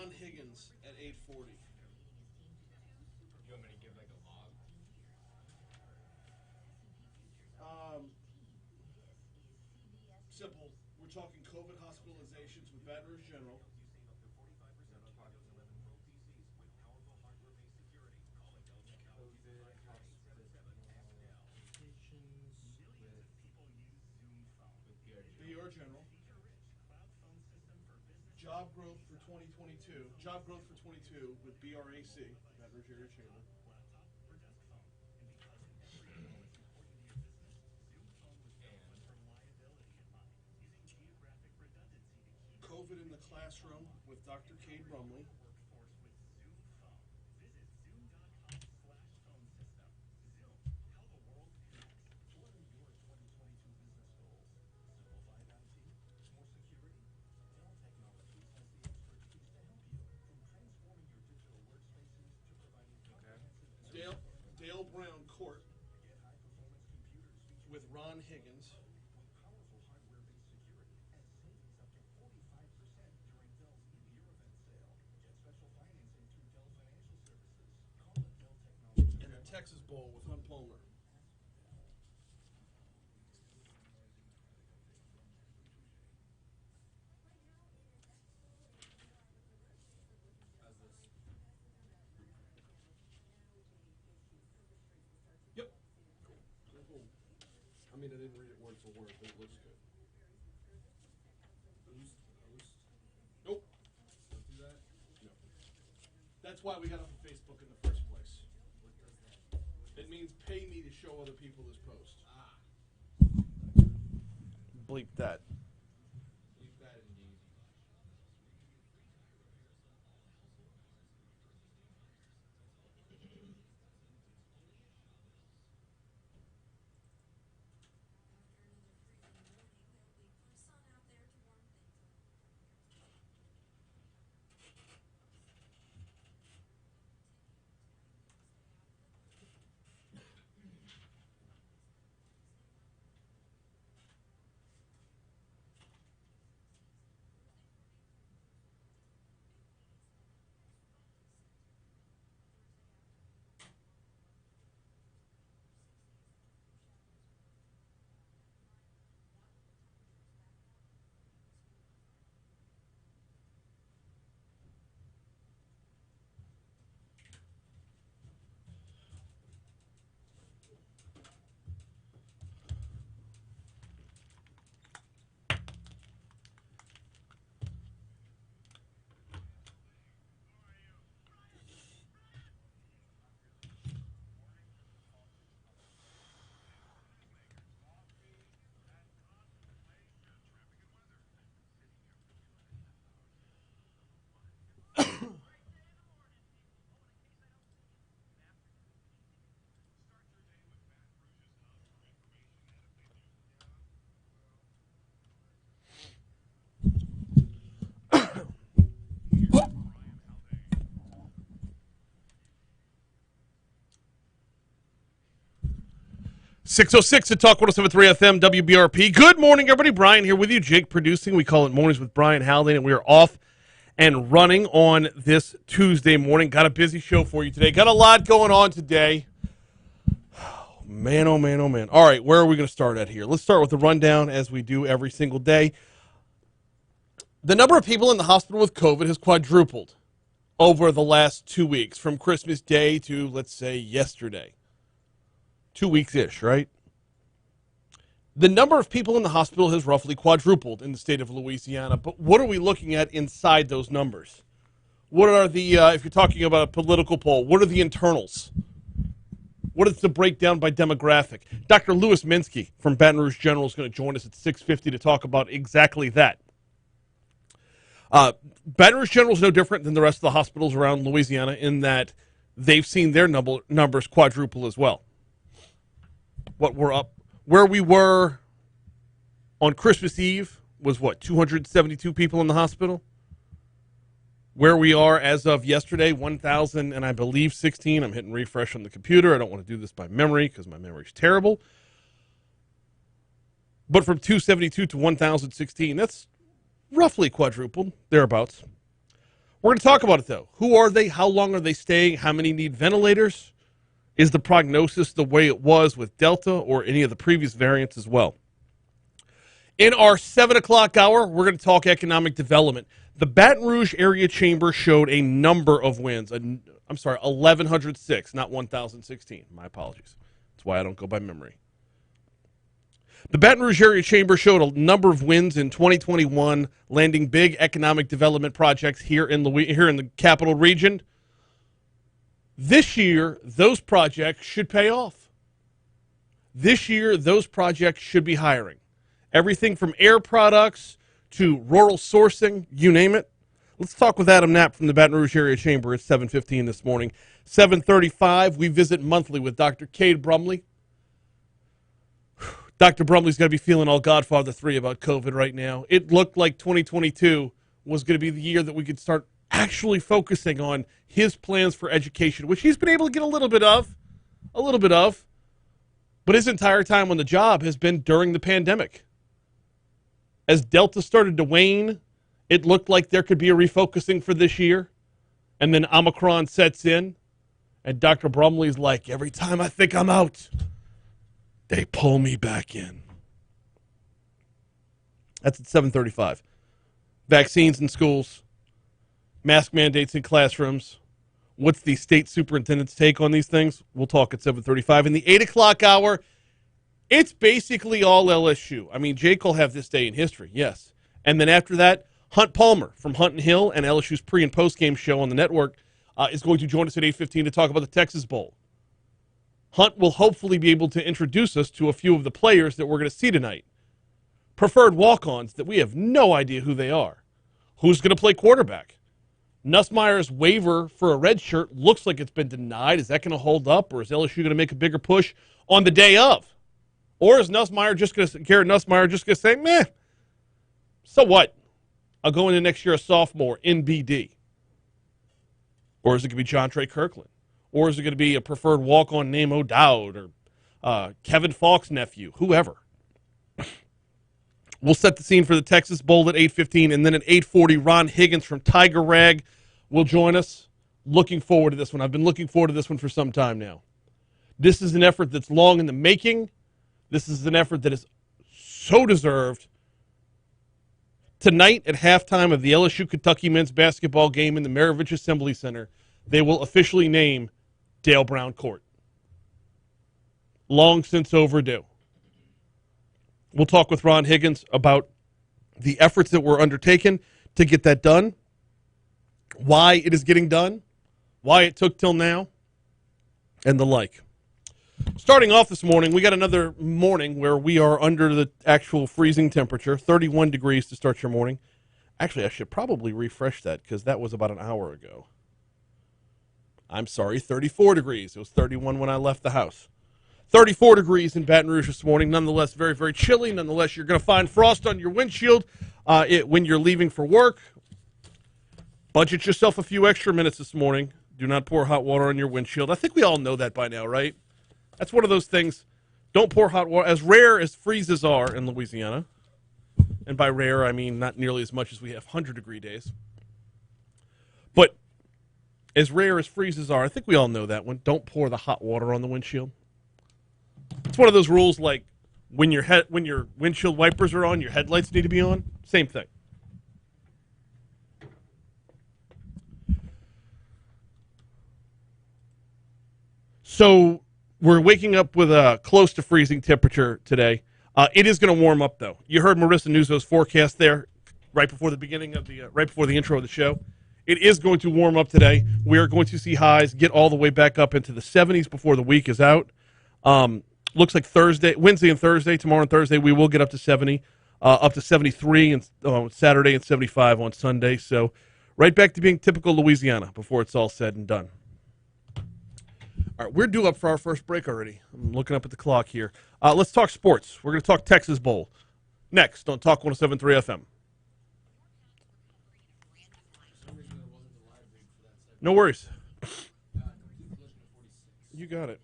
Ron Higgins at 8:40. You want me to give like a log? Simple. We're talking COVID hospitalizations with Baton Rouge General. BR General. Job growth for 2022. Job growth for 22 with BRAC, Baton Rouge Area Chamber. COVID in the classroom with Dr. Kate Brumley. Dale Brown Court with Ron Higgins. And the Texas Bowl with Hunt Palmer. Yep. Cool. I mean, I didn't read it word for word, but it looks good. Host? Nope. Don't do that? No. That's why we got up on Facebook in the first place. What does that? It means pay me to show other people this post. Bleep that. Leave that indeed. .606 at Talk 107.3 FM, WBRP. Good morning, everybody. Brian here with you. Jake producing. We call it Mornings with Brian Haldane, and we are off and running on this Tuesday morning. Got a busy show for you today. Got a lot going on today. Oh, man, oh, man, oh, man. All right, where are we going to start at here? Let's start with the rundown, as we do every single day. The number of people in the hospital with COVID has quadrupled over the last 2 weeks, from Christmas Day to, let's say, yesterday. 2 weeks-ish, right? The number of people in the hospital has roughly quadrupled in the state of Louisiana, but what are we looking at inside those numbers? What are the, if you're talking about a political poll, what are the internals? What is the breakdown by demographic? Dr. Louis Minsky from Baton Rouge General is going to join us at 6:50 to talk about exactly that. Baton Rouge General is no different than the rest of the hospitals around Louisiana in that they've seen their numbers quadruple as well. What we're up, where we were on Christmas Eve was what, 272 people in the hospital? Where we are as of yesterday, 1,000 and I believe 16. I'm hitting refresh on the computer. I don't want to do this by memory because my memory's terrible. But from 272 to 1,016, that's roughly quadrupled, thereabouts. We're going to talk about it, though. Who are they? How long are they staying? How many need ventilators? Is the prognosis the way it was with Delta or any of the previous variants as well? In our 7 o'clock hour, we're going to talk economic development. The Baton Rouge Area Chamber showed a number of wins. 1,106, not 1,016. My apologies. That's why I don't go by memory. The Baton Rouge Area Chamber showed a number of wins in 2021, landing big economic development projects here in the Capital Region. This year, those projects should pay off. This year, those projects should be hiring. Everything from air products to rural sourcing, you name it. Let's talk with Adam Knapp from the Baton Rouge Area Chamber at 7:15 this morning. 7:35, we visit monthly with Dr. Cade Brumley. Dr. Brumley's got to be feeling all Godfather 3 about COVID right now. It looked like 2022 was going to be the year that we could start actually focusing on his plans for education, which he's been able to get a little bit of. But his entire time on the job has been during the pandemic. As Delta started to wane, it looked like there could be a refocusing for this year. And then Omicron sets in, and Dr. Brumley's like, every time I think I'm out, they pull me back in. That's at 7:35. Vaccines in schools, mask mandates in classrooms. What's the state superintendent's take on these things? We'll talk at 7:35. In the 8 o'clock hour, it's basically all LSU. I mean, Jake will have this day in history, yes. And then after that, Hunt Palmer from Hunt and Hill and LSU's pre- and post-game show on the network is going to join us at 8:15 to talk about the Texas Bowl. Hunt will hopefully be able to introduce us to a few of the players that we're going to see tonight. Preferred walk-ons that we have no idea who they are. Who's going to play quarterback? Nussmeier's waiver for a red shirt looks like it's been denied. Is that going to hold up, or is LSU going to make a bigger push on the day of? Or is Garrett Nussmeier just going to say, meh, so what? I'll go into next year a sophomore in BD. Or is it going to be John Trey Kirkland? Or is it going to be a preferred walk-on name O'Dowd or Kevin Falk's nephew, whoever? We'll set the scene for the Texas Bowl at 8:15, and then at 8:40, Ron Higgins from Tiger Rag will join us. Looking forward to this one. I've been looking forward to this one for some time now. This is an effort that's long in the making. This is an effort that is so deserved. Tonight at halftime of the LSU-Kentucky men's basketball game in the Maravich Assembly Center, they will officially name Dale Brown Court. Long since overdue. We'll talk with Ron Higgins about the efforts that were undertaken to get that done, why it is getting done, why it took till now, and the like. Starting off this morning, we got another morning where we are under the actual freezing temperature, 31 degrees to start your morning. Actually, I should probably refresh that because that was about an hour ago. I'm sorry, 34 degrees. It was 31 when I left the house. 34 degrees in Baton Rouge this morning. Nonetheless, very, very chilly. Nonetheless, you're going to find frost on your windshield when you're leaving for work. Budget yourself a few extra minutes this morning. Do not pour hot water on your windshield. I think we all know that by now, right? That's one of those things. Don't pour hot water. As rare as freezes are in Louisiana, and by rare, I mean not nearly as much as we have 100-degree days. But as rare as freezes are, I think we all know that one. Don't pour the hot water on the windshield. It's one of those rules like when your windshield wipers are on, your headlights need to be on. Same thing. So we're waking up with a close to freezing temperature today. It is going to warm up, though. You heard Marissa Nuzzo's forecast there right before the beginning of right before the intro of the show. It is going to warm up today. We are going to see highs get all the way back up into the 70s before the week is out. Looks like Wednesday and Thursday, tomorrow and Thursday, we will get up to 70, up to 73 on Saturday and 75 on Sunday. So right back to being typical Louisiana before it's all said and done. All right, we're due up for our first break already. I'm looking up at the clock here. Let's talk sports. We're going to talk Texas Bowl. Next on Talk 107.3 FM. No worries. You got it.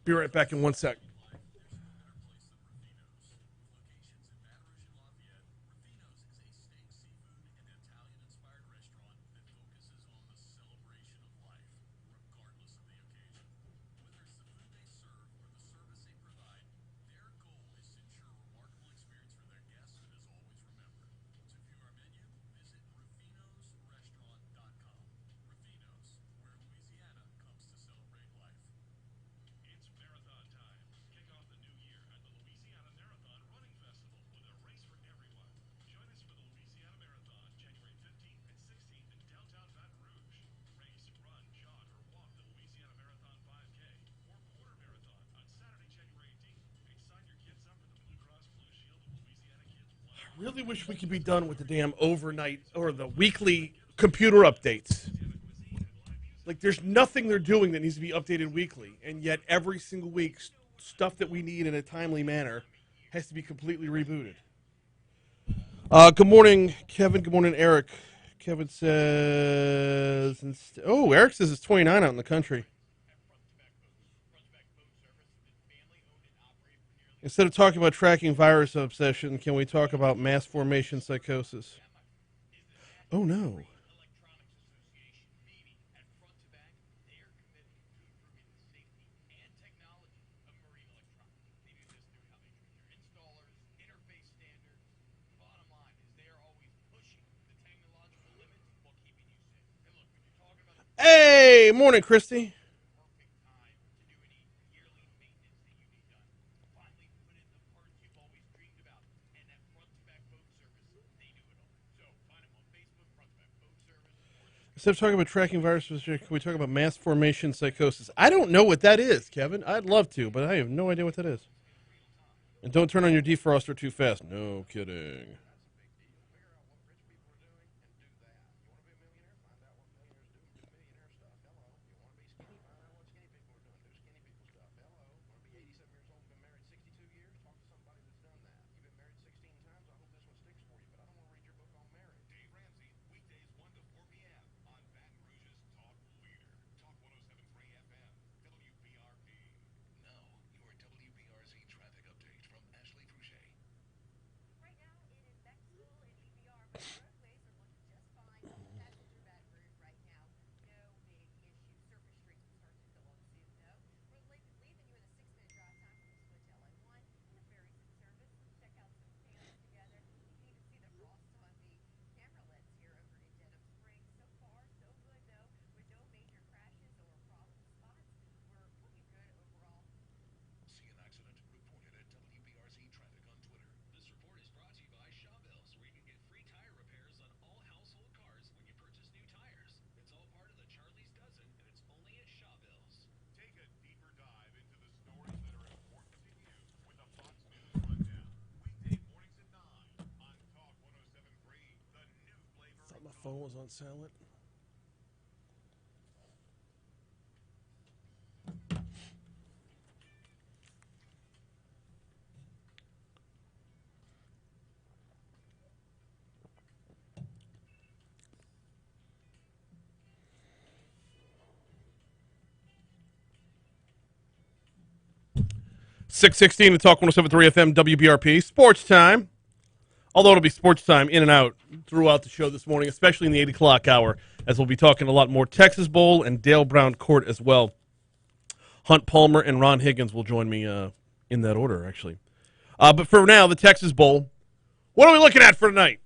Be right back in 1 sec. It's marathon time. Kick off the new year at the Louisiana Marathon Running Festival with a race for everyone. Join us for the Louisiana Marathon, January 15th and 16th in downtown Baton Rouge. Race, run, jog, or walk the Louisiana Marathon 5K or quarter marathon on Saturday, January 18th. And sign your kids up for the Blue Cross Blue Shield of Louisiana Kids Plus. I really wish we could be done with the damn overnight or the weekly computer updates. Like, there's nothing they're doing that needs to be updated weekly, and yet every single week, stuff that we need in a timely manner has to be completely rebooted. Good morning, Kevin. Good morning, Eric. Kevin says, Eric says it's 29 out in the country. Instead of talking about tracking virus obsession, can we talk about mass formation psychosis? Oh, no. Hey, morning, Christy. Instead of talking about tracking viruses, can we talk about mass formation psychosis? I don't know what that is, Kevin. I'd love to, but I have no idea what that is. And don't turn on your defroster too fast. No kidding. Phone was on silent. .616 to Talk 107.3 FM WBRP. Sports time. Although it'll be sports time in and out throughout the show this morning, especially in the 8 o'clock hour, as we'll be talking a lot more Texas Bowl and Dale Brown Court as well. Hunt Palmer and Ron Higgins will join me in that order, actually. But for now, the Texas Bowl, what are we looking at for tonight?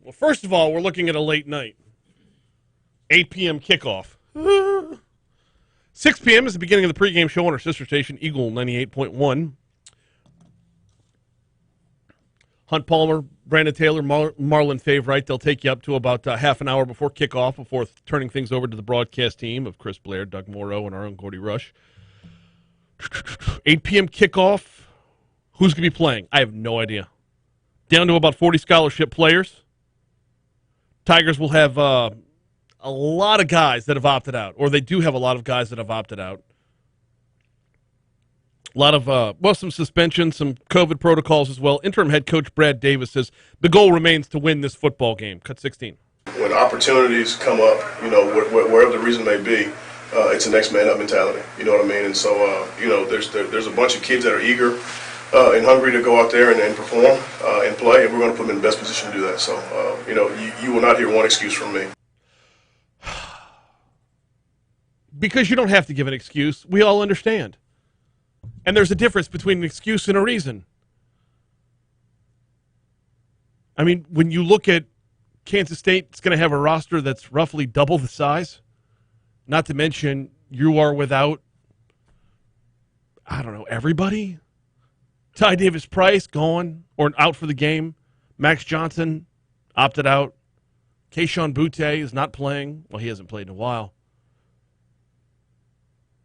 Well, first of all, we're looking at a late night. 8 p.m. kickoff. 6 p.m. is the beginning of the pregame show on our sister station, Eagle 98.1. Hunt Palmer, Brandon Taylor, Marlon Favorite. They'll take you up to about half an hour before kickoff, before turning things over to the broadcast team of Chris Blair, Doug Morrow, and our own Gordy Rush. 8 p.m. kickoff. Who's going to be playing? I have no idea. Down to about 40 scholarship players. Tigers will have a lot of guys that have opted out, or they do have a lot of guys that have opted out. A lot of, some suspensions, some COVID protocols as well. Interim head coach Brad Davis says the goal remains to win this football game. Cut 16. When opportunities come up, wherever the reason may be, it's a next man up mentality. You know what I mean? And so, there's a bunch of kids that are eager and hungry to go out there and perform and play, and we're going to put them in the best position to do that. So, you will not hear one excuse from me. Because you don't have to give an excuse. We all understand. And there's a difference between an excuse and a reason. I mean, when you look at Kansas State, it's going to have a roster that's roughly double the size. Not to mention, you are without, everybody. Ty Davis-Price gone or out for the game. Max Johnson opted out. Keyshawn Butte is not playing. Well, he hasn't played in a while.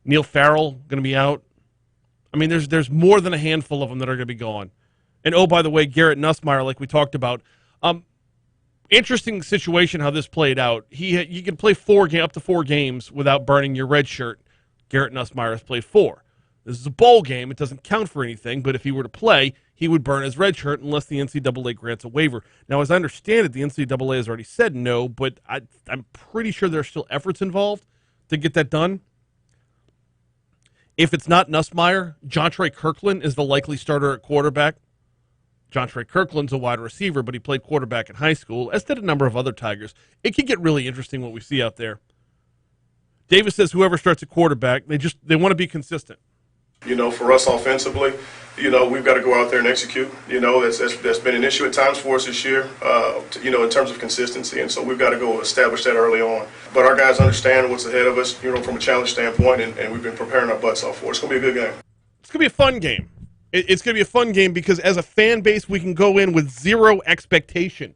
Neil Farrell going to be out. I mean, there's more than a handful of them that are going to be gone. And, oh, by the way, Garrett Nussmeier, like we talked about. Interesting situation how this played out. You can play up to 4 games without burning your red shirt. Garrett Nussmeier has played 4. This is a bowl game. It doesn't count for anything, but if he were to play, he would burn his red shirt unless the NCAA grants a waiver. Now, as I understand it, the NCAA has already said no, but I'm pretty sure there are still efforts involved to get that done. If it's not Nussmeier, Jontre Kirkland is the likely starter at quarterback. Jontre Kirkland's a wide receiver, but he played quarterback in high school, as did a number of other Tigers. It could get really interesting what we see out there. Davis says whoever starts at quarterback, they want to be consistent. For us offensively, we've got to go out there and execute. That's been an issue at times for us this year, in terms of consistency. And so we've got to go establish that early on. But our guys understand what's ahead of us, from a challenge standpoint, and we've been preparing our butts off for it. It's going to be a good game. It's going to be a fun game. It's going to be a fun game because as a fan base, we can go in with zero expectation.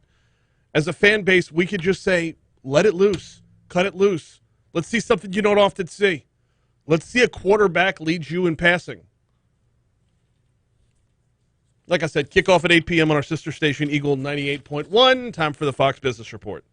As a fan base, we could just say, let it loose, cut it loose. Let's see something you don't often see. Let's see a quarterback lead you in passing. Like I said, kickoff at 8 p.m. on our sister station, Eagle 98.1. Time for the Fox Business Report.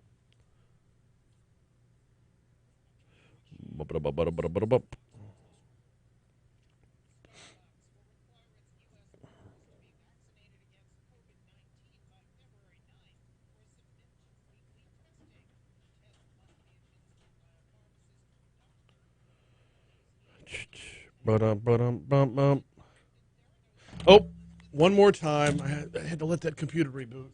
Oh, one more time. I had to let that computer reboot.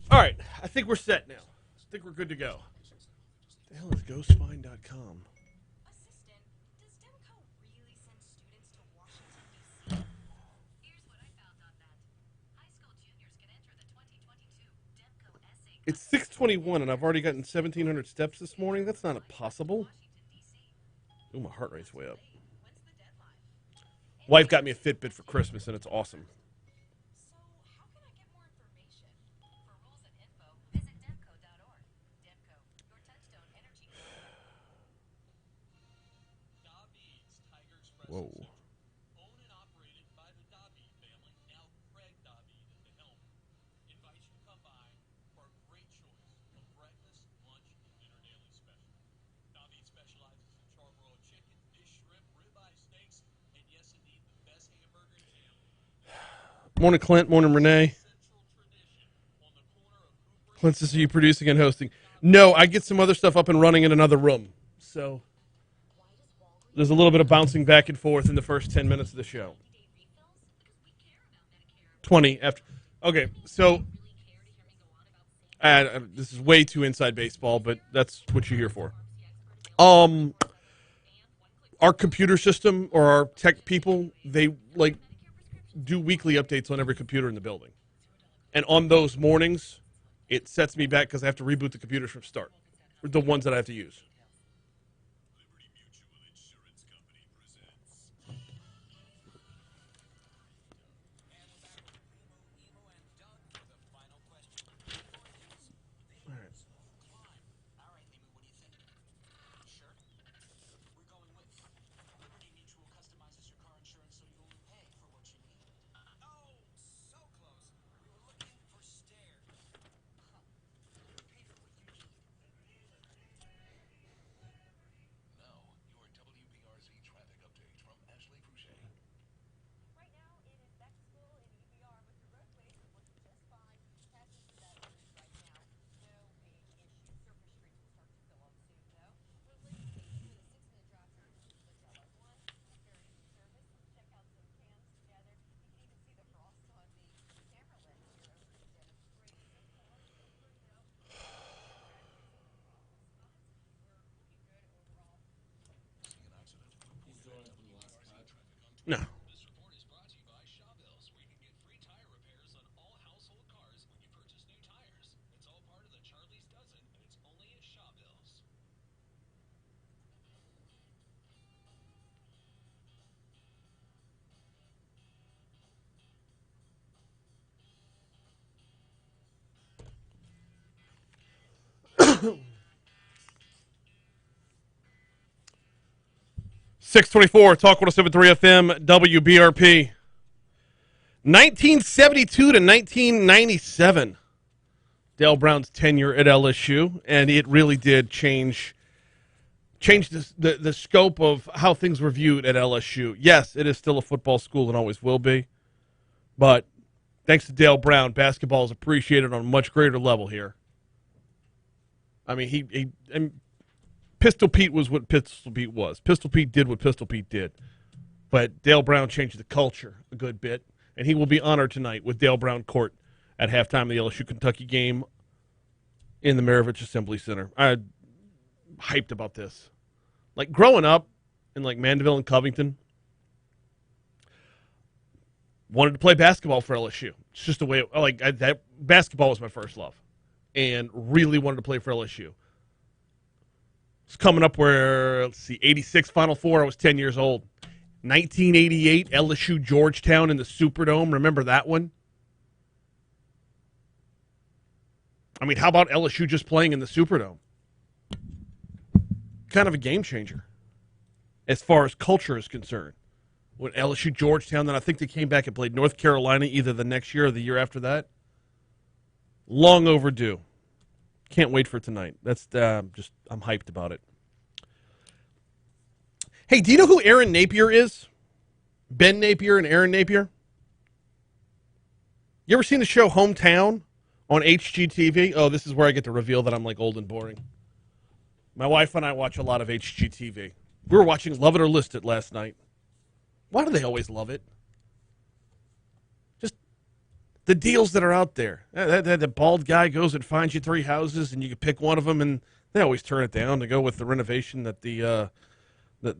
All right, I think we're set now. I think we're good to go. What the hell is ghostfind.com? Assistant, does Demco really send students to Washington, D.C.? Here's what I found on that. High school juniors can enter the 2022 Demco essay It's 6:21, and I've already gotten 1,700 steps this morning. That's not possible. Ooh, my heart rate's way up. When's the deadline? Wife got me a Fitbit for Christmas, and it's awesome. So, how can I get more information? For rules and info, visit demco.org. Demco, your touchstone energy. Davids Tiger Express. Whoa. Owned and operated by the David family. Now Craig David at the helm. Invites you to come by for a great choice of breakfast, lunch, and dinner daily special. David specializes in charbroiled chicken, fish, shrimp, ribeye steaks, and yes, indeed, the best hamburger in town. Morning, Clint. Morning, Renee. Central tradition on the corner of Hooper. Clint says, are you producing and hosting? No, I get some other stuff up and running in another room. So there's a little bit of bouncing back and forth in the first 10 minutes of the show. 20 after. Okay, so this is way too inside baseball, but that's what you're here for. our computer system or our tech people, they like do weekly updates on every computer in the building. And on those mornings, it sets me back because I have to reboot the computers from start. The ones that I have to use. Liberty Mutual Insurance Company presents. And we're back with Emo, and Doug for the final question. All right. Climb. All right, Emo, what do you think? Sure. We're going with Liberty Mutual customizes your car insurance so you only pay for what you need. Oh, so close. We were looking for stair. Huh. Pay for what you need. Now, your WBRZ traffic update from Ashley Fouché. Right now, it is back to school in EBR, but the roadways are working just fine. Passing through that area right now, no big issue. Surface streets will start to fill up soon, though. We're listing with a 6-minute drive time to Switch LR1. Very easy service. Let's check out some cams together. You can even see the frost on the camera lens here over to demonstrate. So far, so good, though. See an accident? Report at WBRZ traffic on No. This report is brought to you by Shawbills, where you can get free tire repairs on all household cars when you purchase new tires. It's all part of the Charlie's Dozen, and it's only at Shawbills. .624 Talk 107.3 FM WBRP. 1972 to 1997. Dale Brown's tenure at LSU, and it really did change the scope of how things were viewed at LSU. Yes, it is still a football school and always will be, but thanks to Dale Brown, basketball is appreciated on a much greater level here. I mean, Pistol Pete was what Pistol Pete was. Pistol Pete did what Pistol Pete did. But Dale Brown changed the culture a good bit, and he will be honored tonight with Dale Brown Court at halftime of the LSU-Kentucky game in the Maravich Assembly Center. I'm hyped about this. Like, growing up in, like, Mandeville and Covington, wanted to play basketball for LSU. It's just the way, that basketball was my first love, and really wanted to play for LSU. It's coming up where, 86 Final Four, I was 10 years old. 1988, LSU Georgetown in the Superdome. Remember that one? I mean, how about LSU just playing in the Superdome? Kind of a game changer as far as culture is concerned. When LSU Georgetown, then I think they came back and played North Carolina either the next year or the year after that. Long overdue. Can't wait for tonight. That's I'm hyped about it. Hey, do you know who Aaron Napier is? Ben Napier and Aaron Napier? You ever seen the show Hometown on HGTV? Oh, this is where I get to reveal that I'm like old and boring. My wife and I watch a lot of HGTV. We were watching Love It or List It last night. Why do they always love it? Just the deals that are out there. The bald guy goes and finds you 3 houses, and you can pick one of them, and they always turn it down to go with the renovation that the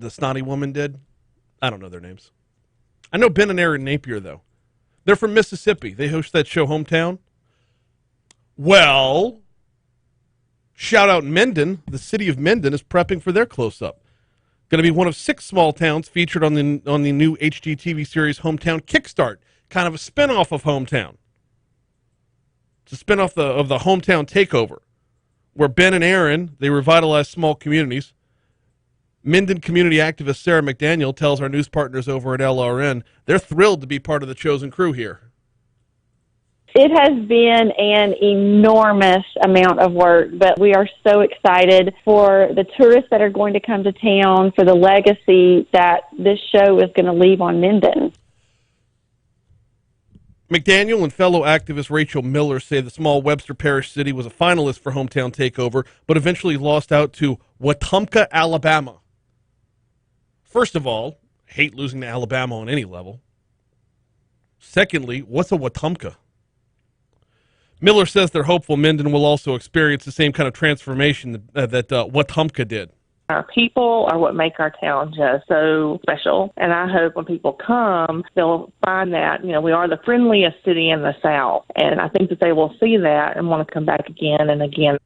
snotty woman did. I don't know their names. I know Ben and Aaron Napier, though. They're from Mississippi. They host that show Hometown. Well, shout out Mendon. The city of Mendon is prepping for their close-up. Going to be one of 6 small towns featured on the new HGTV series Hometown Kickstart, kind of a spinoff of Hometown. It's a spinoff of the Hometown Takeover, where Ben and Aaron, they revitalize small communities. Minden community activist Sarah McDaniel tells our news partners over at LRN they're thrilled to be part of the chosen crew here. It has been an enormous amount of work, but we are so excited for the tourists that are going to come to town, for the legacy that this show is going to leave on Minden. McDaniel and fellow activist Rachel Miller say the small Webster Parish city was a finalist for Hometown Takeover, but eventually lost out to Wetumpka, Alabama. First of all, hate losing to Alabama on any level. Secondly, what's a Wetumpka? Miller says they're hopeful Minden will also experience the same kind of transformation that Wetumpka did. Our people are what make our town just so special. And I hope when people come, they'll find that, we are the friendliest city in the South. And I think that they will see that and want to come back again and again.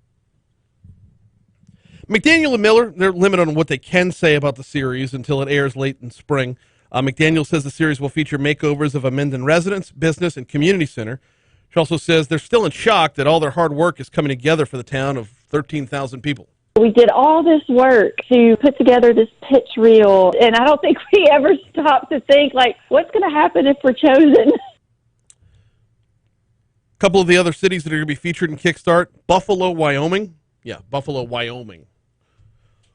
McDaniel and Miller, they're limited on what they can say about the series until it airs late in spring. McDaniel says the series will feature makeovers of a Minden residence, business, and community center. She also says they're still in shock that all their hard work is coming together for the town of 13,000 people. We did all this work to put together this pitch reel, and I don't think we ever stopped to think, what's going to happen if we're chosen? A couple of the other cities that are going to be featured in Kickstart: Buffalo, Wyoming. Yeah, Buffalo, Wyoming.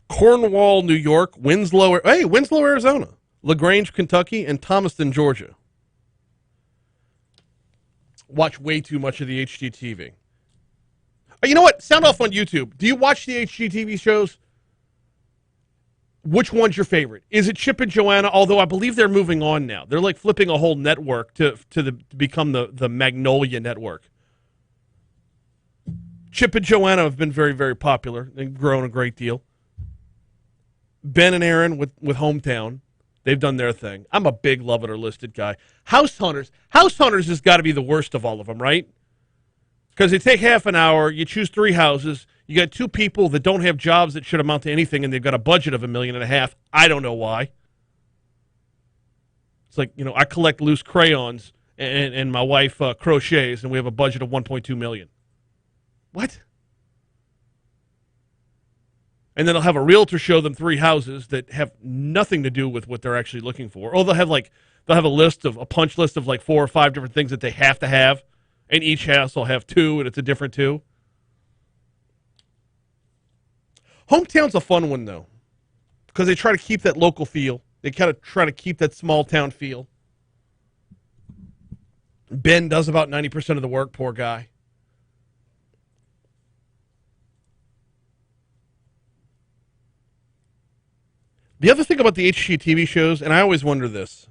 Cornwall, New York. Winslow, Arizona. LaGrange, Kentucky, and Thomaston, Georgia. Watch way too much of the HGTV. You know what? Sound off on YouTube. Do you watch the HGTV shows? Which one's your favorite? Is it Chip and Joanna? Although I believe they're moving on now. They're like flipping a whole network to become the Magnolia Network. Chip and Joanna have been very, very popular and grown a great deal. Ben and Aaron with Hometown, they've done their thing. I'm a big Love It or Listed guy. House Hunters has got to be the worst of all of them, right? Because they take half an hour, you choose 3 houses, you got 2 people that don't have jobs that should amount to anything, and they've got a budget of $1.5 million. I don't know why. It's like, I collect loose crayons, and my wife crochets, and we have a budget of $1.2 million. What? And then they'll have a realtor show them 3 houses that have nothing to do with what they're actually looking for. Or they'll have a punch list of 4 or 5 different things that they have to have. And each house will have 2, and it's a different 2. Hometown's a fun one, though, because they try to keep that local feel. They kind of try to keep that small town feel. Ben does about 90% of the work, poor guy. The other thing about the HGTV shows, and I always wonder this,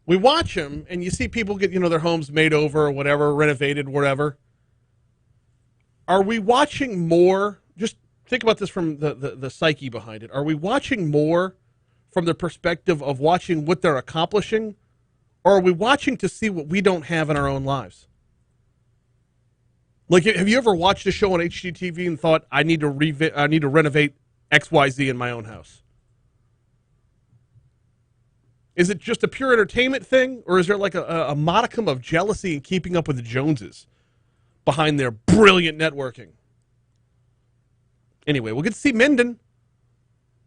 we watch them, and you see people get, their homes made over or whatever, renovated, whatever. Are we watching more? Just think about this from the psyche behind it. Are we watching more from the perspective of watching what they're accomplishing, or are we watching to see what we don't have in our own lives? Like, have you ever watched a show on HGTV and thought, I need to renovate XYZ in my own house? Is it just a pure entertainment thing, or is there a modicum of jealousy and keeping up with the Joneses behind their brilliant networking? Anyway, we'll get to see Minden,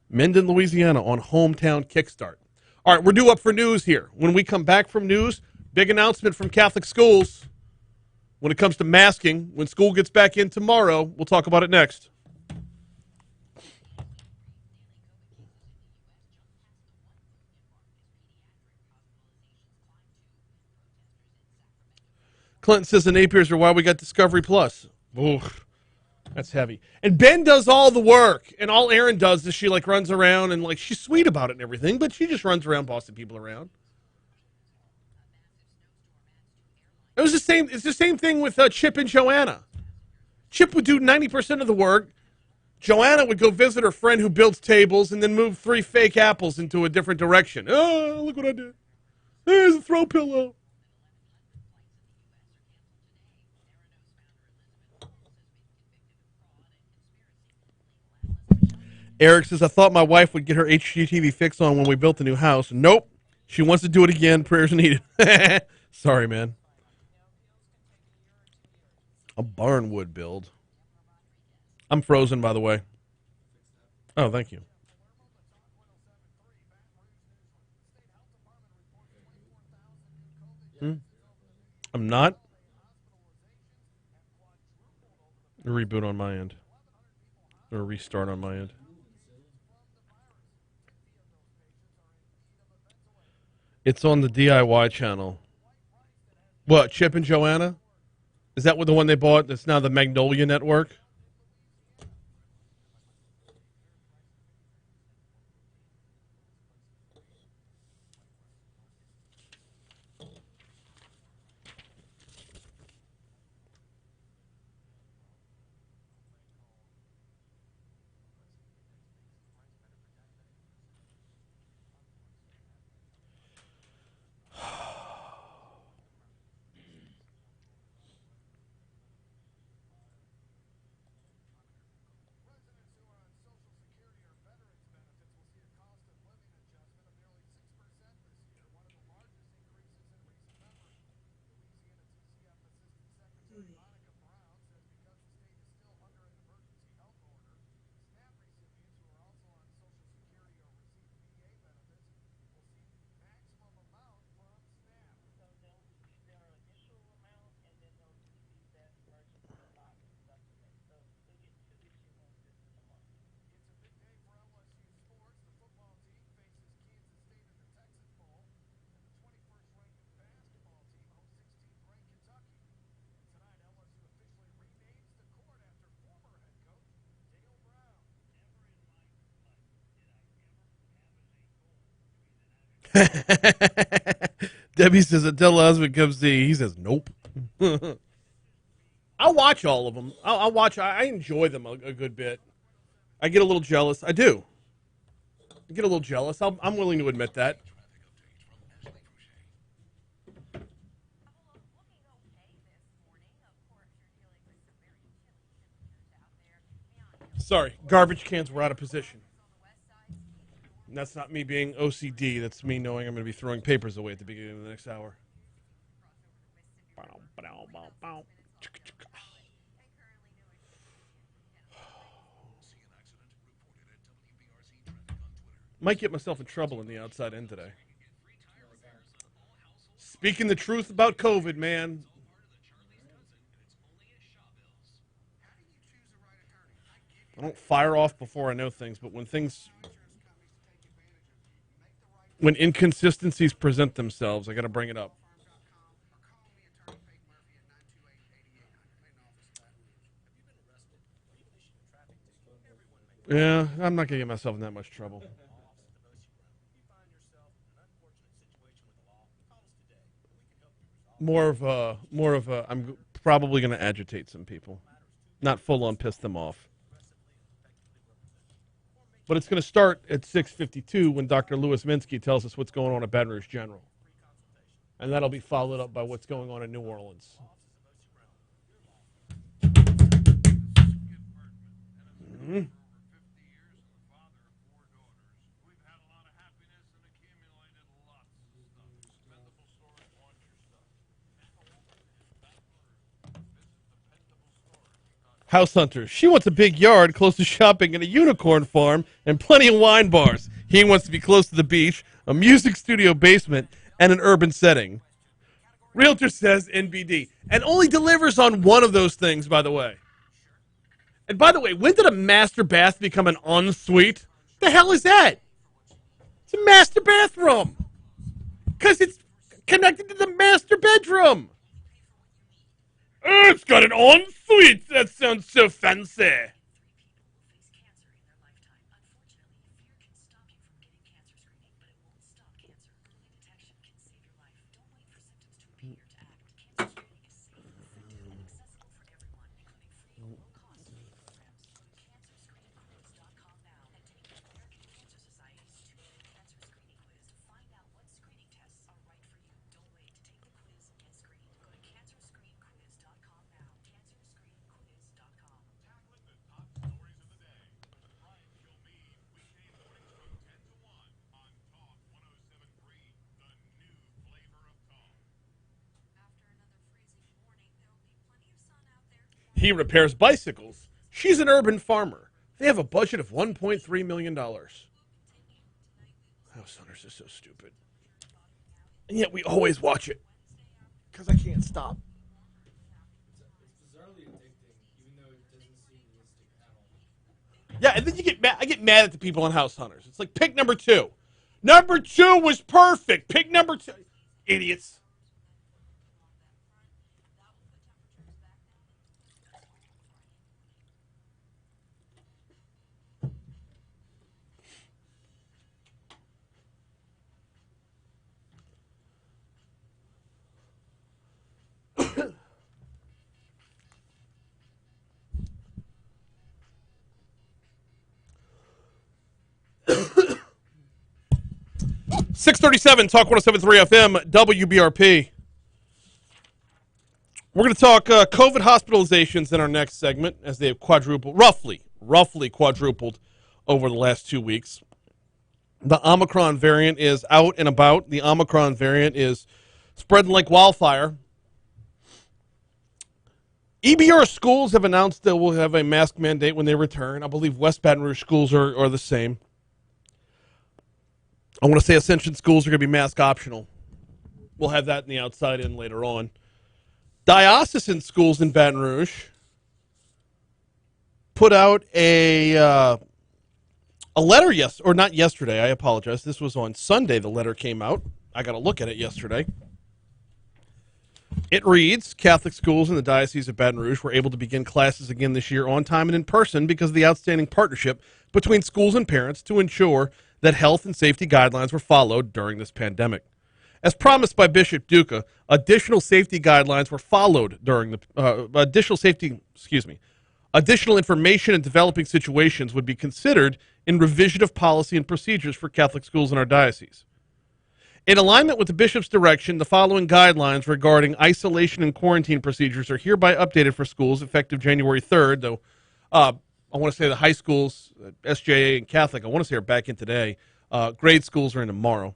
Louisiana on Hometown Kickstart. All right, we're due up for news here. When we come back from news, big announcement from Catholic schools. When it comes to masking, when school gets back in tomorrow, we'll talk about it next. Clinton says the Napiers are why we got Discovery Plus. Oof, that's heavy. And Ben does all the work, and all Erin does is she runs around and she's sweet about it and everything, but she just runs around bossing people around. It was the same. It's the same thing with Chip and Joanna. Chip would do 90% of the work. Joanna would go visit her friend who builds tables and then move 3 fake apples into a different direction. Oh, look what I did. There's a throw pillow. Eric says, I thought my wife would get her HGTV fix on when we built the new house. Nope. She wants to do it again. Prayers needed. Sorry, man. A barnwood build. I'm frozen, by the way. Oh, thank you. I'm not. A reboot on my end. Or a restart on my end. It's on the DIY channel. What, Chip and Joanna? Is that what the one they bought that's now the Magnolia Network? Debbie says until husband comes see. He says nope. I'll watch all of them. I'll watch. I enjoy them a good bit. I get a little jealous. I do. I get a little jealous. I'm willing to admit that. Sorry, garbage cans were out of position. And that's not me being OCD. That's me knowing I'm going to be throwing papers away at the beginning of the next hour. Might get myself in trouble in the outside end today. Speaking the truth about COVID, man. I don't fire off before I know things, but when inconsistencies present themselves, I got to bring it up. Yeah, I'm not going to get myself in that much trouble. More of a, I'm probably going to agitate some people. Not full on piss them off. But it's going to start at 6:52 when Dr. Louis Minsky tells us what's going on at Baton Rouge General. And that'll be followed up by what's going on in New Orleans. Mm-hmm. House hunters. She wants a big yard close to shopping and a unicorn farm and plenty of wine bars. He wants to be close to the beach, a music studio basement, and an urban setting. Realtor says NBD. And only delivers on one of those things, by the way. And by the way, when did a master bath become an ensuite? The hell is that? It's a master bathroom. Because it's connected to the master bedroom. Oh, it's got an ensuite. That sounds so fancy. He repairs bicycles. She's an urban farmer. They have a budget of $1.3 million. House Hunters is so stupid. And yet we always watch it. Because I can't stop. Yeah, and then you get mad. I get mad at the people on House Hunters. It's like pick number 2. Number 2 was perfect. Pick number 2. Idiots. .637 Talk 107.3 FM WBRP. We're going to talk COVID hospitalizations in our next segment as they have quadrupled, roughly quadrupled over the last 2 weeks. The Omicron variant is out and about. The Omicron variant is spreading like wildfire. EBR schools have announced that we'll have a mask mandate when they return. I believe West Baton Rouge schools are the same. I want to say Ascension schools are going to be mask optional. We'll have that in the outside in later on. Diocesan schools in Baton Rouge put out a letter not yesterday. I apologize. This was on Sunday. The letter came out. I got to look at it yesterday. It reads, Catholic schools in the Diocese of Baton Rouge were able to begin classes again this year on time and in person because of the outstanding partnership between schools and parents to ensure that health and safety guidelines were followed during this pandemic. As promised by Bishop Duca, additional safety guidelines were followed during the Additional information in developing situations would be considered in revision of policy and procedures for Catholic schools in our diocese. In alignment with the bishop's direction, the following guidelines regarding isolation and quarantine procedures are hereby updated for schools effective January 3rd, though I want to say the high schools, SJA and Catholic, I want to say are back in today. Grade schools are in tomorrow.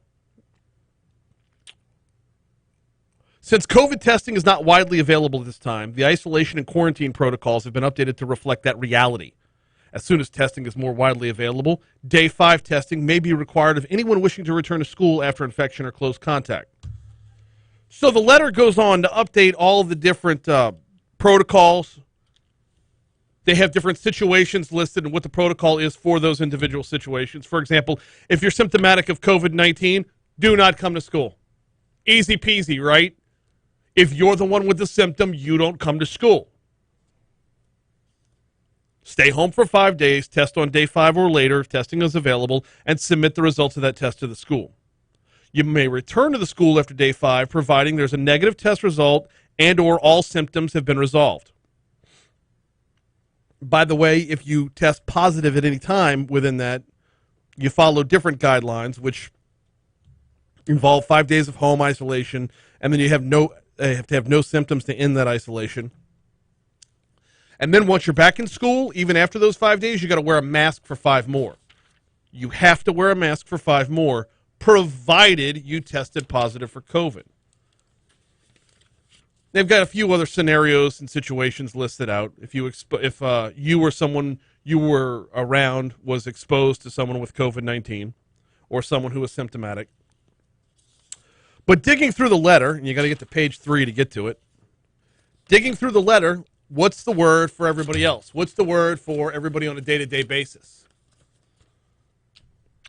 Since COVID testing is not widely available at this time, the isolation and quarantine protocols have been updated to reflect that reality. As soon as testing is more widely available, day 5 testing may be required of anyone wishing to return to school after infection or close contact. So the letter goes on to update all of the different protocols. They have different situations listed and what the protocol is for those individual situations. For example, if you're symptomatic of COVID-19, do not come to school. Easy peasy, right? If you're the one with the symptom, you don't come to school. Stay home for 5 days, test on day 5 or later if testing is available, and submit the results of that test to the school. You may return to the school after day 5, providing there's a negative test result and or all symptoms have been resolved. By the way, if you test positive at any time within that, you follow different guidelines, which involve 5 days of home isolation, and then you have to have no symptoms to end that isolation. And then once you're back in school, even after those 5 days, you got to wear a mask for 5 more. You have to wear a mask for 5 more, provided you tested positive for COVID. They've got a few other scenarios and situations listed out. If you or someone you were around was exposed to someone with COVID-19 or someone who was symptomatic. But digging through the letter, and you got to get to page 3 to get to it. Digging through the letter, what's the word for everybody else? What's the word for everybody on a day-to-day basis?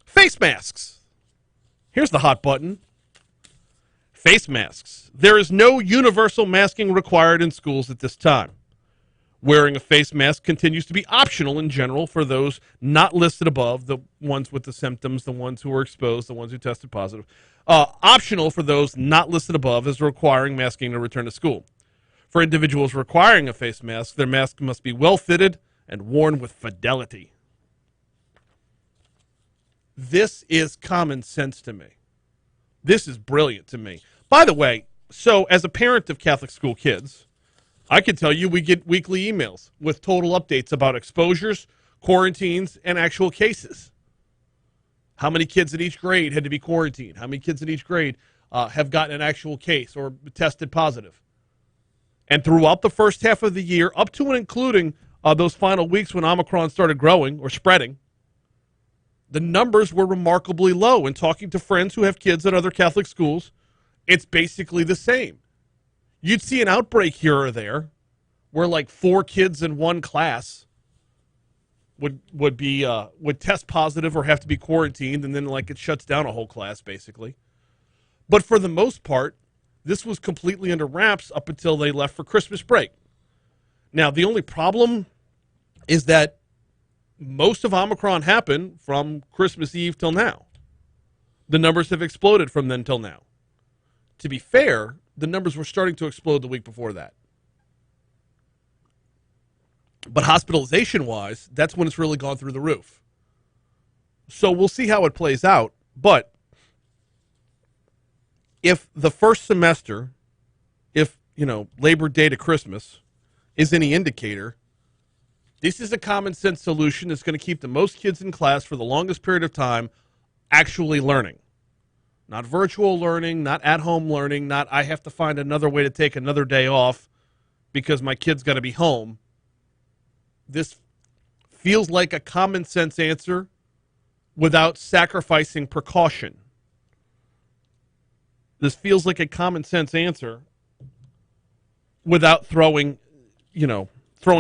Face masks. Here's the hot button. Face masks. There is no universal masking required in schools at this time. Wearing a face mask continues to be optional in general for those not listed above, the ones with the symptoms, the ones who were exposed, the ones who tested positive. Optional for those not listed above is requiring masking to return to school. For individuals requiring a face mask, their mask must be well fitted and worn with fidelity. This is common sense to me. This is brilliant to me. By the way, so as a parent of Catholic school kids, I can tell you we get weekly emails with total updates about exposures, quarantines, and actual cases. How many kids in each grade had to be quarantined? How many kids in each grade have gotten an actual case or tested positive? And throughout the first half of the year, up to and including those final weeks when Omicron started growing or spreading, the numbers were remarkably low. And talking to friends who have kids at other Catholic schools, it's basically the same. You'd see an outbreak here or there where like 4 kids in one class would test positive or have to be quarantined, and then like it shuts down a whole class basically. But for the most part, this was completely under wraps up until they left for Christmas break. Now, the only problem is that most of Omicron happened from Christmas Eve till now. The numbers have exploded from then till now. To be fair, the numbers were starting to explode the week before that. But hospitalization-wise, that's when it's really gone through the roof. So we'll see how it plays out. But if the first semester, Labor Day to Christmas is any indicator, this is a common sense solution that's going to keep the most kids in class for the longest period of time actually learning. Not virtual learning, not at-home learning, not I have to find another way to take another day off because my kid's got to be home. This feels like a common sense answer without sacrificing precaution. This feels like a common sense answer without throwing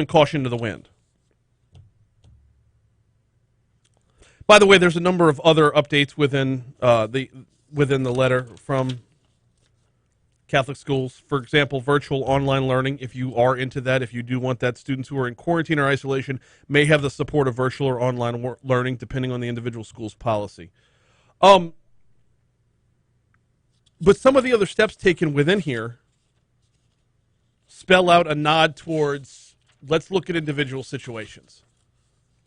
caution to the wind. By the way, there's a number of other updates within the letter from Catholic schools, for example, virtual online learning, if you are into that, if you do want that, students who are in quarantine or isolation may have the support of virtual or online learning, depending on the individual school's policy. But some of the other steps taken within here spell out a nod towards, let's look at individual situations.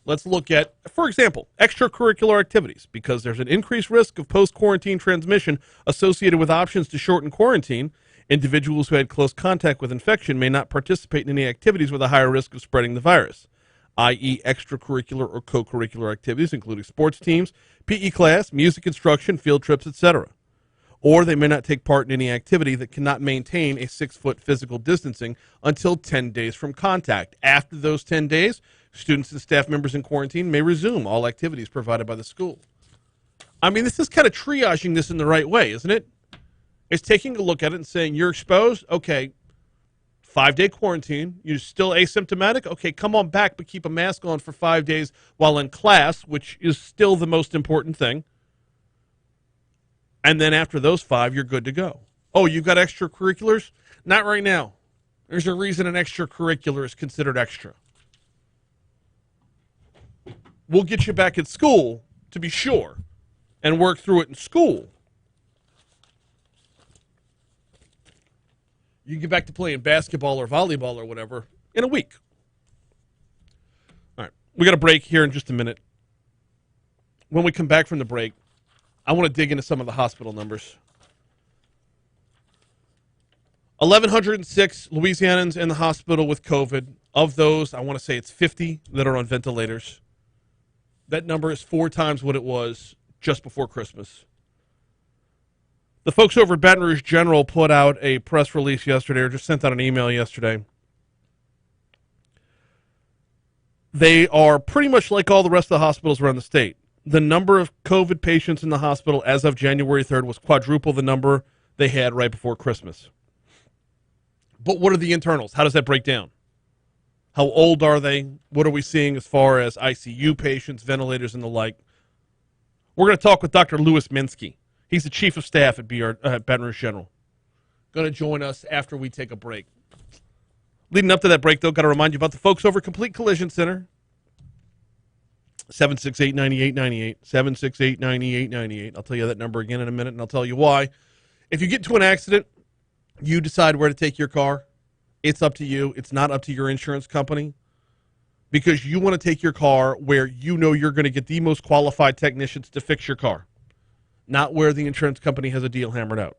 Let's look at, for example, extracurricular activities, because there's an increased risk of post-quarantine transmission associated with options to shorten quarantine. Individuals who had close contact with infection may not participate in any activities with a higher risk of spreading the virus, i.e. extracurricular or co-curricular activities, including sports teams, PE class, music instruction, field trips, etc. Or they may not take part in any activity that cannot maintain a 6-foot physical distancing until 10 days from contact. After those 10 days, students and staff members in quarantine may resume all activities provided by the school. I mean, this is kind of triaging this in the right way, isn't it? It's taking a look at it and saying, you're exposed? Okay, 5-day quarantine. You're still asymptomatic? Okay, come on back, but keep a mask on for 5 days while in class, which is still the most important thing. And then after those 5, you're good to go. Oh, you've got extracurriculars? Not right now. There's a reason an extracurricular is considered extra. We'll get you back at school, to be sure, and work through it in school. You can get back to playing basketball or volleyball or whatever in a week. All right, we got a break here in just a minute. When we come back from the break, I want to dig into some of the hospital numbers. 1,106 Louisianans in the hospital with COVID. Of those, I want to say it's 50 that are on ventilators. That number is 4 times what it was just before Christmas. The folks over at Baton Rouge General put out a press release yesterday, or just sent out an email yesterday. They are pretty much like all the rest of the hospitals around the state. The number of COVID patients in the hospital as of January 3rd was quadruple the number they had right before Christmas. But what are the internals? How does that break down? How old are they? What are we seeing as far as ICU patients, ventilators, and the like? We're going to talk with Dr. Louis Minsky. He's the chief of staff at Baton Rouge General. Going to join us after we take a break. Leading up to that break, though, got to remind you about the folks over at Complete Collision Center. 768-9898, 768-9898. I'll tell you that number again in a minute, and I'll tell you why. If you get into an accident, you decide where to take your car. It's up to you. It's not up to your insurance company, because you want to take your car where you know you're going to get the most qualified technicians to fix your car, not where the insurance company has a deal hammered out.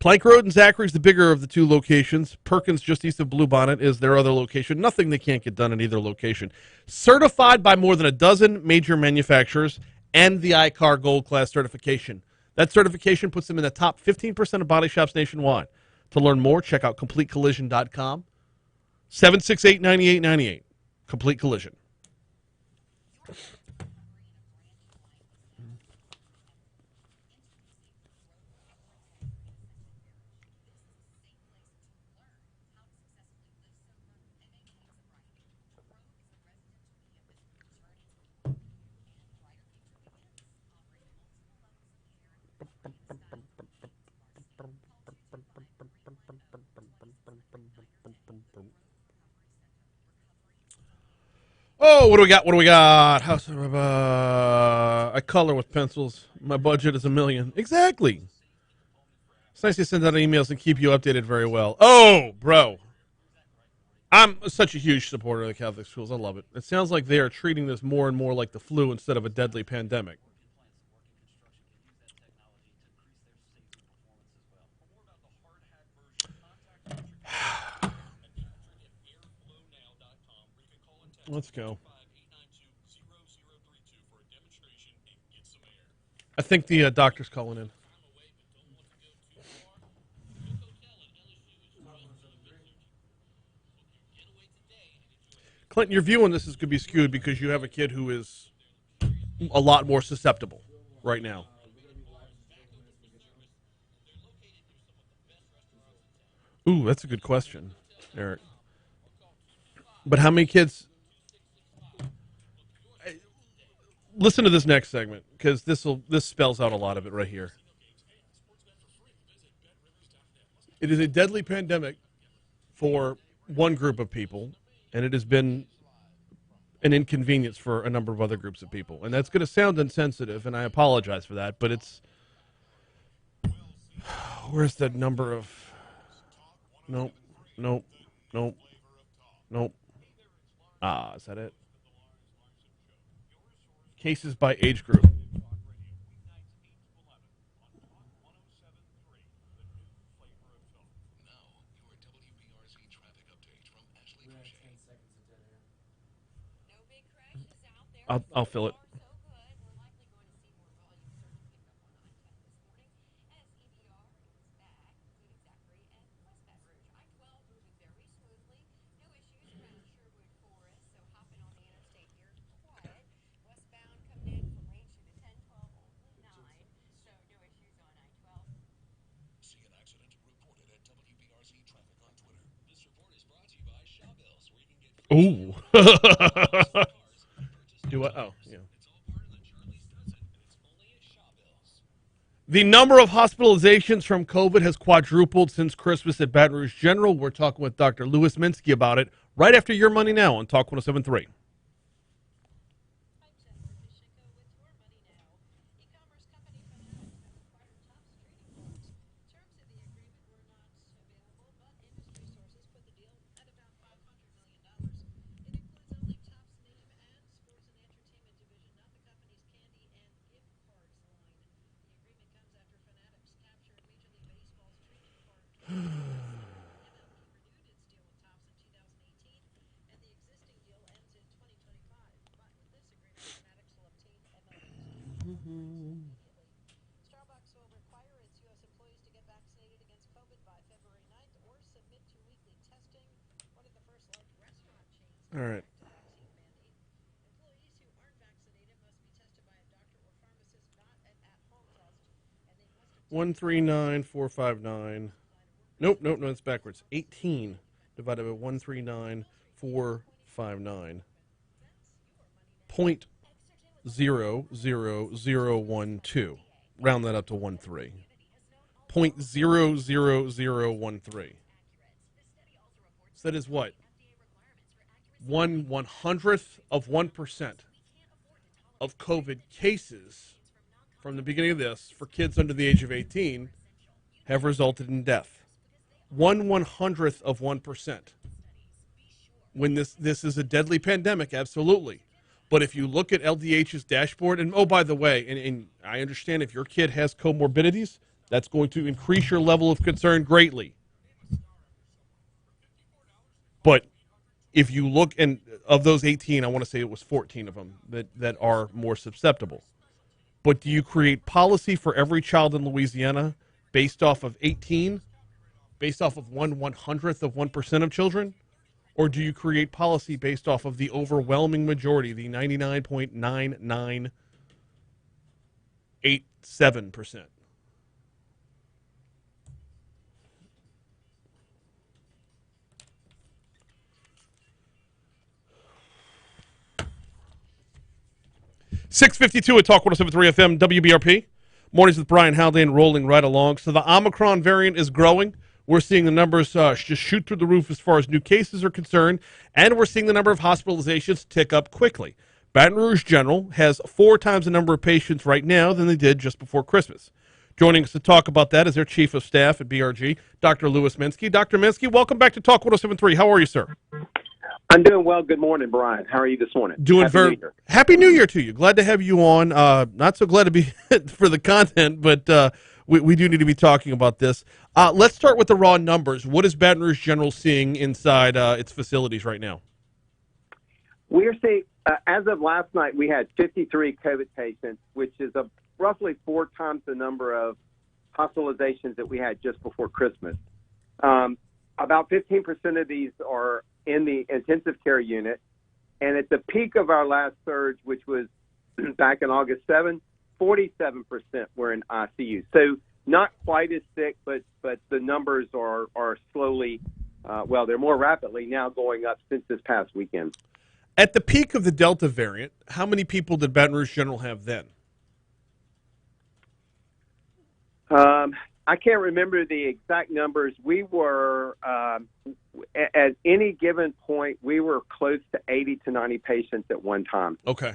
Plank Road and Zachary's the bigger of the 2 locations. Perkins, just east of Bluebonnet, is their other location. Nothing they can't get done in either location. Certified by more than a dozen major manufacturers and the ICAR Gold Class certification. That certification puts them in the top 15% of body shops nationwide. To learn more, check out CompleteCollision.com. 768-9898. Complete Collision. Oh, what do we got? What do we got? House of, I color with pencils. My budget is $1 million. Exactly. It's nice to send out emails and keep you updated very well. Oh, bro. I'm such a huge supporter of the Catholic schools. I love it. It sounds like they are treating this more and more like the flu instead of a deadly pandemic. Let's go. I think the doctor's calling in. Clinton, your view on this is going to be skewed because you have a kid who is a lot more susceptible right now. Ooh, that's a good question, Eric. But how many kids... Listen to this next segment, because this spells out a lot of it right here. It is a deadly pandemic for one group of people, and it has been an inconvenience for a number of other groups of people. And that's going to sound insensitive, and I apologize for that, but it's... Where's the number of... Nope. Is that it? Cases by age group. I'll fill it. See an accident? Report it at WBRZ Traffic on Twitter. This report is brought to you by Shawbills, where you can get Ooh. Do I? Oh, yeah. It's all part of the Charlie's Dozen, and it's only at Shawbills. The number of hospitalizations from COVID has quadrupled since Christmas at Baton Rouge General. We're talking with Dr. Louis Minsky about it right after Your Money Now on Talk 107.3. All right. 139,459. Nope, it's backwards. 18 divided by 139,459. 0.00012. Round that up to 13. 0.00013. So that is what? 1/100th of 1% of COVID cases from the beginning of this for kids under the age of 18 have resulted in death. 1/100th of 1%. When this is a deadly pandemic, absolutely. But if you look at LDH's dashboard, and oh, by the way, and I understand if your kid has comorbidities, that's going to increase your level of concern greatly. But if you look, and of those 18, I want to say it was 14 of them that are more susceptible. But do you create policy for every child in Louisiana based off of 18, based off of 1/100th of 1% of children? Or do you create policy based off of the overwhelming majority, the 99.9987%? .652 at Talk 107.3 FM, WBRP. Mornings with Brian Haldane rolling right along. So the Omicron variant is growing. We're seeing the numbers just shoot through the roof as far as new cases are concerned, and we're seeing the number of hospitalizations tick up quickly. Baton Rouge General has 4 times the number of patients right now than they did just before Christmas. Joining us to talk about that is their Chief of Staff at BRG, Dr. Louis Minsky. Dr. Minsky, welcome back to Talk 107.3. How are you, sir? I'm doing well. Good morning, Brian. How are you this morning? Happy New Year to you. Glad to have you on. Not so glad to be for the content, but we do need to be talking about this. Let's start with the raw numbers. What is Baton Rouge General seeing inside its facilities right now? We're seeing, as of last night, we had 53 COVID patients, which is roughly 4 times the number of hospitalizations that we had just before Christmas. About 15% of these are in the intensive care unit. And at the peak of our last surge, which was back in August 7, 47% were in ICU. So not quite as sick, but the numbers are slowly, they're more rapidly now going up since this past weekend. At the peak of the Delta variant, how many people did Baton Rouge General have then? I can't remember the exact numbers. We were, at any given point, we were close to 80 to 90 patients at one time. Okay.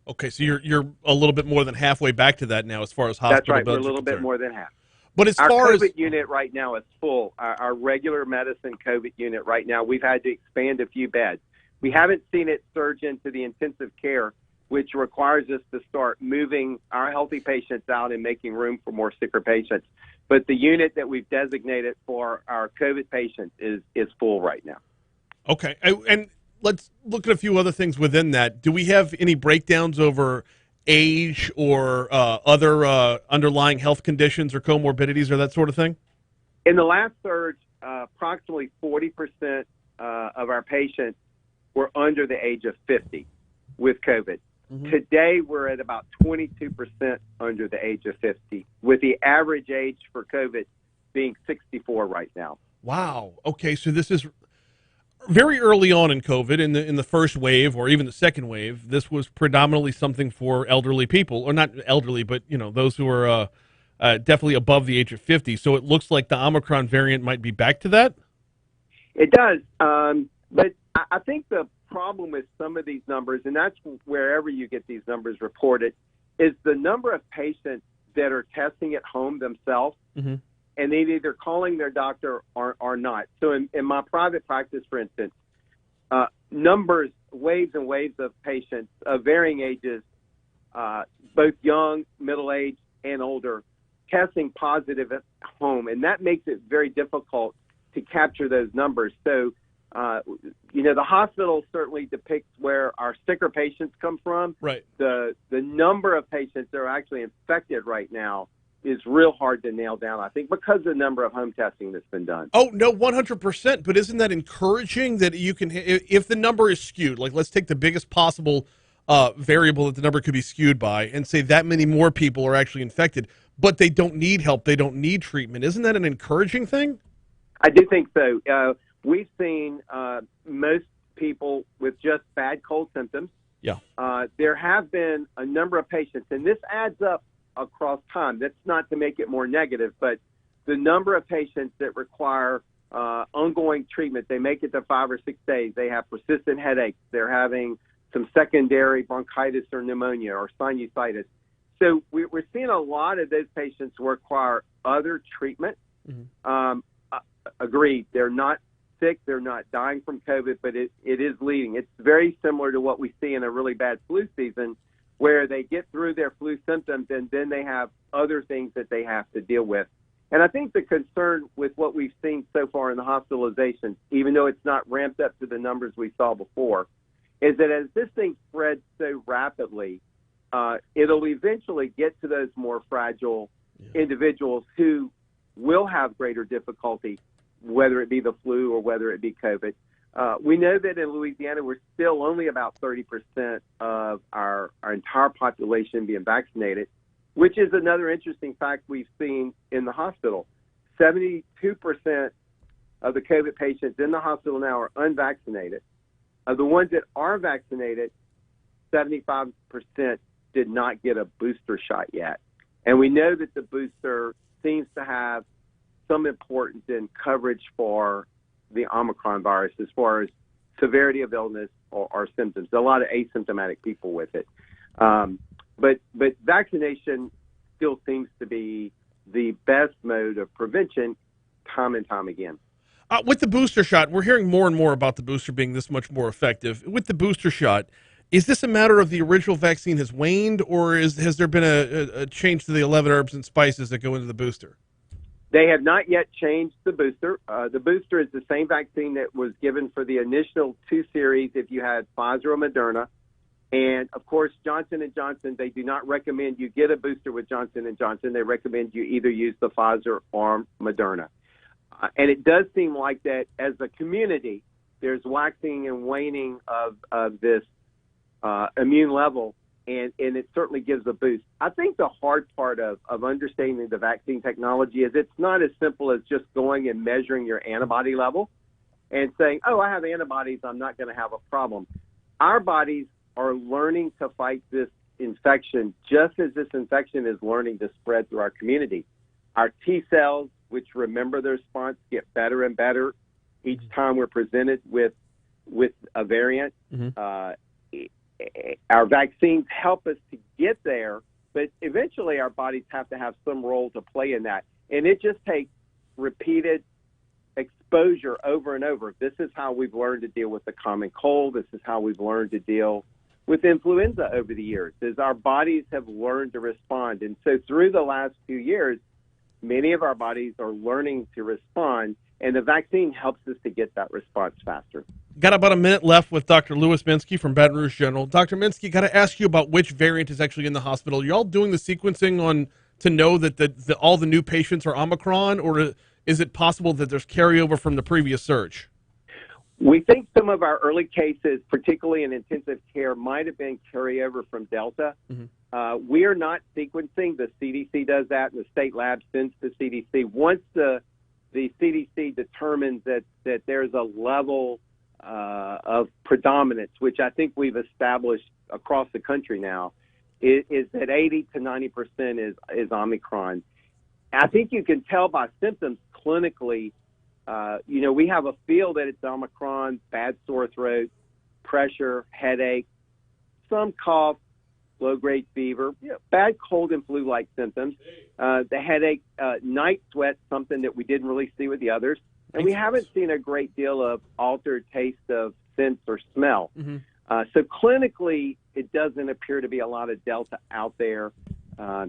Okay, so you're a little bit more than halfway back to that now as far as hospital That's right. beds We're a little are bit concerned. more than half. But as Our far COVID as unit right now is full. Our regular medicine COVID unit right now, we've had to expand a few beds. We haven't seen it surge into the intensive care, which requires us to start moving our healthy patients out and making room for more sicker patients. But the unit that we've designated for our COVID patients is full right now. okay, and let's look at a few other things within that. Do we have any breakdowns over age or other underlying health conditions or comorbidities or that sort of thing? In the last surge, approximately 40% of our patients were under the age of 50 with COVID. Mm-hmm. Today, we're at about 22% under the age of 50, with the average age for COVID being 64 right now. Wow. Okay, so this is very early on in COVID, in the first wave or even the second wave. This was predominantly something for elderly people, or not elderly, but those who are definitely above the age of 50. So it looks like the Omicron variant might be back to that. It does, but I think the problem with some of these numbers, and that's wherever you get these numbers reported, is the number of patients that are testing at home themselves, Mm-hmm. and they're either calling their doctor or not. So in my private practice, for instance, numbers, waves and waves of patients of varying ages, both young, middle-aged, and older, testing positive at home, and that makes it very difficult to capture those numbers. So, the hospital certainly depicts where our sicker patients come from. Right. The number of patients that are actually infected right now is real hard to nail down, I think, because of the number of home testing that's been done. Oh, no, 100%. But isn't that encouraging that you can, if the number is skewed, like let's take the biggest possible variable that the number could be skewed by and say that many more people are actually infected, but they don't need help, they don't need treatment. Isn't that an encouraging thing? I do think so. We've seen most people with just bad cold symptoms. Yeah. There have been a number of patients, and this adds up across time. That's not to make it more negative, but the number of patients that require ongoing treatment, they make it to 5 or 6 days. They have persistent headaches. They're having some secondary bronchitis or pneumonia or sinusitis. So we're seeing a lot of those patients require other treatment. Mm-hmm. Agreed. They're not sick. They're not dying from COVID, but it is leading. It's very similar to what we see in a really bad flu season, where they get through their flu symptoms and then they have other things that they have to deal with. And I think the concern with what we've seen so far in the hospitalizations, even though it's not ramped up to the numbers we saw before, is that as this thing spreads so rapidly, it'll eventually get to those more fragile individuals who will have greater difficulty, whether it be the flu or whether it be COVID. We know that in Louisiana, we're still only about 30% of our entire population being vaccinated, which is another interesting fact we've seen in the hospital. 72% of the COVID patients in the hospital now are unvaccinated. Of the ones that are vaccinated, 75% did not get a booster shot yet. And we know that the booster seems to have some importance in coverage for the Omicron virus as far as severity of illness or symptoms. A lot of asymptomatic people with it. But vaccination still seems to be the best mode of prevention time and time again. With the booster shot, we're hearing more and more about the booster being this much more effective. With the booster shot, is this a matter of the original vaccine has waned, or has there been a change to the 11 herbs and spices that go into the booster? They have not yet changed the booster. The booster is the same vaccine that was given for the initial 2 series if you had Pfizer or Moderna. And, of course, Johnson & Johnson, they do not recommend you get a booster with Johnson & Johnson. They recommend you either use the Pfizer or Moderna. And it does seem like that as a community, there's waxing and waning of this immune level, and it certainly gives a boost. I think the hard part of understanding the vaccine technology is it's not as simple as just going and measuring your antibody level and saying, oh, I have antibodies, I'm not going to have a problem. Our bodies are learning to fight this infection just as this infection is learning to spread through our community. Our T cells, which remember the response, get better and better each time we're presented with a variant. Our vaccines help us to get there, but eventually our bodies have to have some role to play in that. And it just takes repeated exposure over and over. This is how we've learned to deal with the common cold. This is how we've learned to deal with influenza over the years, is our bodies have learned to respond. And so through the last few years, many of our bodies are learning to respond, and the vaccine helps us to get that response faster. Got about a minute left with Dr. Louis Minsky from Baton Rouge General. Dr. Minsky, got to ask you about which variant is actually in the hospital. You're all doing the sequencing on to know that all the new patients are Omicron, or is it possible that there's carryover from the previous surge? We think some of our early cases, particularly in intensive care, might have been carryover from Delta. We are not sequencing. The CDC does that, and the state lab sends to CDC. Once the CDC determines that there's a level of predominance, which I think we've established across the country now, is that 80 to 90% is Omicron. I think you can tell by symptoms clinically. We have a feel that it's Omicron: bad sore throat, pressure, headache, some cough, low-grade fever, bad cold and flu-like symptoms. The headache, night sweat, something that we didn't really see with the others. And we haven't seen a great deal of altered taste of sense or smell. So clinically, it doesn't appear to be a lot of Delta out there,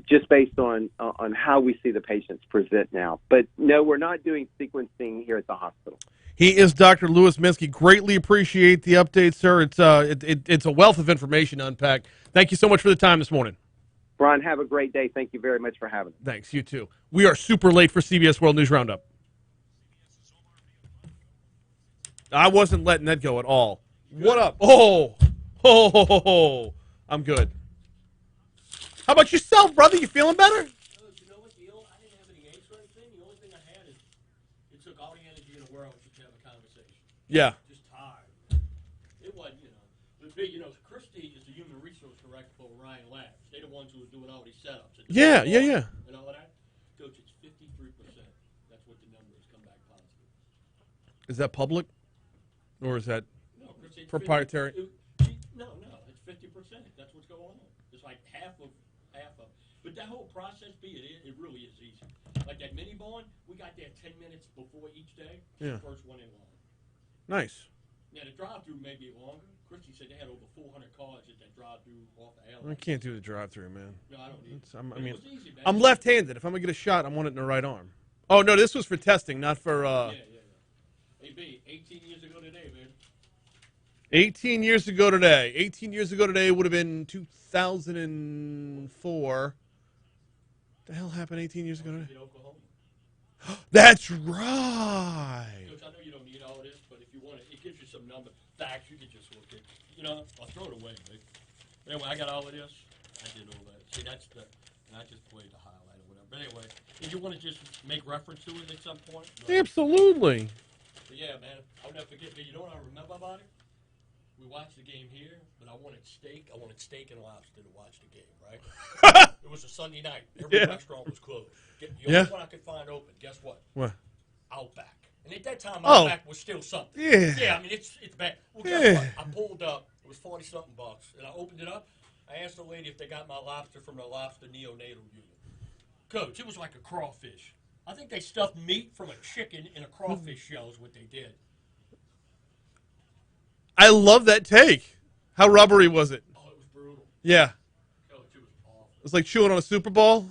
just based on how we see the patients present now. But no, we're not doing sequencing here at the hospital. He is Dr. Louis Minsky. Greatly appreciate the update, sir. It's a wealth of information to unpack. Thank you so much for the time this morning. Brian, have a great day. Thank you very much for having me. Thanks. You too. We are super late for CBS World News Roundup. I wasn't letting that go at all. What up? Oh, I'm good. How about yourself, brother? You feeling better? You know what, Neil? I didn't have any aches or anything. The only thing I had is it took all the energy in the world to have a conversation. Yeah. Just tired. It wasn't, Christy is the human resource director for Ryan Labs. They're the ones who are doing all these setups. Yeah. And all that. Coach, it's 53%. That's what the number has come back positive. Is that public? Or is that proprietary? No, it's 50%. That's what's going on. It's like half of. But that whole process, it really is easy. Like that mini bond, we got there 10 minutes before each day. Yeah. The first one in line. Nice. Now the drive-through may be longer. Christy said they had over 400 cars at that drive-through off the alley. I can't do the drive-through, man. No, I don't need it. It was easy, man. I'm left-handed. If I'm gonna get a shot, I want it in the right arm. Oh no, this was for testing, not for. Yeah. Hey, B, 18 years ago today, man. 18 years ago today. 18 years ago today would have been 2004. The hell happened 18 years ago today? That's right. Coach, I know you don't need all this, but if you want it gives you some number facts. You can just look at. I'll throw it away, man. Anyway, I got all of this. I did all that. See, and I just played the highlight or whatever. But anyway, did you want to just make reference to it at some point? No. Absolutely. But yeah, man, I'll never forget. But you know what I remember about it? We watched the game here, but I wanted steak. I wanted steak and lobster to watch the game, right? It was a Sunday night. Every restaurant was closed. The only one I could find open, guess what? What? Outback. And at that time, Outback was still something. Yeah. Yeah, I mean, it's bad. Well, guess what? I pulled up. It was 40-something bucks. And I opened it up. I asked the lady if they got my lobster from the lobster neonatal unit. Coach, it was like a crawfish. I think they stuffed meat from a chicken in a crawfish shell is what they did. I love that take. How rubbery was it? Oh, it was brutal. Yeah. Coach, it was awful. It was like chewing on a Super Bowl.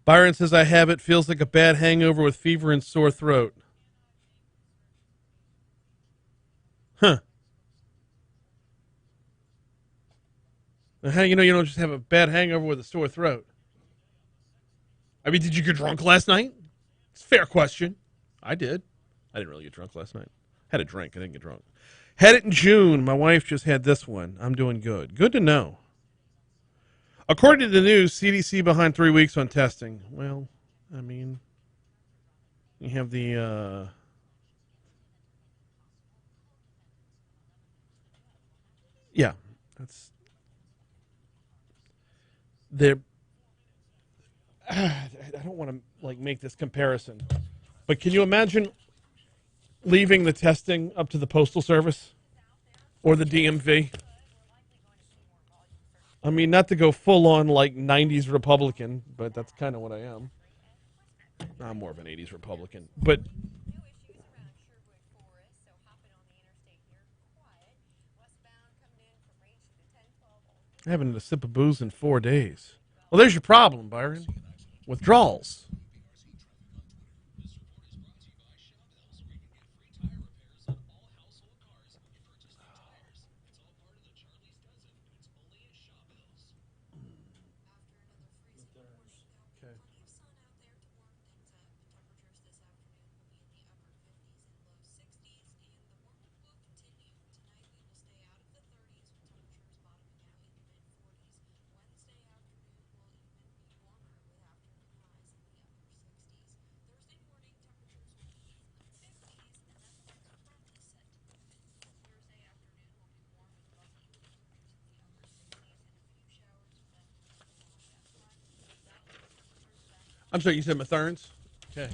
Byron says, I have it. Feels like a bad hangover with fever and sore throat. Huh. How you know you don't just have a bad hangover with a sore throat? I mean, did you get drunk last night? It's a fair question. I did. I didn't really get drunk last night. Had a drink. I didn't get drunk. Had it in June. My wife just had this one. I'm doing good. Good to know. According to the news, CDC behind 3 weeks on testing. Well, I mean, you have the yeah, that's there. I don't want to like make this comparison, but can you imagine leaving the testing up to the Postal Service or the DMV? I mean, not to go full on like 90s Republican, but that's kind of what I am. I'm more of an 80s Republican. But I haven't had a sip of booze in 4 days. Well, there's your problem, Byron. Withdrawals. I'm sorry, you said Matherns? Okay.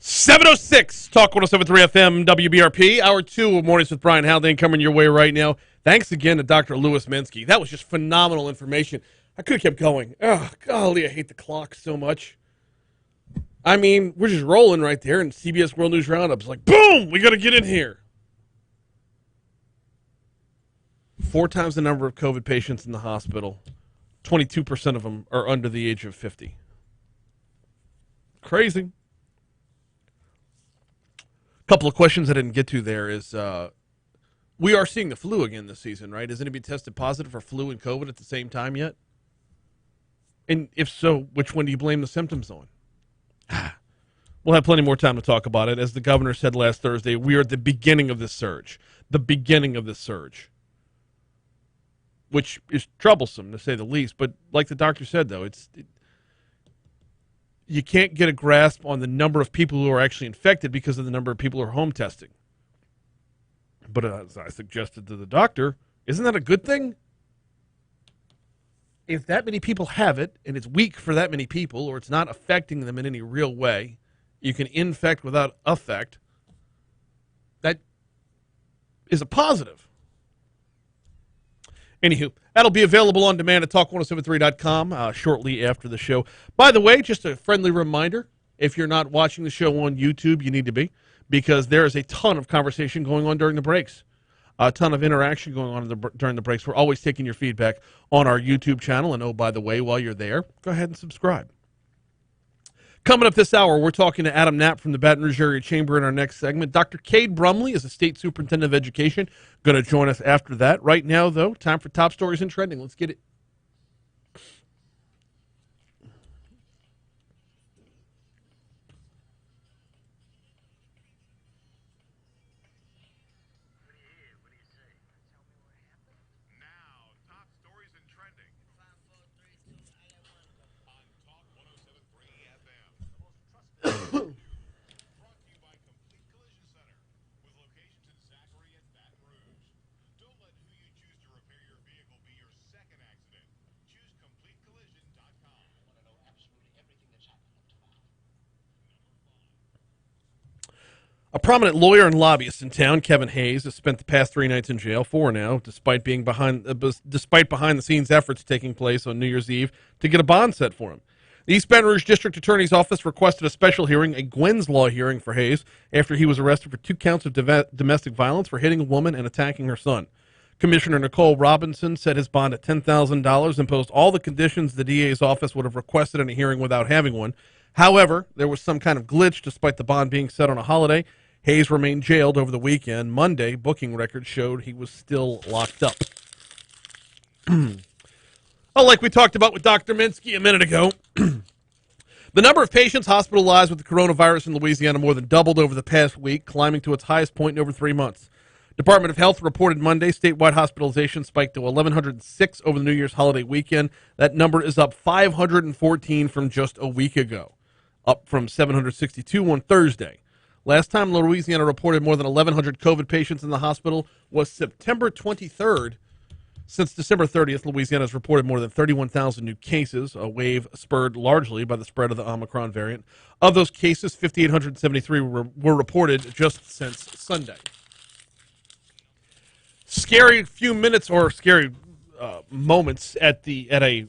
.706 Talk 107.3 FM WBRP. Hour 2 of Mornings with Brian Haldane coming your way right now. Thanks again to Dr. Louis Minsky. That was just phenomenal information. I could have kept going. Oh, golly, I hate the clock so much. I mean, we're just rolling right there, and CBS World News Roundup's like, boom, we got to get in here. 4 times the number of COVID patients in the hospital. 22% of them are under the age of 50. Crazy. Couple of questions I didn't get to there is we are seeing the flu again this season, right? Has anybody tested positive for flu and COVID at the same time yet? And if so, which one do you blame the symptoms on? We'll have plenty more time to talk about it. As the governor said last Thursday, we are at the beginning of this surge. The beginning of this surge. Which is troublesome, to say the least. But like the doctor said, though, you can't get a grasp on the number of people who are actually infected because of the number of people who are home testing. But as I suggested to the doctor, isn't that a good thing? If that many people have it, and it's weak for that many people, or it's not affecting them in any real way, you can infect without affect, that is a positive. Anywho, that'll be available on demand at talk1073.com shortly after the show. By the way, just a friendly reminder, if you're not watching the show on YouTube, you need to be, because there is a ton of conversation going on during the breaks. A ton of interaction going on during the breaks. We're always taking your feedback on our YouTube channel. And oh, by the way, while you're there, go ahead and subscribe. Coming up this hour, we're talking to Adam Knapp from the Baton Rouge Area Chamber in our next segment. Dr. Cade Brumley is the State Superintendent of Education. Going to join us after that. Right now, though, time for Top Stories and Trending. Let's get it. Now, top stories and trending. On Talk 107.3 FM. The most trusted brought to you by Complete Collision Center, with locations in Zachary and Baton Rouge. Don't let who you choose to repair your vehicle be your second accident. A prominent lawyer and lobbyist in town, Kevin Hayes, has spent the past 3 nights in jail, 4 now, despite behind-the-scenes efforts taking place on New Year's Eve to get a bond set for him. The East Baton Rouge District Attorney's Office requested a special hearing, a Gwen's Law hearing for Hayes, after he was arrested for 2 counts of domestic violence for hitting a woman and attacking her son. Commissioner Nicole Robinson set his bond at $10,000, imposed all the conditions the DA's office would have requested in a hearing without having one. However, there was some kind of glitch despite the bond being set on a holiday. Hayes remained jailed over the weekend. Monday, booking records showed he was still locked up. Like we talked about with Dr. Minsky a minute ago, the number of patients hospitalized with the coronavirus in Louisiana more than doubled over the past week, climbing to its highest point in over 3 months. Department of Health reported Monday statewide hospitalization spiked to 1,106 over the New Year's holiday weekend. That number is up 514 from just a week ago, up from 762 on Thursday. Last time Louisiana reported more than 1,100 COVID patients in the hospital was September 23rd. Since December 30th, Louisiana has reported more than 31,000 new cases, a wave spurred largely by the spread of the Omicron variant. Of those cases, 5,873 were reported just since Sunday. Scary few minutes or scary moments at a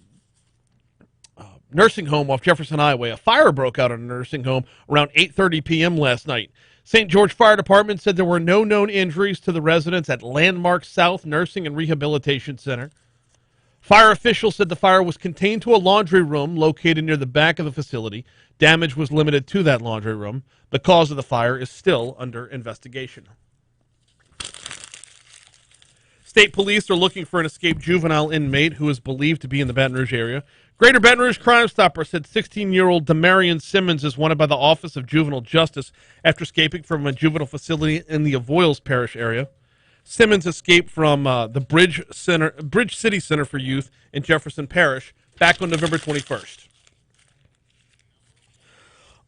nursing home off Jefferson Highway. A fire broke out at a nursing home around 8:30 p.m. last night. St. George Fire Department said there were no known injuries to the residents at Landmark South Nursing and Rehabilitation Center. Fire officials said the fire was contained to a laundry room located near the back of the facility. Damage was limited to that laundry room. The cause of the fire is still under investigation. State police are looking for an escaped juvenile inmate who is believed to be in the Baton Rouge area. Greater Baton Rouge Crime Stopper said 16-year-old Demarion Simmons is wanted by the Office of Juvenile Justice after escaping from a juvenile facility in the Avoyelles Parish area. Simmons escaped from the Bridge City Center for Youth in Jefferson Parish back on November 21st.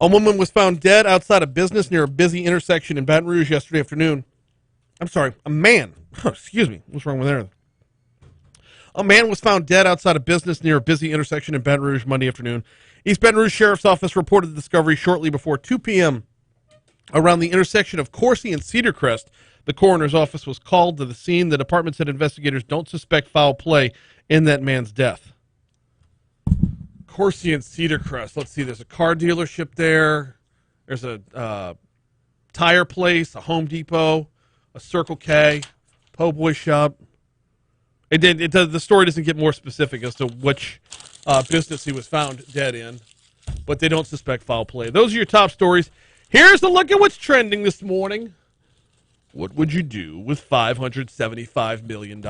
A woman was found dead outside a business near a busy intersection in Baton Rouge yesterday afternoon. I'm sorry, a man. Excuse me. What's wrong with there? A man was found dead outside a business near a busy intersection in Baton Rouge Monday afternoon. East Baton Rouge Sheriff's Office reported the discovery shortly before 2 p.m. around the intersection of Coursey and Cedar Crest. The coroner's office was called to the scene. The department said investigators don't suspect foul play in that man's death. Coursey and Cedar Crest. Let's see. There's a car dealership there. There's a tire place, a Home Depot, a Circle K, Po' Boy shop. The story doesn't get more specific as to which business he was found dead in, but they don't suspect foul play. Those are your top stories. Here's a look at what's trending this morning. What would you do with $575 million?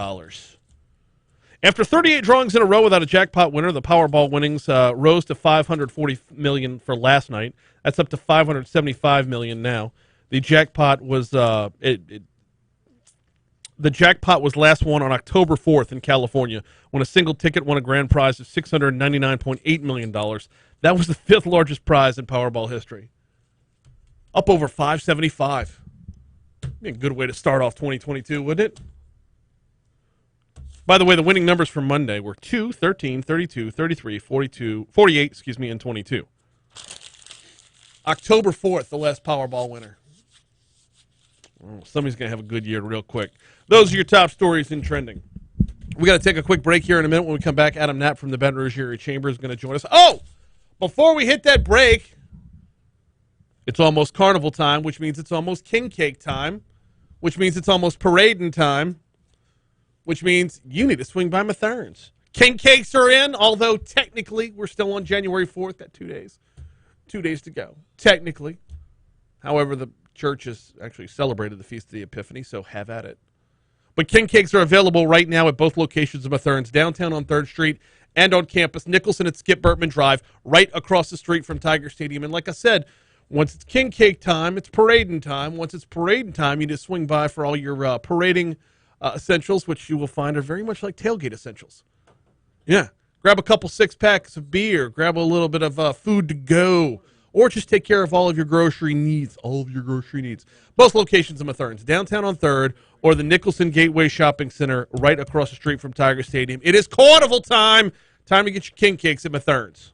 After 38 drawings in a row without a jackpot winner, the Powerball winnings rose to $540 million for last night. That's up to $575 million now. The jackpot was The jackpot was last won on October 4th in California when a single ticket won a grand prize of $699.8 million. That was the 5th largest prize in Powerball history. Up over 575. Be a good way to start off 2022, wouldn't it? By the way, the winning numbers for Monday were 2, 13, 32, 33, 42, 48, and 22. October 4th, the last Powerball winner. Oh, somebody's going to have a good year real quick. Those are your top stories in trending. We got to take a quick break here in a minute. When we come back, Adam Knapp from the Baton Rouge Area Chamber is going to join us. Oh, before we hit that break, it's almost carnival time, which means it's almost king cake time, which means it's almost parading time, which means you need to swing by Matherns. King cakes are in, although technically we're still on January 4th. Got 2 days. 2 days to go, technically. However, the church has actually celebrated the Feast of the Epiphany, so have at it. But king cakes are available right now at both locations of Matherns, downtown on 3rd Street and on campus, Nicholson at Skip Burtman Drive, right across the street from Tiger Stadium. And like I said, once it's king cake time, it's parading time. Once it's parading time, you just swing by for all your parading essentials, which you will find are very much like tailgate essentials. Yeah. Grab a couple 6-packs of beer, grab a little bit of food to go, or just take care of all of your grocery needs. Both locations of Matherns, downtown on 3rd, or the Nicholson Gateway Shopping Center right across the street from Tiger Stadium. It is carnival time. Time to get your king cakes at Matherns.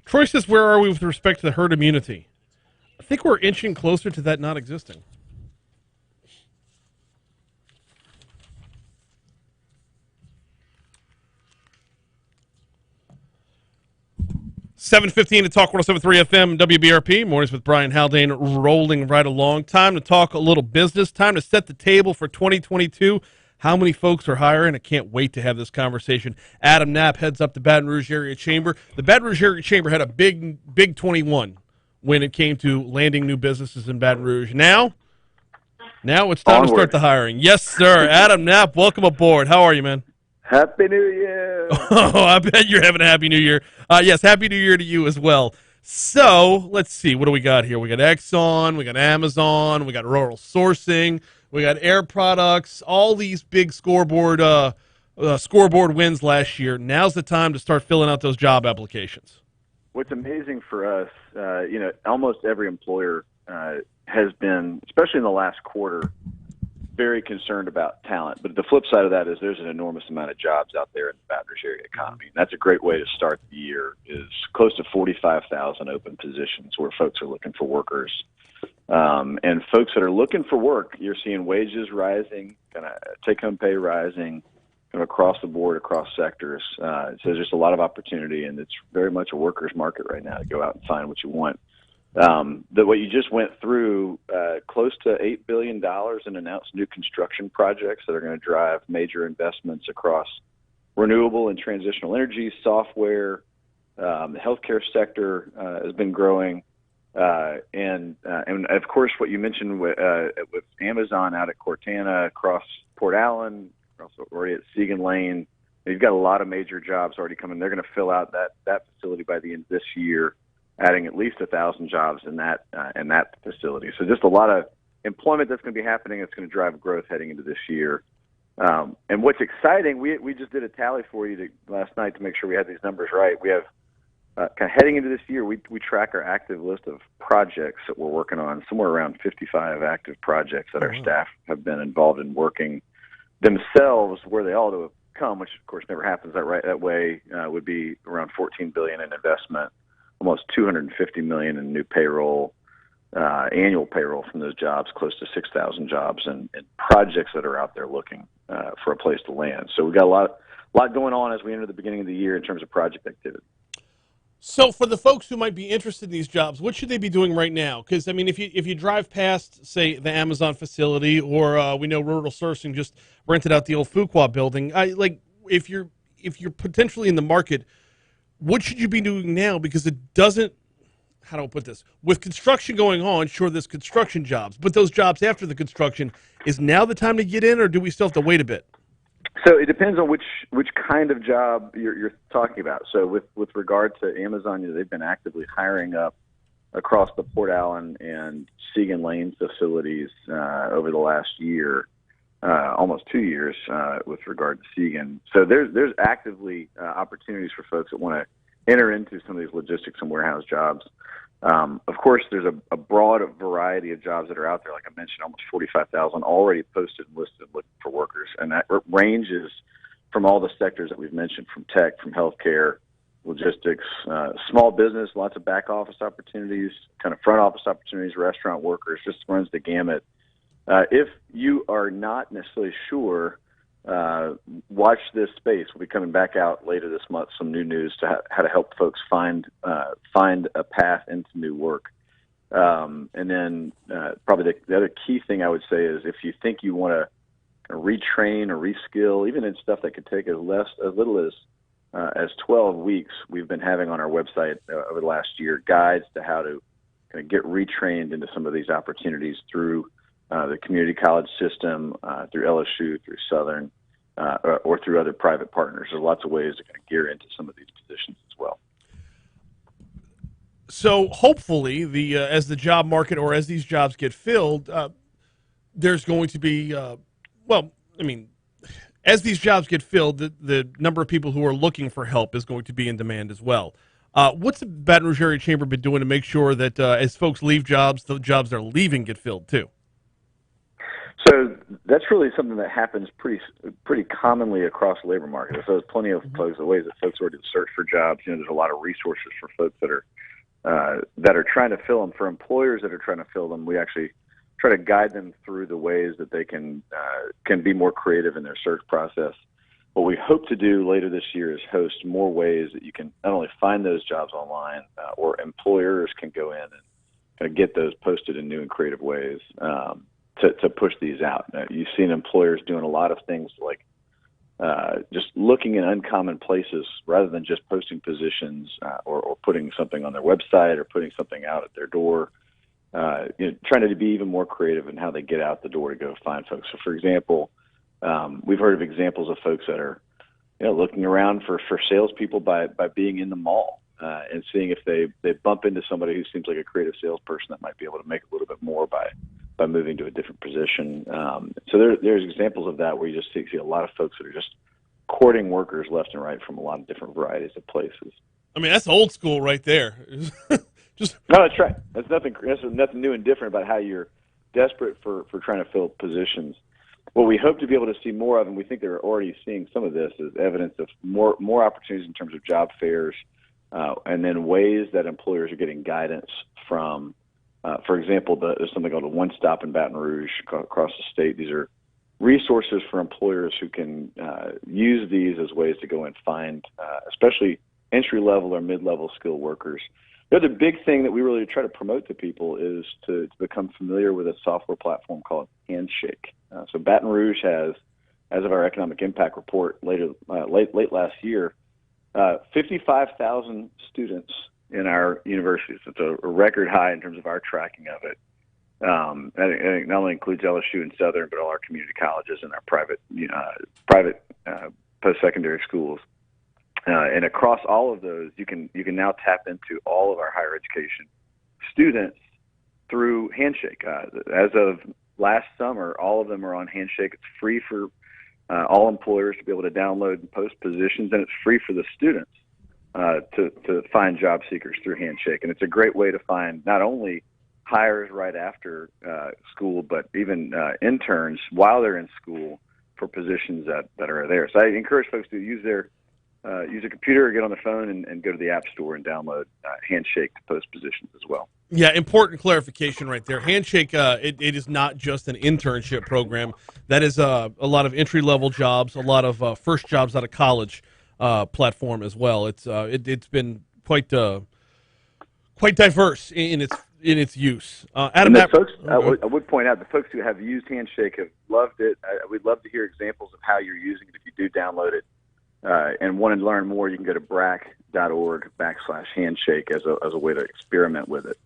Troy says, where are we with respect to the herd immunity? I think we're inching closer to that not existing. 7:15 to talk 107.3 FM WBRP. Mornings with Brian Haldane rolling right along. Time to talk a little business. Time to set the table for 2022. How many folks are hiring? I can't wait to have this conversation. Adam Knapp heads up the Baton Rouge Area Chamber. The Baton Rouge Area Chamber had a big 21 when it came to landing new businesses in Baton Rouge. Now it's time to start the hiring. Yes, sir. Adam Knapp, welcome aboard. How are you, man? Happy New Year. Oh, I bet you're having a Happy New Year. Yes, Happy New Year to you as well. So, let's see. What do we got here? We got Exxon, we got Amazon, we got Rural Sourcing, we got Air Products, all these big scoreboard wins last year. Now's the time to start filling out those job applications. What's amazing for us, almost every employer has been, especially in the last quarter, very concerned about talent. But the flip side of that is there's an enormous amount of jobs out there in the Baton Rouge area economy. And that's a great way to start the year, is close to 45,000 open positions where folks are looking for workers. And folks that are looking for work, you're seeing wages rising, kind of take-home pay rising, kind of across the board, across sectors. So there's just a lot of opportunity, and it's very much a worker's market right now to go out and find what you want. What you just went through, close to $8 billion in announced new construction projects that are going to drive major investments across renewable and transitional energy, software. The healthcare sector has been growing, and of course, what you mentioned with Amazon out at Cortana, across Port Allen, also already at Segan Lane. You've got a lot of major jobs already coming. They're going to fill out that facility by the end of this year, adding at least 1,000 jobs in that facility. So just a lot of employment that's going to be happening. It's going to drive growth heading into this year. And what's exciting, we just did a tally for you last night to make sure we had these numbers right. We have kind of heading into this year, we track our active list of projects that we're working on, somewhere around 55 active projects that our staff have been involved in working themselves where they ought to have come, which of course never happens that way, would be around $14 billion in investment, almost $250 million in new payroll, annual payroll from those jobs, close to 6,000 jobs, and projects that are out there looking for a place to land. So we've got a lot going on as we enter the beginning of the year in terms of project activity. So for the folks who might be interested in these jobs, what should they be doing right now? Because, I mean, if you drive past, say, the Amazon facility, or we know Rural Sourcing just rented out the old Fuqua building, if you're potentially in the market, what should you be doing now? Because it doesn't, how do I put this? With construction going on, sure, there's construction jobs, but those jobs after the construction, is now the time to get in, or do we still have to wait a bit? So it depends on which kind of job you're talking about. So with regard to Amazon, they've been actively hiring up across the Port Allen and Segan Lane facilities over the last year, almost 2 years with regard to Segan. So there's actively opportunities for folks that want to enter into some of these logistics and warehouse jobs. Of course, there's a broad variety of jobs that are out there. Like I mentioned, almost 45,000 already posted and listed looking for workers. And that ranges from all the sectors that we've mentioned, from tech, from healthcare, logistics, small business, lots of back office opportunities, kind of front office opportunities, restaurant workers, just runs the gamut. If you are not necessarily sure, watch this space. We'll be coming back out later this month, some new news to how to help folks find a path into new work. And then probably the other key thing I would say is if you think you want to retrain or reskill, even in stuff that could take as little as 12 weeks, we've been having on our website over the last year guides to how to kind of get retrained into some of these opportunities through the community college system, through LSU, through Southern, or through other private partners. There's lots of ways to kind of gear into some of these positions as well. So hopefully, as the job market or as these jobs get filled, there's going to be, as these jobs get filled, the number of people who are looking for help is going to be in demand as well. What's the Baton Rouge Area Chamber been doing to make sure that as folks leave jobs, the jobs they're leaving get filled too? So that's really something that happens pretty commonly across the labor market. So there's plenty of folks, the ways that folks already search for jobs. You know, there's a lot of resources for folks that are trying to fill them. For employers that are trying to fill them, we actually try to guide them through the ways that they can be more creative in their search process. What we hope to do later this year is host more ways that you can not only find those jobs online, or employers can go in and kind of get those posted in new and creative ways to push these out. You've seen employers doing a lot of things like just looking in uncommon places rather than just posting positions or putting something on their website or putting something out at their door. Trying to be even more creative in how they get out the door to go find folks. So, for example, we've heard of examples of folks that are, looking around for salespeople by being in the mall and seeing if they bump into somebody who seems like a creative salesperson that might be able to make a little bit more by moving to a different position. So there's examples of that where you just see a lot of folks that are just courting workers left and right from a lot of different varieties of places. I mean, that's old school right there. No, that's right. That's nothing new and different about how you're desperate for trying to fill positions. What we hope to be able to see more of, and we think they're already seeing some of this, is evidence of more opportunities in terms of job fairs, and then ways that employers are getting guidance from. For example, there's something called a One Stop in Baton Rouge across the state. These are resources for employers who can use these as ways to go and find, especially entry-level or mid-level skilled workers. The other big thing that we really try to promote to people is to become familiar with a software platform called Handshake. So Baton Rouge has, as of our economic impact report late last year, 55,000 students in our universities. It's a record high in terms of our tracking of it. And it not only includes LSU and Southern, but all our community colleges and our private post-secondary schools. And across all of those, you can now tap into all of our higher education students through Handshake. As of last summer, all of them are on Handshake. It's free for all employers to be able to download and post positions, and it's free for the students to find job seekers through Handshake. And it's a great way to find not only hires right after school, but even interns while they're in school for positions that are there. So I encourage folks to use a computer or get on the phone and go to the App Store and download Handshake to post positions as well. Yeah, important clarification right there. Handshake, it is not just an internship program. That is a lot of entry-level jobs, a lot of first jobs out of college platform as well. It's been quite diverse in its use. Adam, folks, I would point out the folks who have used Handshake have loved it. We'd love to hear examples of how you're using it if you do download it. And want to learn more, you can go to brac.org/handshake as a way to experiment with it.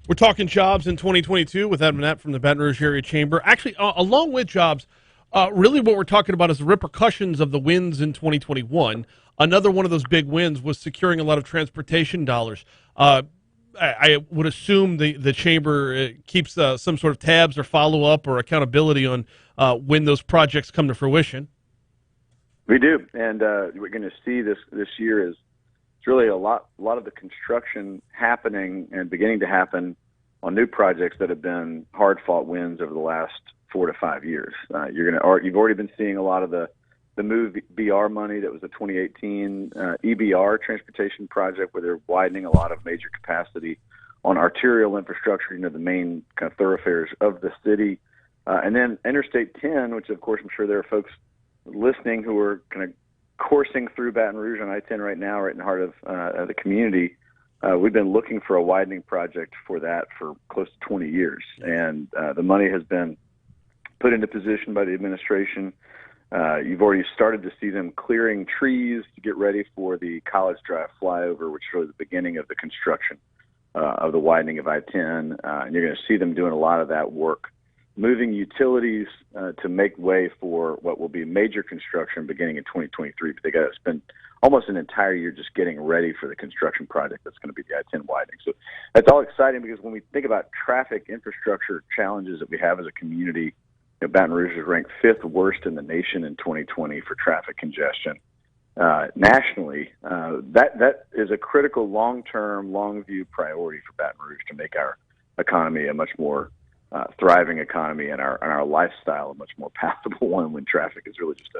We're talking jobs in 2022 with Adam Knapp from the Baton Rouge Area Chamber. Actually, along with jobs, really what we're talking about is the repercussions of the wins in 2021. Another one of those big wins was securing a lot of transportation dollars. I would assume the Chamber keeps some sort of tabs or follow-up or accountability on when those projects come to fruition. We do, and we're going to see this year is it's really a lot of the construction happening and beginning to happen on new projects that have been hard-fought wins over the last 4 to 5 years. You've already been seeing a lot of the Move BR money that was the 2018 EBR transportation project, where they're widening a lot of major capacity on arterial infrastructure, the main kind of thoroughfares of the city, and then Interstate 10, which of course I'm sure there are folks listening who are kind of coursing through Baton Rouge on I-10 right now, right in the heart of the community. We've been looking for a widening project for that for close to 20 years, and the money has been put into position by the administration. You've already started to see them clearing trees to get ready for the College Drive flyover, which is really the beginning of the construction of the widening of I-10. And you're going to see them doing a lot of that work, moving utilities to make way for what will be major construction beginning in 2023. But they got to spend almost an entire year just getting ready for the construction project that's going to be the I-10 widening. So that's all exciting, because when we think about traffic infrastructure challenges that we have as a community, Baton Rouge is ranked 5th worst in the nation in 2020 for traffic congestion. Nationally, that is a critical long-term, long-view priority for Baton Rouge to make our economy a much more thriving economy and our lifestyle a much more palatable one when traffic is really just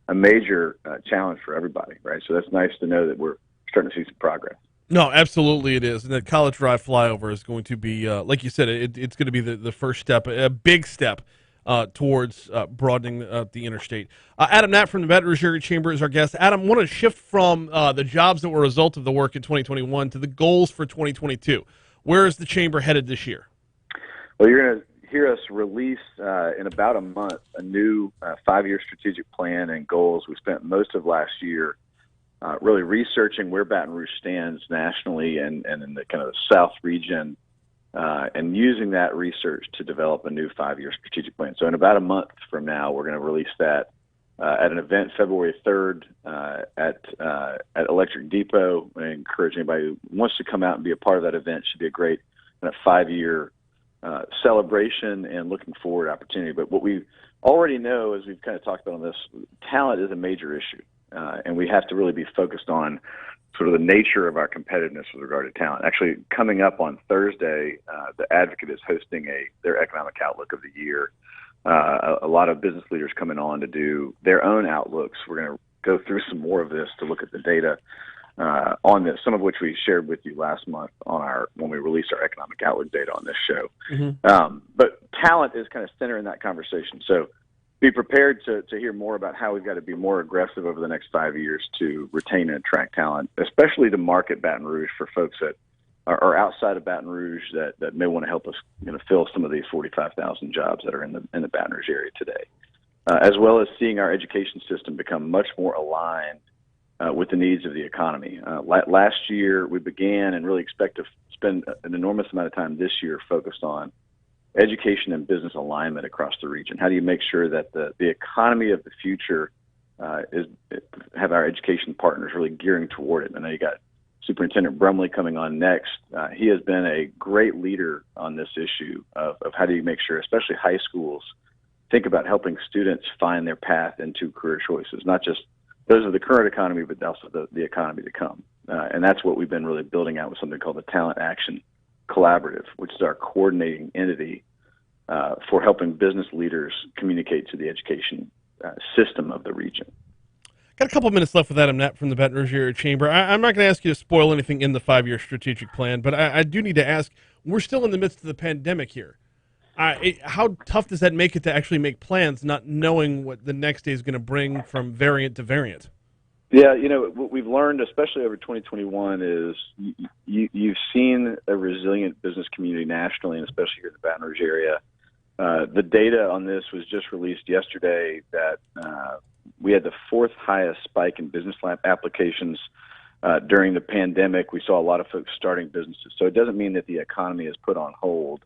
a major challenge for everybody, right? So that's nice to know that we're starting to see some progress. No, absolutely it is. And that College Drive flyover is going to be, like you said, it's going to be the first step, a big step towards broadening the interstate. Adam Knapp from the Baton Rouge Area Chamber is our guest. Adam, I want to shift from the jobs that were a result of the work in 2021 to the goals for 2022. Where is the Chamber headed this year? Well, you're going to hear us release in about a month a new 5-year strategic plan and goals. We spent most of last year really researching where Baton Rouge stands nationally and in the kind of the South region, and using that research to develop a new 5-year strategic plan. So in about a month from now, we're going to release that at an event February 3rd at Electric Depot. I encourage anybody who wants to come out and be a part of that event. It should be a great kind of 5-year celebration and looking forward opportunity. But what we already know, as we've kind of talked about on this, talent is a major issue. And we have to really be focused on sort of the nature of our competitiveness with regard to talent. Actually, coming up on Thursday, the Advocate is hosting their Economic Outlook of the Year. A lot of business leaders coming on to do their own outlooks. We're going to go through some more of this to look at the data on this, some of which we shared with you last month when we released our Economic Outlook data on this show. Mm-hmm. But talent is kind of center in that conversation. So be prepared to hear more about how we've got to be more aggressive over the next 5 years to retain and attract talent, especially to market Baton Rouge for folks that are outside of Baton Rouge that may want to help us fill some of these 45,000 jobs that are in the Baton Rouge area today, as well as seeing our education system become much more aligned with the needs of the economy. Last year, we began and really expect to spend an enormous amount of time this year focused on education and business alignment across the region. How do you make sure that the economy of the future have our education partners really gearing toward it? I know you got Superintendent Brumley coming on next. He has been a great leader on this issue of how do you make sure, especially high schools, think about helping students find their path into career choices, not just those of the current economy, but also the economy to come. And that's what we've been really building out with something called the Talent Action Collaborative, which is our coordinating entity for helping business leaders communicate to the education system of the region. Got a couple of minutes left with Adam Knapp from the Baton Rouge Area Chamber. I'm not going to ask you to spoil anything in the 5-year strategic plan, but I do need to ask, we're still in the midst of the pandemic here. How tough does that make it to actually make plans, not knowing what the next day is going to bring from variant to variant? Yeah, what we've learned, especially over 2021, is you've seen a resilient business community nationally, and especially here in the Baton Rouge area. The data on this was just released yesterday that we had the 4th highest spike in business applications during the pandemic. We saw a lot of folks starting businesses. So it doesn't mean that the economy is put on hold.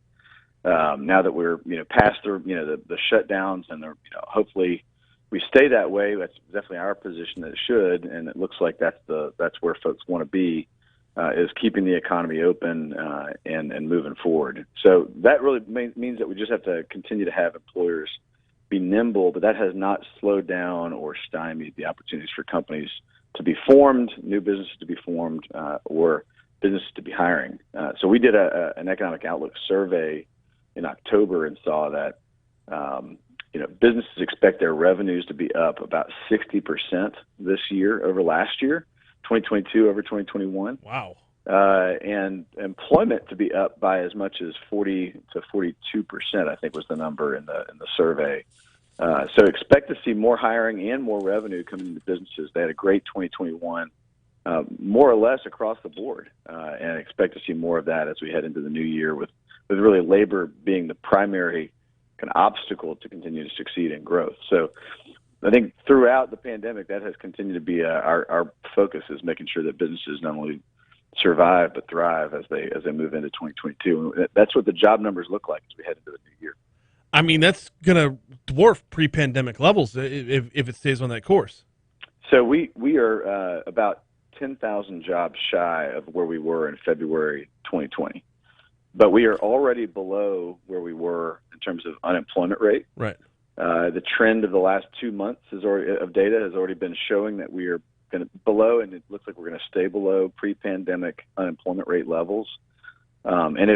Now that we're past the shutdowns and hopefully we stay that way. That's definitely our position that it should, and it looks like that's where folks want to be, is keeping the economy open and moving forward. So that really means that we just have to continue to have employers be nimble, but that has not slowed down or stymied the opportunities for companies to be formed, new businesses to be formed, or businesses to be hiring. So we did an economic outlook survey in October and saw that businesses expect their revenues to be up about 60% this year over last year, 2022 over 2021. Wow. And employment to be up by as much as 40 to 42%, I think was the number in the survey. So expect to see more hiring and more revenue coming into businesses. They had a great 2021, more or less across the board, and expect to see more of that as we head into the new year with really labor being the primary kind of obstacle to continue to succeed in growth. So I think throughout the pandemic, that has continued to be our focus, is making sure that businesses not only survive but thrive as they move into 2022. And that's what the job numbers look like as we head into the new year. I mean, that's going to dwarf pre-pandemic levels if it stays on that course. So we are about 10,000 jobs shy of where we were in February 2020. But we are already below where we were in terms of unemployment rate. Right. The trend of the last 2 months of data has already been showing that we are going to below, and it looks like we're going to stay below pre-pandemic unemployment rate levels. And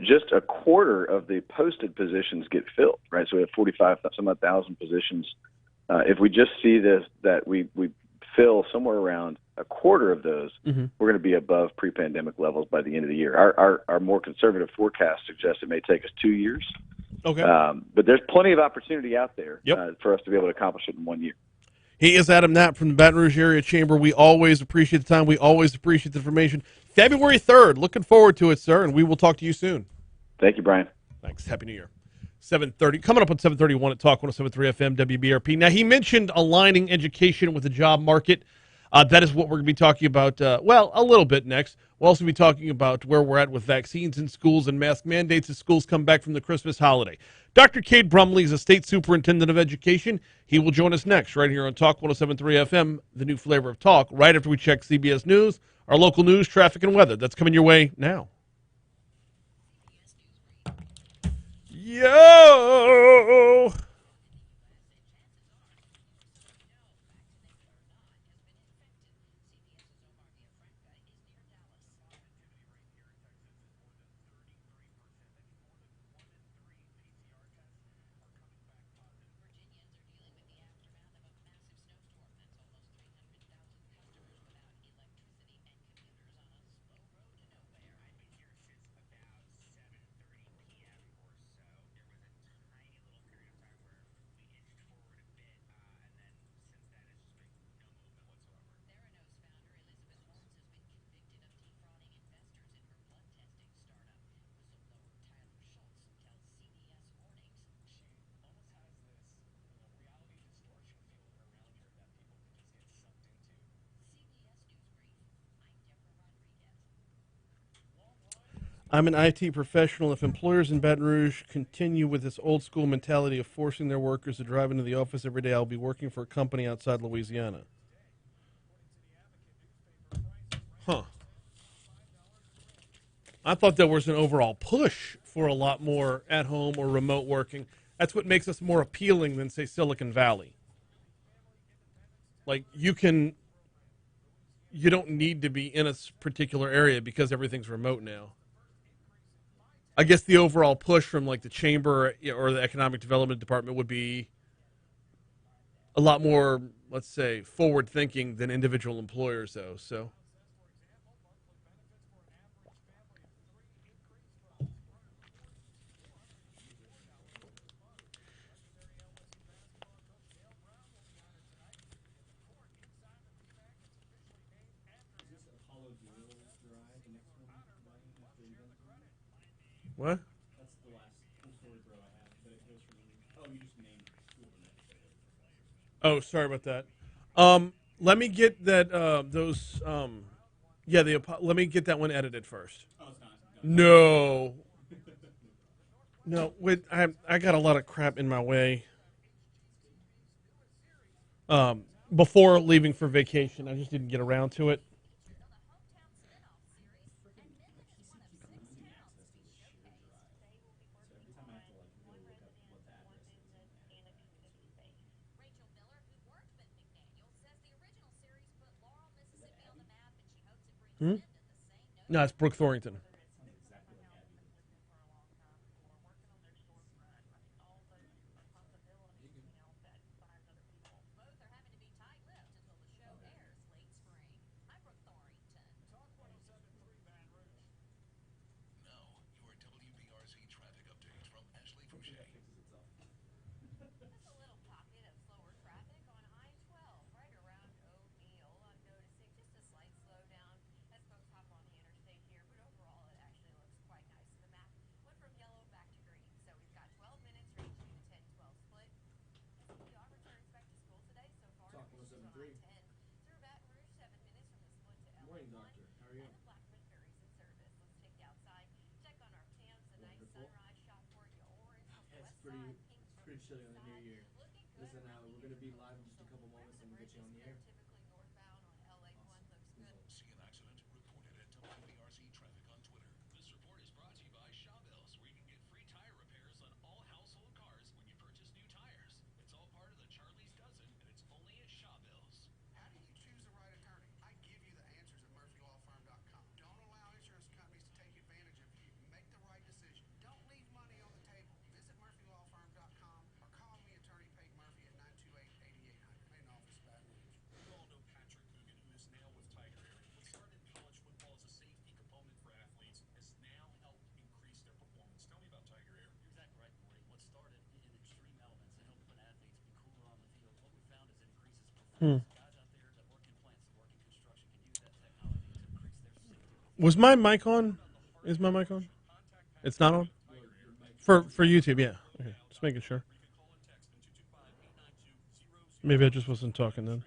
just a quarter of the posted positions get filled, right? So we have 45 some odd thousand positions. If we just see that we fill somewhere around a quarter of those, we're going to be above pre-pandemic levels by the end of the year. Our more conservative forecast suggests it may take us 2 years. Okay. But there's plenty of opportunity out there for us to be able to accomplish it in 1 year. He is Adam Knapp from the Baton Rouge Area Chamber. We always appreciate the time. We always appreciate the information. February 3rd. Looking forward to it, sir, and we will talk to you soon. Thank you, Brian. Thanks. Happy New Year. 7:30. Coming up on 7:31 at Talk 107.3 FM WBRP. Now, he mentioned aligning education with the job market. That is what we're going to be talking about, a little bit next. We'll also be talking about where we're at with vaccines in schools and mask mandates as schools come back from the Christmas holiday. Dr. Cade Brumley is a state superintendent of education. He will join us next right here on Talk 107.3 FM, the new flavor of talk, right after we check CBS News, our local news, traffic, and weather. That's coming your way now. Yo! I'm an IT professional. If employers in Baton Rouge continue with this old school mentality of forcing their workers to drive into the office every day, I'll be working for a company outside Louisiana. Huh. I thought there was an overall push for a lot more at home or remote working. That's what makes us more appealing than, say, Silicon Valley. Like, you don't need to be in a particular area because everything's remote now. I guess the overall push from like the chamber or the economic development department would be a lot more, let's say, forward thinking than individual employers, though. So, what? Oh, sorry about that. Let me get that. Let me get that one edited first. No, no. Wait, I got a lot of crap in my way. Before leaving for vacation, I just didn't get around to it. No, it's Brooke Thorrington. Was my mic on? Is my mic on? It's not on? For YouTube, yeah. Okay, just making sure. Maybe I just wasn't talking then.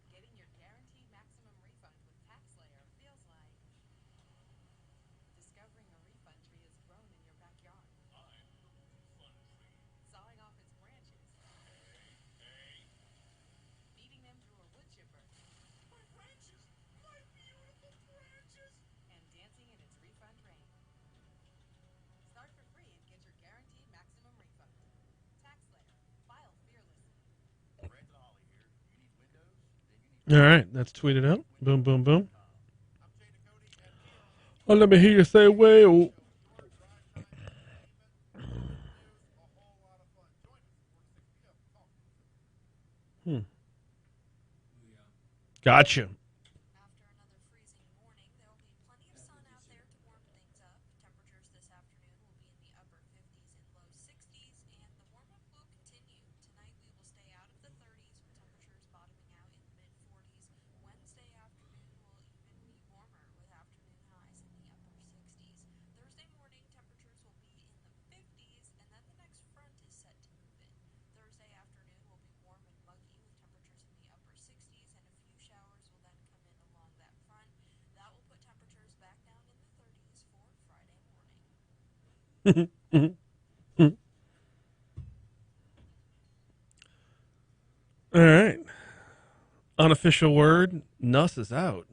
Getting your guaranteed maximum refund with TaxSlayer feels like discovering a refund tree has grown in your backyard. Sawing off its branches. Feeding them through a wood chipper. My branches! My beautiful branches! And dancing in its refund rain. Start for free and get your guaranteed maximum refund. TaxSlayer. File fearlessly. All right, that's tweeted out. Boom, boom, boom. Oh, let me hear you say, well. Gotcha. After another freezing morning, there will be plenty of sun out there to warm things up. Temperatures this afternoon will be in the upper 50s and low 60s, and the warm-up will continue. Tonight we will stay out of the 30s with temperatures bottoming out in the mid-40s. Wednesday afternoon will even be warmer with afternoon highs in the upper 60s. Thursday morning temperatures will be in the 50s, and then the next front is set to move in. Thursday afternoon will be warm and muggy with temperatures in the upper 60s, and a few showers will then come in along that front. That will put temperatures back down in the 30s for Friday morning. All right. Unofficial word, Nuss is out.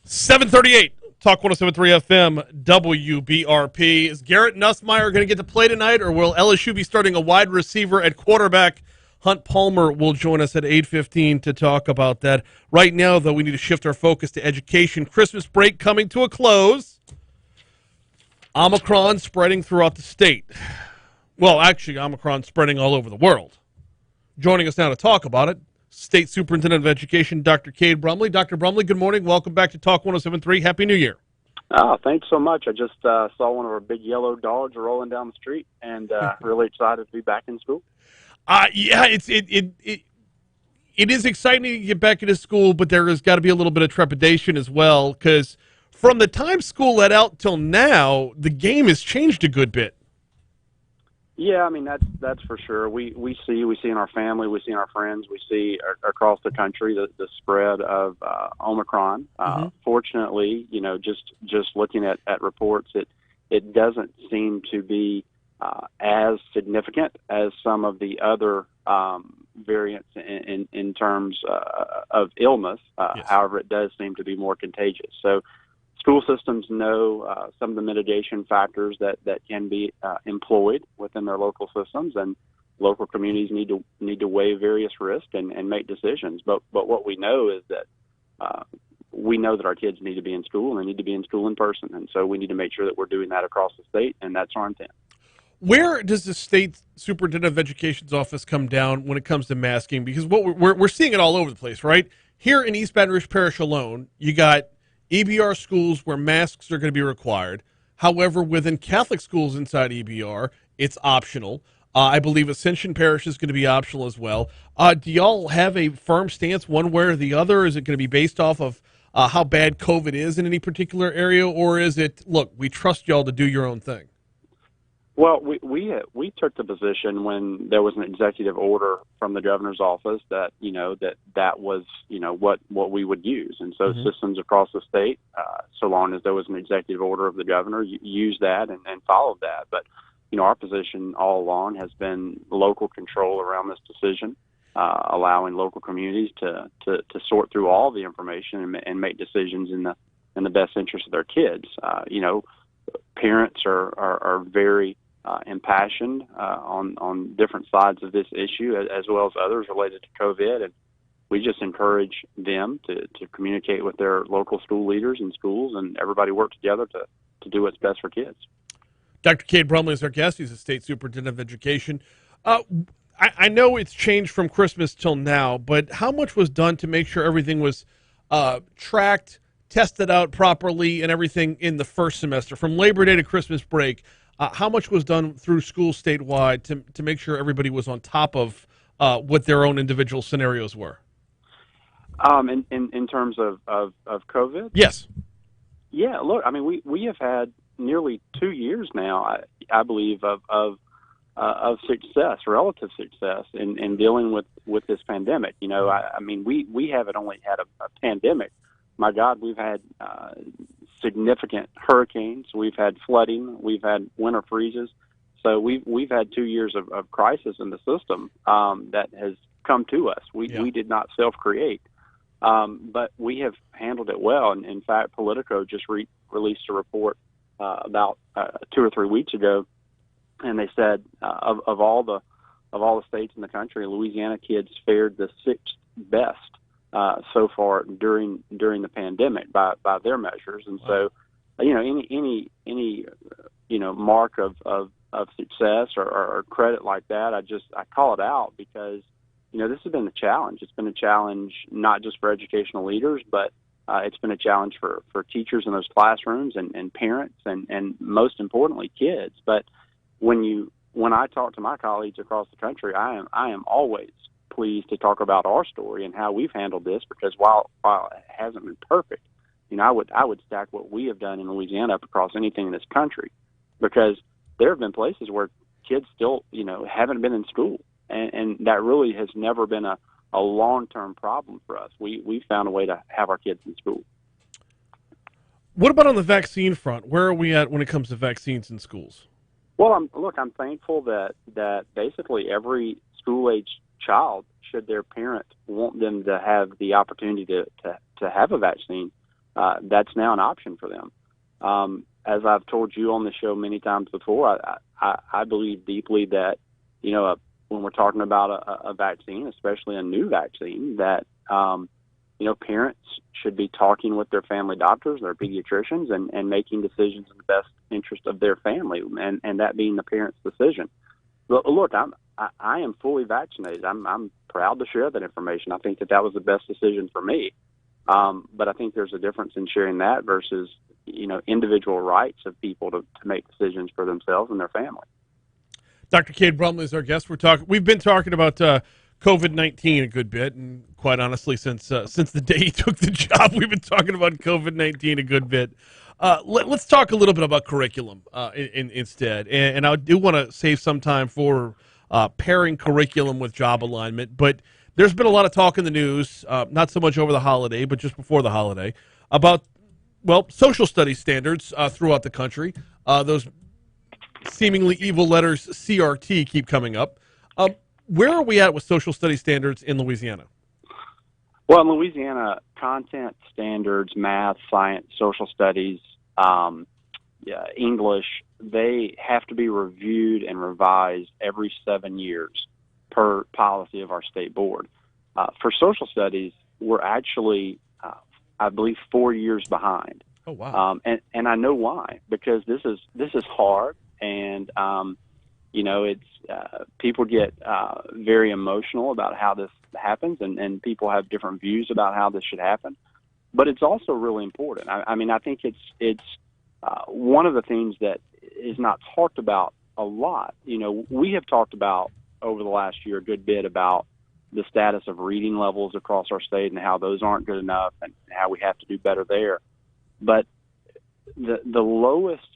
$7:38. Talk 107.3 FM, WBRP. Is Garrett Nussmeier going to get to play tonight, or will LSU be starting a wide receiver at quarterback? Hunt Palmer will join us at 8:15 to talk about that. Right now, though, we need to shift our focus to education. Christmas break coming to a close. Omicron spreading throughout the state. Well, actually, Omicron spreading all over the world. Joining us now to talk about it, State Superintendent of Education, Dr. Cade Brumley. Dr. Brumley, good morning. Welcome back to Talk 107.3. Happy New Year. Oh, thanks so much. I just saw one of our big yellow dogs rolling down the street, and really excited to be back in school. Yeah, it is exciting to get back into school, but there has got to be a little bit of trepidation as well, because from the time school let out till now, the game has changed a good bit. Yeah, I mean that's for sure. We see in our family, we see in our friends, we see across the country the spread of Omicron. Fortunately, just looking at reports, it doesn't seem to be as significant as some of the other variants in terms of illness. Yes. However, it does seem to be more contagious. So school systems know some of the mitigation factors that can be employed within their local systems, and local communities need to weigh various risks and make decisions. But what we know is that we know that our kids need to be in school, and they need to be in school in person, and so we need to make sure that we're doing that across the state, and that's our intent. Where does the state superintendent of education's office come down when it comes to masking? Because what we're seeing it all over the place, right? Here in East Baton Rouge Parish alone, you got EBR schools where masks are going to be required. However, within Catholic schools inside EBR, it's optional. I believe Ascension Parish is going to be optional as well. Do y'all have a firm stance one way or the other? Is it going to be based off of how bad COVID is in any particular area? Or is it, look, we trust y'all to do your own thing? Well, we took the position when there was an executive order from the governor's office that that was what we would use, and so systems across the state, so long as there was an executive order of the governor, used that and followed that. But our position all along has been local control around this decision, allowing local communities to sort through all the information and make decisions in the best interest of their kids. Parents are very impassioned on different sides of this issue, as well as others related to COVID, and we just encourage them to communicate with their local school leaders and schools, and everybody work together to do what's best for kids. Dr. Cade Brumley is our guest. He's a state superintendent of education. I know it's changed from Christmas till now, but how much was done to make sure everything was tracked, tested out properly, and everything in the first semester, from Labor Day to Christmas break? How much was done through schools statewide to make sure everybody was on top of what their own individual scenarios were? In terms of COVID? Yes. Yeah, look, I mean, we have had nearly 2 years now, I believe, of success, relative success in dealing with this pandemic. I mean, we haven't only had a pandemic. My God, we've had significant hurricanes, we've had flooding, we've had winter freezes. So we've had 2 years of crisis in the system that has come to us. We did not self-create, but we have handled it well. And in fact, Politico just released a report about 2 or 3 weeks ago, and they said of all the states in the country, Louisiana kids fared the 6th best so far during the pandemic by their measures. And so, any mark of success or credit like that, I call it out because this has been a challenge. It's been a challenge not just for educational leaders, but it's been a challenge for teachers in those classrooms and parents and most importantly kids. But when I talk to my colleagues across the country, I am always pleased to talk about our story and how we've handled this, because while it hasn't been perfect, I would stack what we have done in Louisiana up across anything in this country, because there have been places where kids still haven't been in school, and that really has never been a long-term problem for us. We found a way to have our kids in school. What about on the vaccine front? Where are we at when it comes to vaccines in schools? Well, I'm thankful that basically every school-age child, should their parent want them to have the opportunity to have a vaccine, that's now an option for them. As I've told you on the show many times before, I believe deeply that, when we're talking about a vaccine, especially a new vaccine, that, parents should be talking with their family doctors, their pediatricians, and making decisions in the best interest of their family, and that being the parent's decision. Look, I am fully vaccinated. I'm proud to share that information. I think that was the best decision for me. But I think there's a difference in sharing that versus, individual rights of people to make decisions for themselves and their family. Dr. Cade Brumley is our guest. We've been talking about COVID-19 a good bit, and quite honestly, since the day he took the job, we've been talking about COVID-19 a good bit. Let's talk a little bit about curriculum instead, and I do want to save some time for pairing curriculum with job alignment, but there's been a lot of talk in the news, not so much over the holiday, but just before the holiday, about, social studies standards throughout the country. Those seemingly evil letters CRT keep coming up. Where are we at with social studies standards in Louisiana? Well, in Louisiana, content standards, math, science, social studies, English, they have to be reviewed and revised every 7 years per policy of our state board. For social studies, we're actually, I believe, 4 years behind. Oh, wow. And I know why, because this is hard, and it's people get very emotional about how this happens, and people have different views about how this should happen. But it's also really important. I think it's one of the things that is not talked about a lot. We have talked about over the last year a good bit about the status of reading levels across our state and how those aren't good enough and how we have to do better there. But the lowest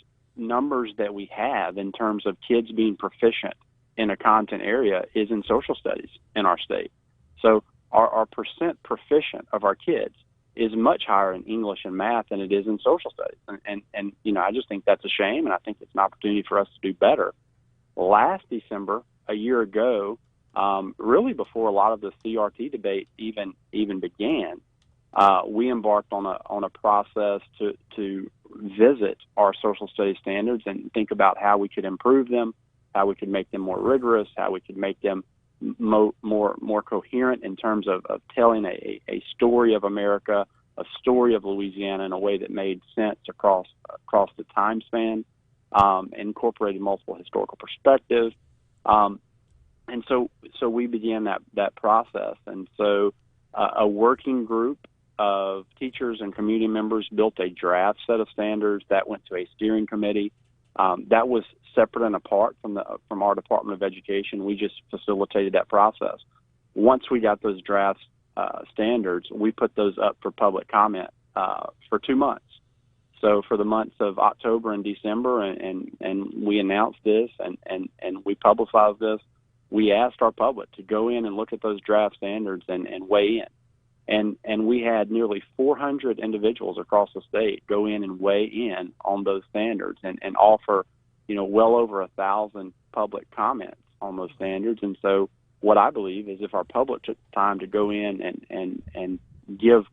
numbers that we have in terms of kids being proficient in a content area is in social studies in our state. So our percent proficient of our kids is much higher in English and math than it is in social studies. And I just think that's a shame, and I think it's an opportunity for us to do better. Last December, a year ago, really before a lot of the CRT debate even began, we embarked on a process to visit our social studies standards and think about how we could improve them, how we could make them more rigorous, how we could make them more coherent in terms of telling a story of America, a story of Louisiana in a way that made sense across the time span, incorporated multiple historical perspectives. And so we began that process. And so a working group of teachers and community members built a draft set of standards that went to a steering committee. That was separate and apart from our Department of Education. We just facilitated that process. Once we got those draft standards, we put those up for public comment for 2 months. So for the months of October and December, and we announced this and we publicized this, we asked our public to go in and look at those draft standards and weigh in. And we had nearly 400 individuals across the state go in and weigh in on those standards and offer, well over 1,000 public comments on those standards. And so what I believe is if our public took time to go in and give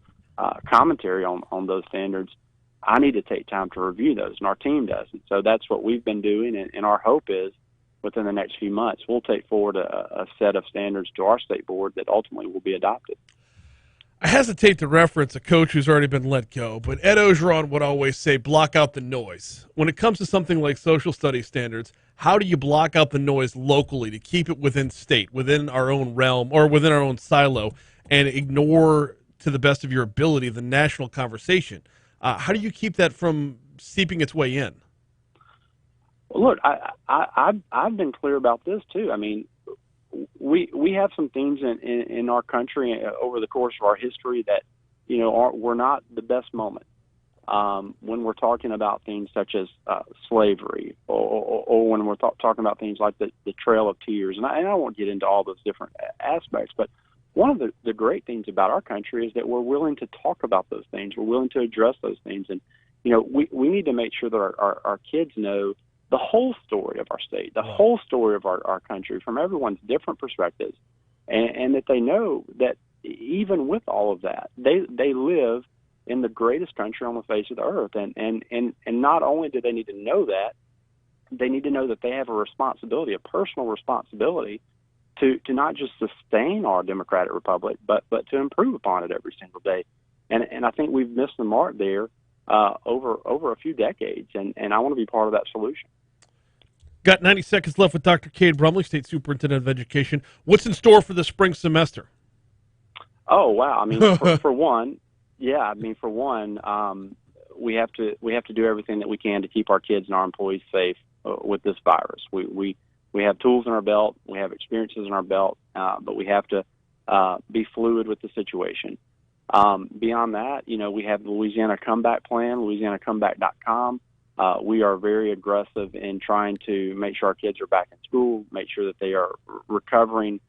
commentary on those standards, I need to take time to review those, and our team does. And so that's what we've been doing, and our hope is within the next few months, we'll take forward a set of standards to our state board that ultimately will be adopted. I hesitate to reference a coach who's already been let go, but Ed Ogeron would always say, block out the noise. When it comes to something like social studies standards, how do you block out the noise locally to keep it within state, within our own realm, or within our own silo, and ignore, to the best of your ability, the national conversation? How do you keep that from seeping its way in? Well, look, I've been clear about this, too. I mean, we have some things in our country over the course of our history that, were not the best moment. When we're talking about things such as slavery, or when we're talking about things like the Trail of Tears, and I won't get into all those different aspects, but one of the great things about our country is that we're willing to talk about those things. We're willing to address those things, and we need to make sure that our kids know the whole story of our state, the whole story of our country from everyone's different perspectives, and that they know that even with all of that, they live in the greatest country on the face of the earth. And not only do they need to know that, they need to know that they have a responsibility, a personal responsibility to not just sustain our democratic republic, but to improve upon it every single day. And I think we've missed the mark there over a few decades, and I want to be part of that solution. Got 90 seconds left with Dr. Cade Brumley, State Superintendent of Education. What's in store for the spring semester? Oh, wow. I mean, for one, we have to do everything that we can to keep our kids and our employees safe with this virus. We have tools in our belt, we have experiences in our belt, but we have to be fluid with the situation. Beyond that, we have the Louisiana Comeback Plan, LouisianaComeback.com. We are very aggressive in trying to make sure our kids are back in school, make sure that they are recovering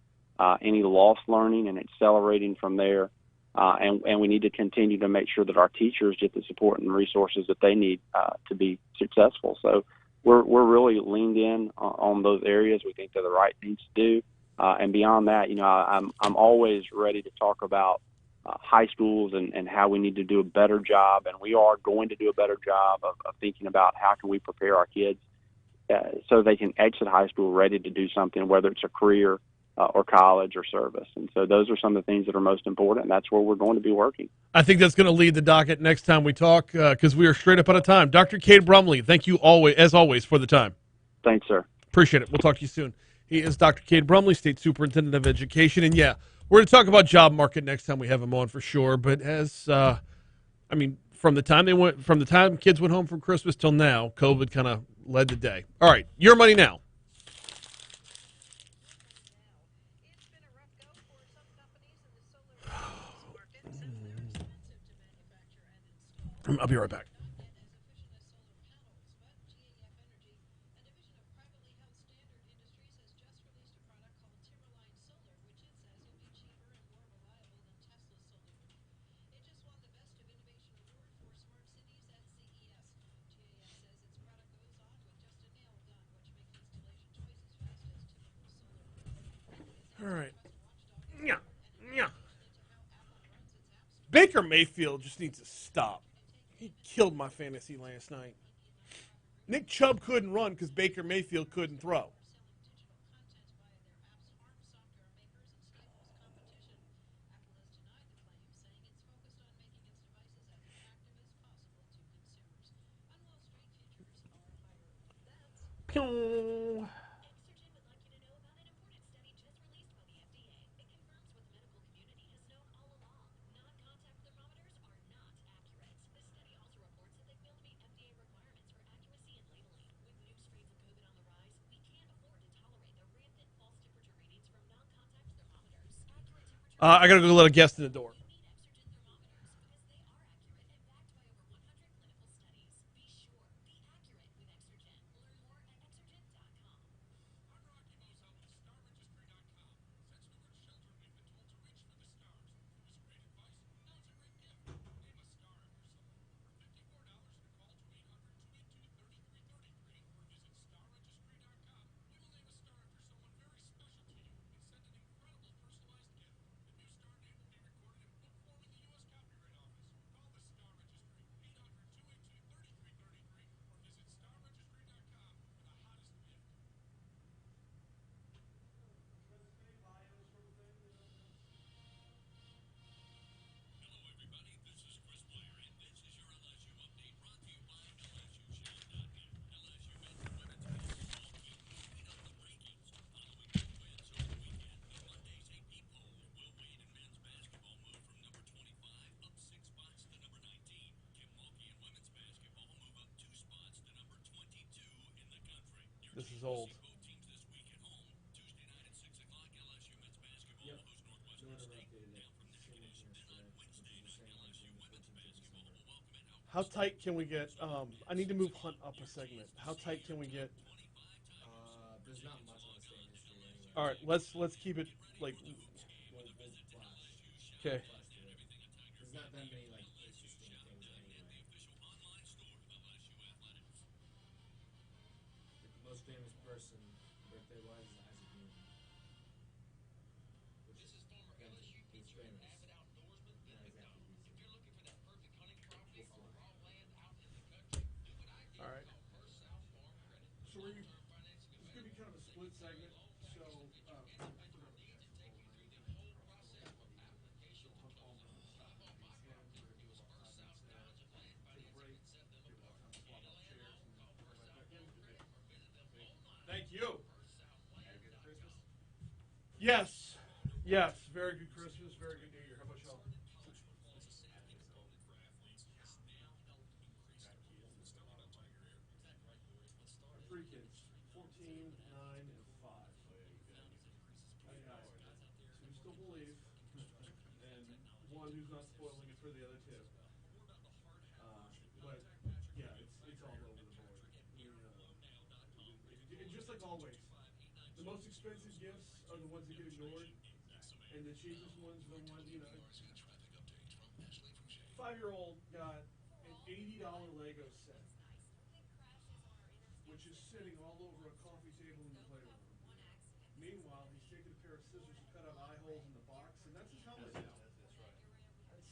any lost learning and accelerating from there. And we need to continue to make sure that our teachers get the support and resources that they need to be successful. So we're really leaned in on those areas. We think they're the right things to do. And beyond that, I'm always ready to talk about high schools and how we need to do a better job, and we are going to do a better job of thinking about how can we prepare our kids so they can exit high school ready to do something, whether it's a career or college or service. And so those are some of the things that are most important, and that's where we're going to be working. I think that's going to lead the docket next time we talk because we are straight up out of time. Dr. Cade Brumley, thank you as always for the time. Thanks, sir. Appreciate it. We'll talk to you soon. He is Dr. Cade Brumley, State Superintendent of Education, and yeah, we're going to talk about job market next time we have him on for sure. But from the time kids went home from Christmas till now, COVID kind of led the day. All right, your money now. I'll be right back. All right. Yeah. Yeah. Baker Mayfield just needs to stop. He killed my fantasy last night. Nick Chubb couldn't run because Baker Mayfield couldn't throw. Pew. I gotta go let a guest in the door. This is old. How tight can we get? I need to move Hunt up a segment. How tight can we get? There's not much on the same history anyway. All right, let's keep it like. Okay. There's not that many like interesting things anyway. The most famous person birthday wise is Isaac Newton. Which is famous. Not exactly recent. All right. So we're this is gonna be kind of a split segment. So. Thank you. Yes. Yes. Very good Christmas. Very good New Year. How about y'all? Three kids. 14, 9, and 5. I got two still believe, and one who's not spoiling it for the other two. But yeah, it's all over the board. Just like always, the most expensive gifts are the ones that get ignored, and the cheapest ones are the ones, 5-year-old got an $80 Lego set, which is sitting all over a coffee table in the playroom. Meanwhile, he's taking a pair of scissors to cut out eye holes in the box, and that's his helmet now. That's right. That's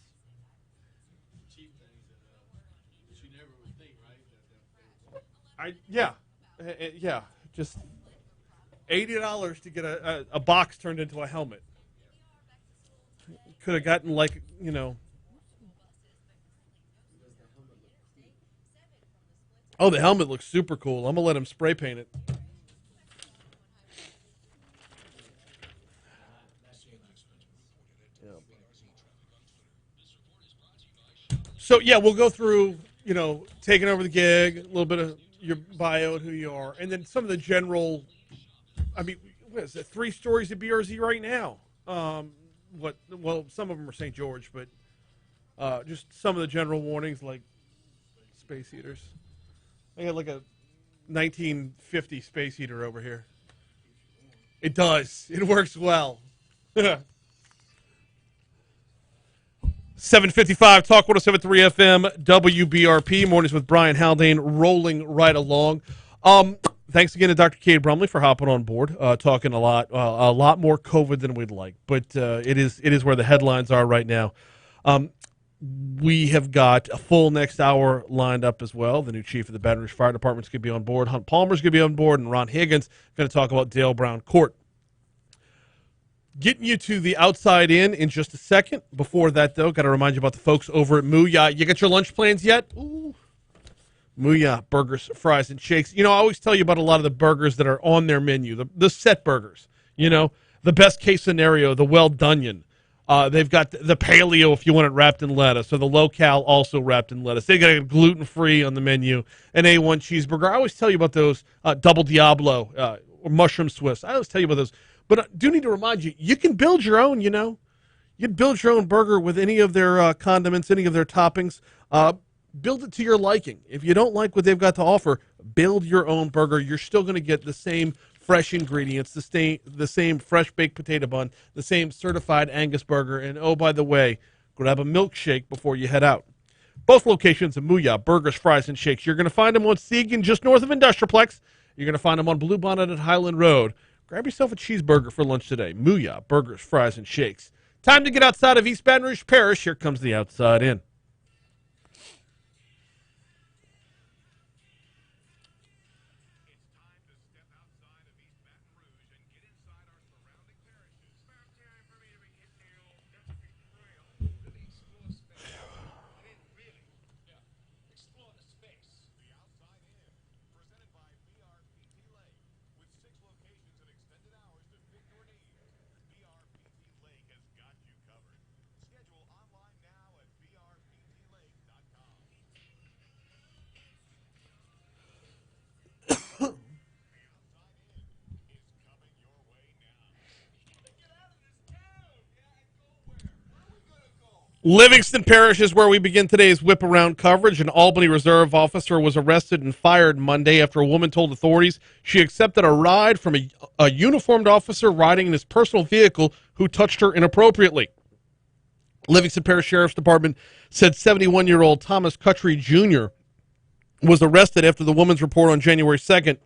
cheap things that you never would think, right? Yeah, just $80 to get a box turned into a helmet. Could have gotten Oh, the helmet looks super cool. I'm gonna let him spray paint it. So yeah, we'll go through, taking over the gig, a little bit of your bio, who you are, and then some of the general. I mean, what is it? 3 stories at BRZ right now. Well, some of them are St. George, but just some of the general warnings like space heaters. I got like a 1950 space heater over here. It does. It works well. 7:55 Talk 107.3 FM WBRP mornings with Brian Haldane rolling right along. thanks again to Dr. Kate Brumley for hopping on board, talking a lot more COVID than we'd like, but it is where the headlines are right now. We have got a full next hour lined up as well. The new chief of the Baton Rouge Fire Department is going to be on board. Hunt Palmer's going to be on board, and Ron Higgins going to talk about Dale Brown Court. Getting you to the outside in just a second. Before that, though, got to remind you about the folks over at Mooyah. You got your lunch plans yet? Ooh. Mooyah burgers, fries, and shakes. You know, I always tell you about a lot of the burgers that are on their menu, the set burgers. You know, the best case scenario, the well-done. They've got the paleo if you want it wrapped in lettuce, or the low-cal also wrapped in lettuce. They got a gluten-free on the menu, an A1 cheeseburger. I always tell you about those double Diablo or mushroom Swiss. I always tell you about those. But I do need to remind you, you can build your own, you know. You can build your own burger with any of their condiments, any of their toppings. Build it to your liking. If you don't like what they've got to offer, build your own burger. You're still going to get the same fresh ingredients, the same fresh baked potato bun, the same certified Angus burger, and oh, by the way, grab a milkshake before you head out. Both locations of Mooyah, burgers, fries, and shakes. You're going to find them on Segan, just north of Industrialplex. You're going to find them on Bluebonnet at Highland Road. Grab yourself a cheeseburger for lunch today. Mooyah, burgers, fries, and shakes. Time to get outside of East Baton Rouge Parish. Here comes the outside in. Livingston Parish is where we begin today's whip around coverage. An Albany Reserve officer was arrested and fired Monday after a woman told authorities she accepted a ride from a uniformed officer riding in his personal vehicle who touched her inappropriately. Livingston Parish Sheriff's Department said 71-year-old Thomas Cutry Jr. was arrested after the woman's report on January 2nd.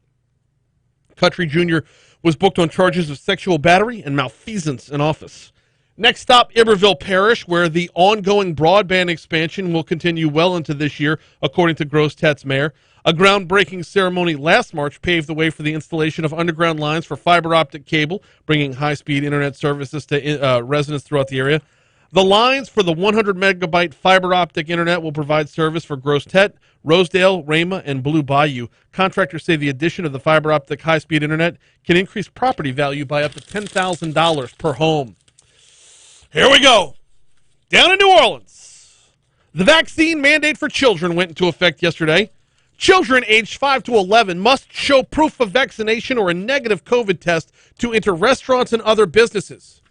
Cutry Jr. was booked on charges of sexual battery and malfeasance in office. Next stop, Iberville Parish, where the ongoing broadband expansion will continue well into this year, according to Gross-Tet's mayor. A groundbreaking ceremony last March paved the way for the installation of underground lines for fiber optic cable, bringing high-speed internet services to residents throughout the area. The lines for the 100-megabyte fiber optic internet will provide service for Gross-Tet, Rosedale, Rama, and Blue Bayou. Contractors say the addition of the fiber optic high-speed internet can increase property value by up to $10,000 per home. Here we go. Down in New Orleans. The vaccine mandate for children went into effect yesterday. Children aged 5 to 11 must show proof of vaccination or a negative COVID test to enter restaurants and other businesses.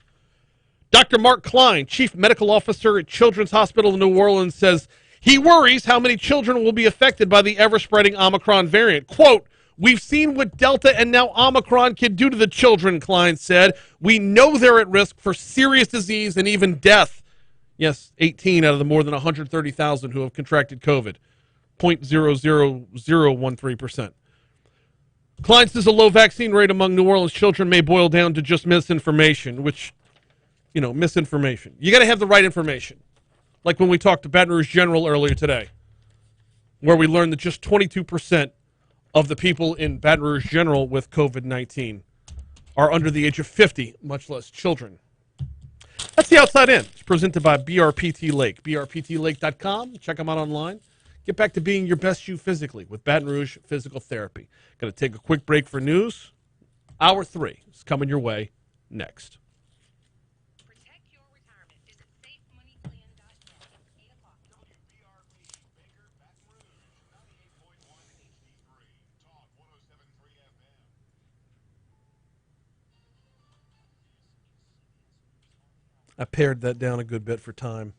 Dr. Mark Klein, Chief Medical Officer at Children's Hospital in New Orleans, says he worries how many children will be affected by the ever-spreading Omicron variant. Quote, "We've seen what Delta and now Omicron can do to the children," Klein said. "We know they're at risk for serious disease and even death." Yes, 18 out of the more than 130,000 who have contracted COVID. 0.00013%. Klein says a low vaccine rate among New Orleans children may boil down to just misinformation, which, you know, misinformation. You got to have the right information. Like when we talked to Baton Rouge General earlier today, where we learned that just 22% of the people in Baton Rouge General with COVID-19 are under the age of 50, much less children. That's the Outside In. It's presented by BRPT Lake. BRPTLake.com. Check them out online. Get back to being your best you physically with Baton Rouge Physical Therapy. Going to take a quick break for news. Hour 3 is coming your way next. Protect your retirement. Visit safemoneyplan.net after 8 o'clock. WBRP, Baker, Baton Rouge, 98.1 HD3, Talk 107.3 FM. I pared that down a good bit for time.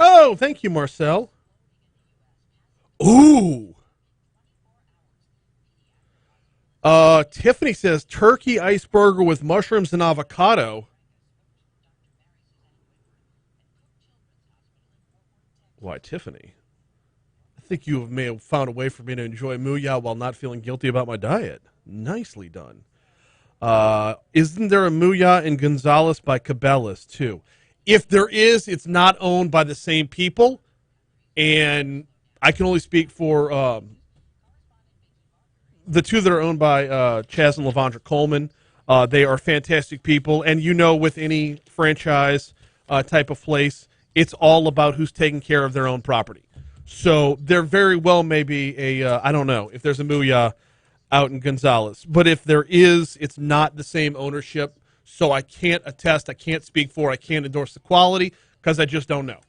Oh, thank you, Marcel. Ooh. Tiffany says turkey iceberger with mushrooms and avocado. Why, Tiffany? think you may have found a way for me to enjoy Mooyah while not feeling guilty about my diet. Nicely done. Isn't there a Mooyah in Gonzales by Cabela's, too? If there is, it's not owned by the same people, and I can only speak for the two that are owned by Chaz and Lavondra Coleman. They are fantastic people, and with any franchise type of place, it's all about who's taking care of their own property. So there very well may be I don't know if there's a Mooyah out in Gonzales. But if there is, it's not the same ownership. So I can't attest, I can't speak for, I can't endorse the quality because I just don't know.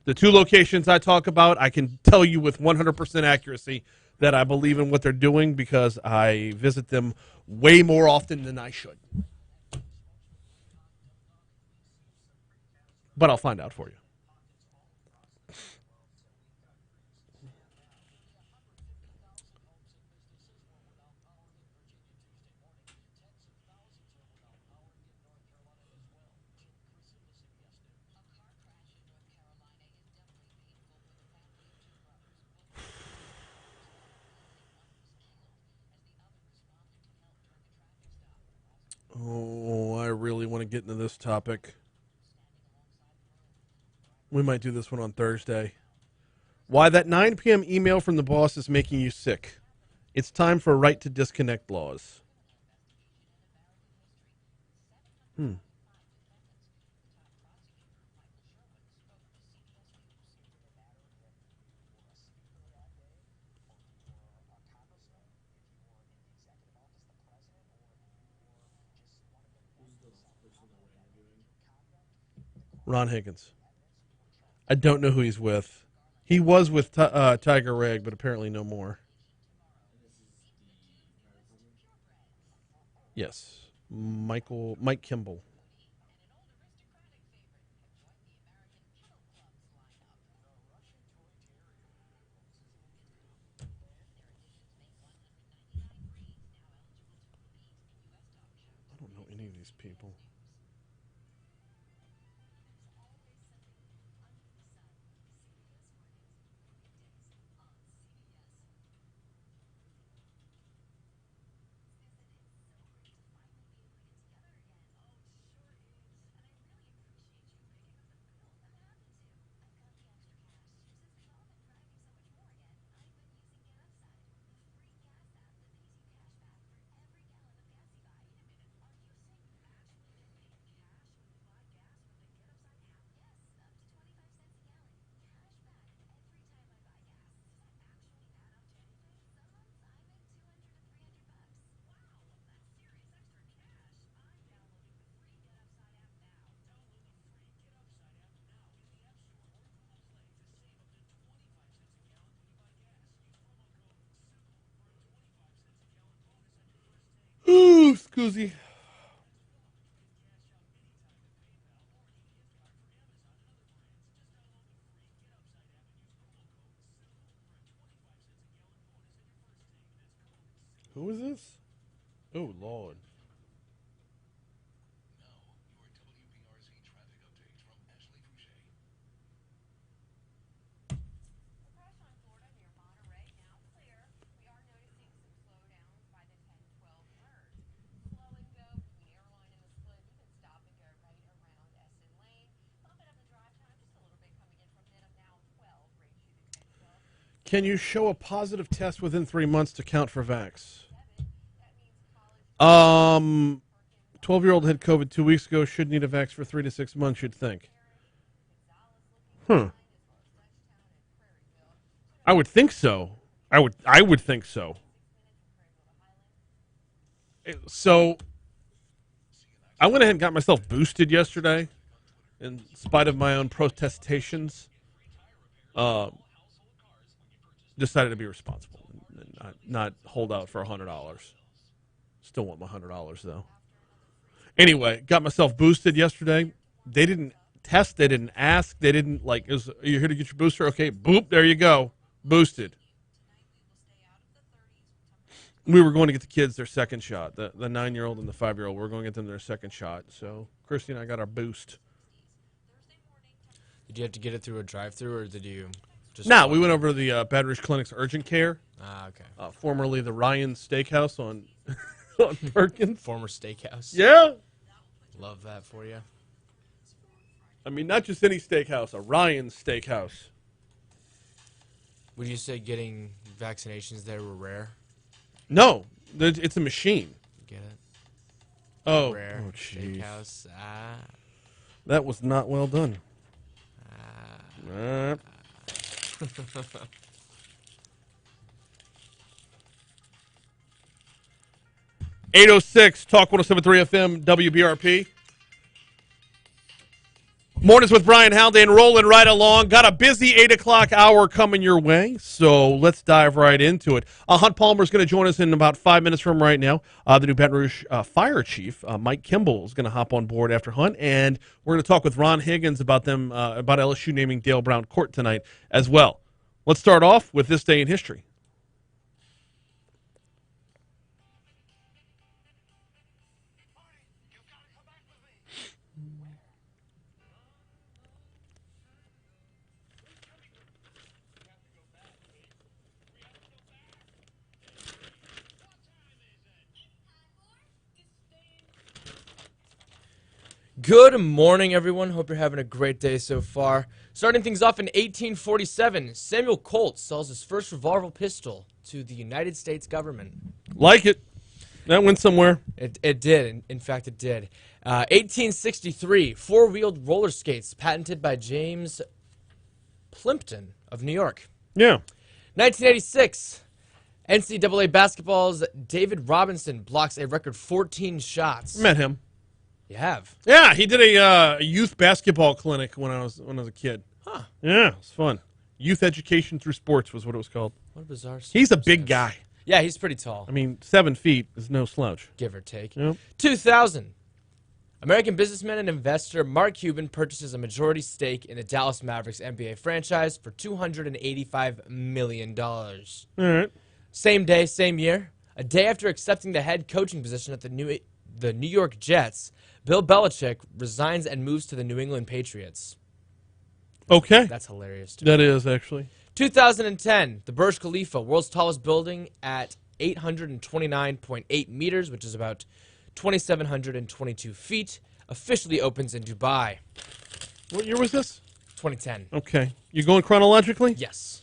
The two locations I talk about, I can tell you with 100% accuracy that I believe in what they're doing because I visit them way more often than I should. But I'll find out for you. Oh, I really want to get into this topic. We might do this one on Thursday. Why that 9 p.m. email from the boss is making you sick. It's time for right to disconnect laws. Ron Higgins. I don't know who he's with. He was with Tiger Reg, but apparently no more. Yes. Mike Kimball. I don't know any of these people. Ooh, Scoozy. Who is this? Oh, Lord. Can you show a positive test within 3 months to count for vax? 12-year-old had COVID 2 weeks ago. Should need a vax for 3 to 6 months, you'd think. I would think so. I would think so. So I went ahead and got myself boosted yesterday in spite of my own protestations. Decided to be responsible and not hold out for $100. Still want my $100 though. Anyway, got myself boosted yesterday. They didn't test. They didn't ask. They didn't are you here to get your booster? Okay, boop, there you go. Boosted. We were going to get the kids their second shot. The 9-year-old and the 5-year-old. We were going to get them their second shot. So Christy and I got our boost. Did you have to get it through a drive-thru, or did you? Nah, we went over to the Baton Rouge Clinic's urgent care. Ah, okay. Formerly the Ryan Steakhouse on on Perkins. Former steakhouse. Yeah. Love that for you. I mean, not just any steakhouse, a Ryan Steakhouse. Would you say getting vaccinations there were rare? No, it's a machine. Get it? Oh, Rare jeez. steakhouse. That was not well done. 806 Talk 107.3 FM WBRP. Mornings with Brian Haldane rolling right along. Got a busy 8 o'clock hour coming your way, so let's dive right into it. Hunt Palmer is going to join us in about 5 minutes from right now. The new Baton Rouge Fire Chief, Mike Kimball, is going to hop on board after Hunt, and we're going to talk with Ron Higgins about LSU naming Dale Brown Court tonight as well. Let's start off with this day in history. Good morning, everyone. Hope you're having a great day so far. Starting things off in 1847, Samuel Colt sells his first revolver pistol to the United States government. Like it. That went somewhere. It did. In fact, it did. 1863, four-wheeled roller skates patented by James Plimpton of New York. Yeah. 1986, NCAA basketball's David Robinson blocks a record 14 shots. Met him. You have? Yeah, he did a youth basketball clinic when I was a kid. Huh. Yeah, it was fun. Youth education through sports was what it was called. What a bizarre He's a big guy. Yeah, he's pretty tall. I mean, 7 feet is no slouch. Give or take. Yep. 2000, American businessman and investor Mark Cuban purchases a majority stake in the Dallas Mavericks NBA franchise for $285 million. All right. Same day, same year, a day after accepting the head coaching position at the New York Jets, Bill Belichick resigns and moves to the New England Patriots. Okay. That's hilarious. That is, actually. 2010, the Burj Khalifa, world's tallest building at 829.8 meters, which is about 2,722 feet, officially opens in Dubai. What year was this? 2010. Okay. You going chronologically? Yes.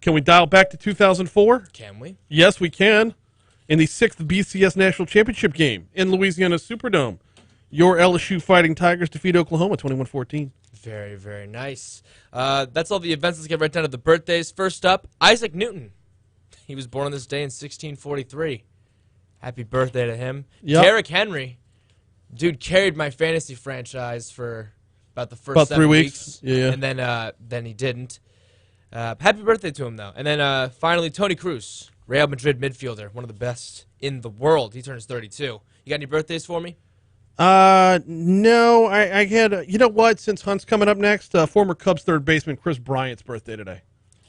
Can we dial back to 2004? Can we? Yes, we can. In the 6th BCS National Championship game in Louisiana Superdome, your LSU Fighting Tigers defeat Oklahoma 21-14. Very, very nice. That's all the events. Let's get right down to the birthdays. First up, Isaac Newton. He was born on this day in 1643. Happy birthday to him. Yep. Derrick Henry. Dude carried my fantasy franchise for about the first About 7 3 weeks. Yeah. And then he didn't. Happy birthday to him, though. And then finally, Tony Cruz, Real Madrid midfielder, one of the best in the world. He turns 32. You got any birthdays for me? No, I had, you know what, since Hunt's coming up next, former Cubs third baseman Chris Bryant's birthday today.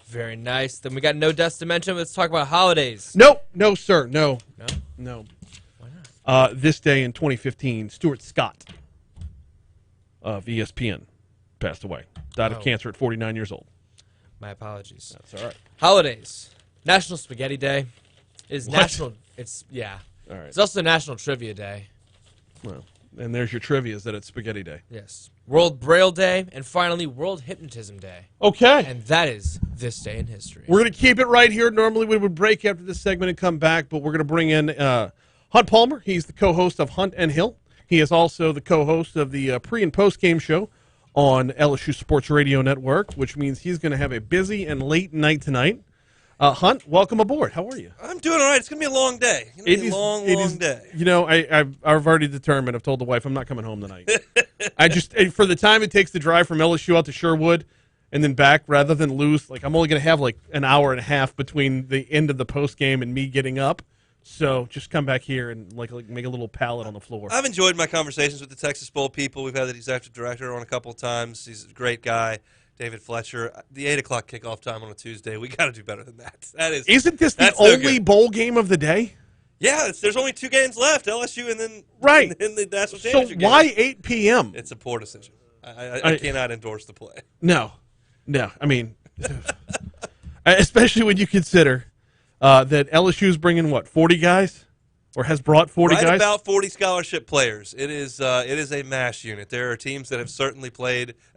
Very nice. Then we got no deaths to mention. Let's talk about holidays. Nope, no, sir, no. No? No. Why not? This day in 2015, Stuart Scott of ESPN passed away. Died of cancer at 49 years old. My apologies. That's all right. Holidays. National Spaghetti Day is What? national. It's, yeah. All right. It's also National Trivia Day. Well, and there's your trivia, is that it's Spaghetti Day. Yes. World Braille Day, and finally, World Hypnotism Day. Okay. And that is this day in history. We're going to keep it right here. Normally we would break after this segment and come back, but we're going to bring in Hunt Palmer. He's the co-host of Hunt and Hill. He is also the co-host of the pre- and post-game show on LSU Sports Radio Network, which means he's going to have a busy and late night tonight. Hunt, welcome aboard. How are you? I'm doing all right. It's going to be a long day. It's going to be a long day. You know, I've already determined. I've told the wife I'm not coming home tonight. I just, for the time it takes to drive from LSU out to Sherwood and then back, rather than lose, like, I'm only going to have like an hour and a half between the end of the post game and me getting up. So just come back here and like make a little pallet on the floor. I've enjoyed my conversations with the Texas Bowl people. We've had the executive director on a couple of times. He's a great guy. David Fletcher. The 8 o'clock kickoff time on a Tuesday, we got to do better than that. Isn't this the that's no only good. bowl game of the day? Yeah, there's only 2 games left, LSU and then Right. in the national So championship game. why 8 p.m.? It's a poor decision. I cannot endorse the play. No. I mean, Especially when you consider that LSU's bringing, 40 guys? Or has brought 40 right guys? About 40 scholarship players. It is a mass unit. There are teams that have certainly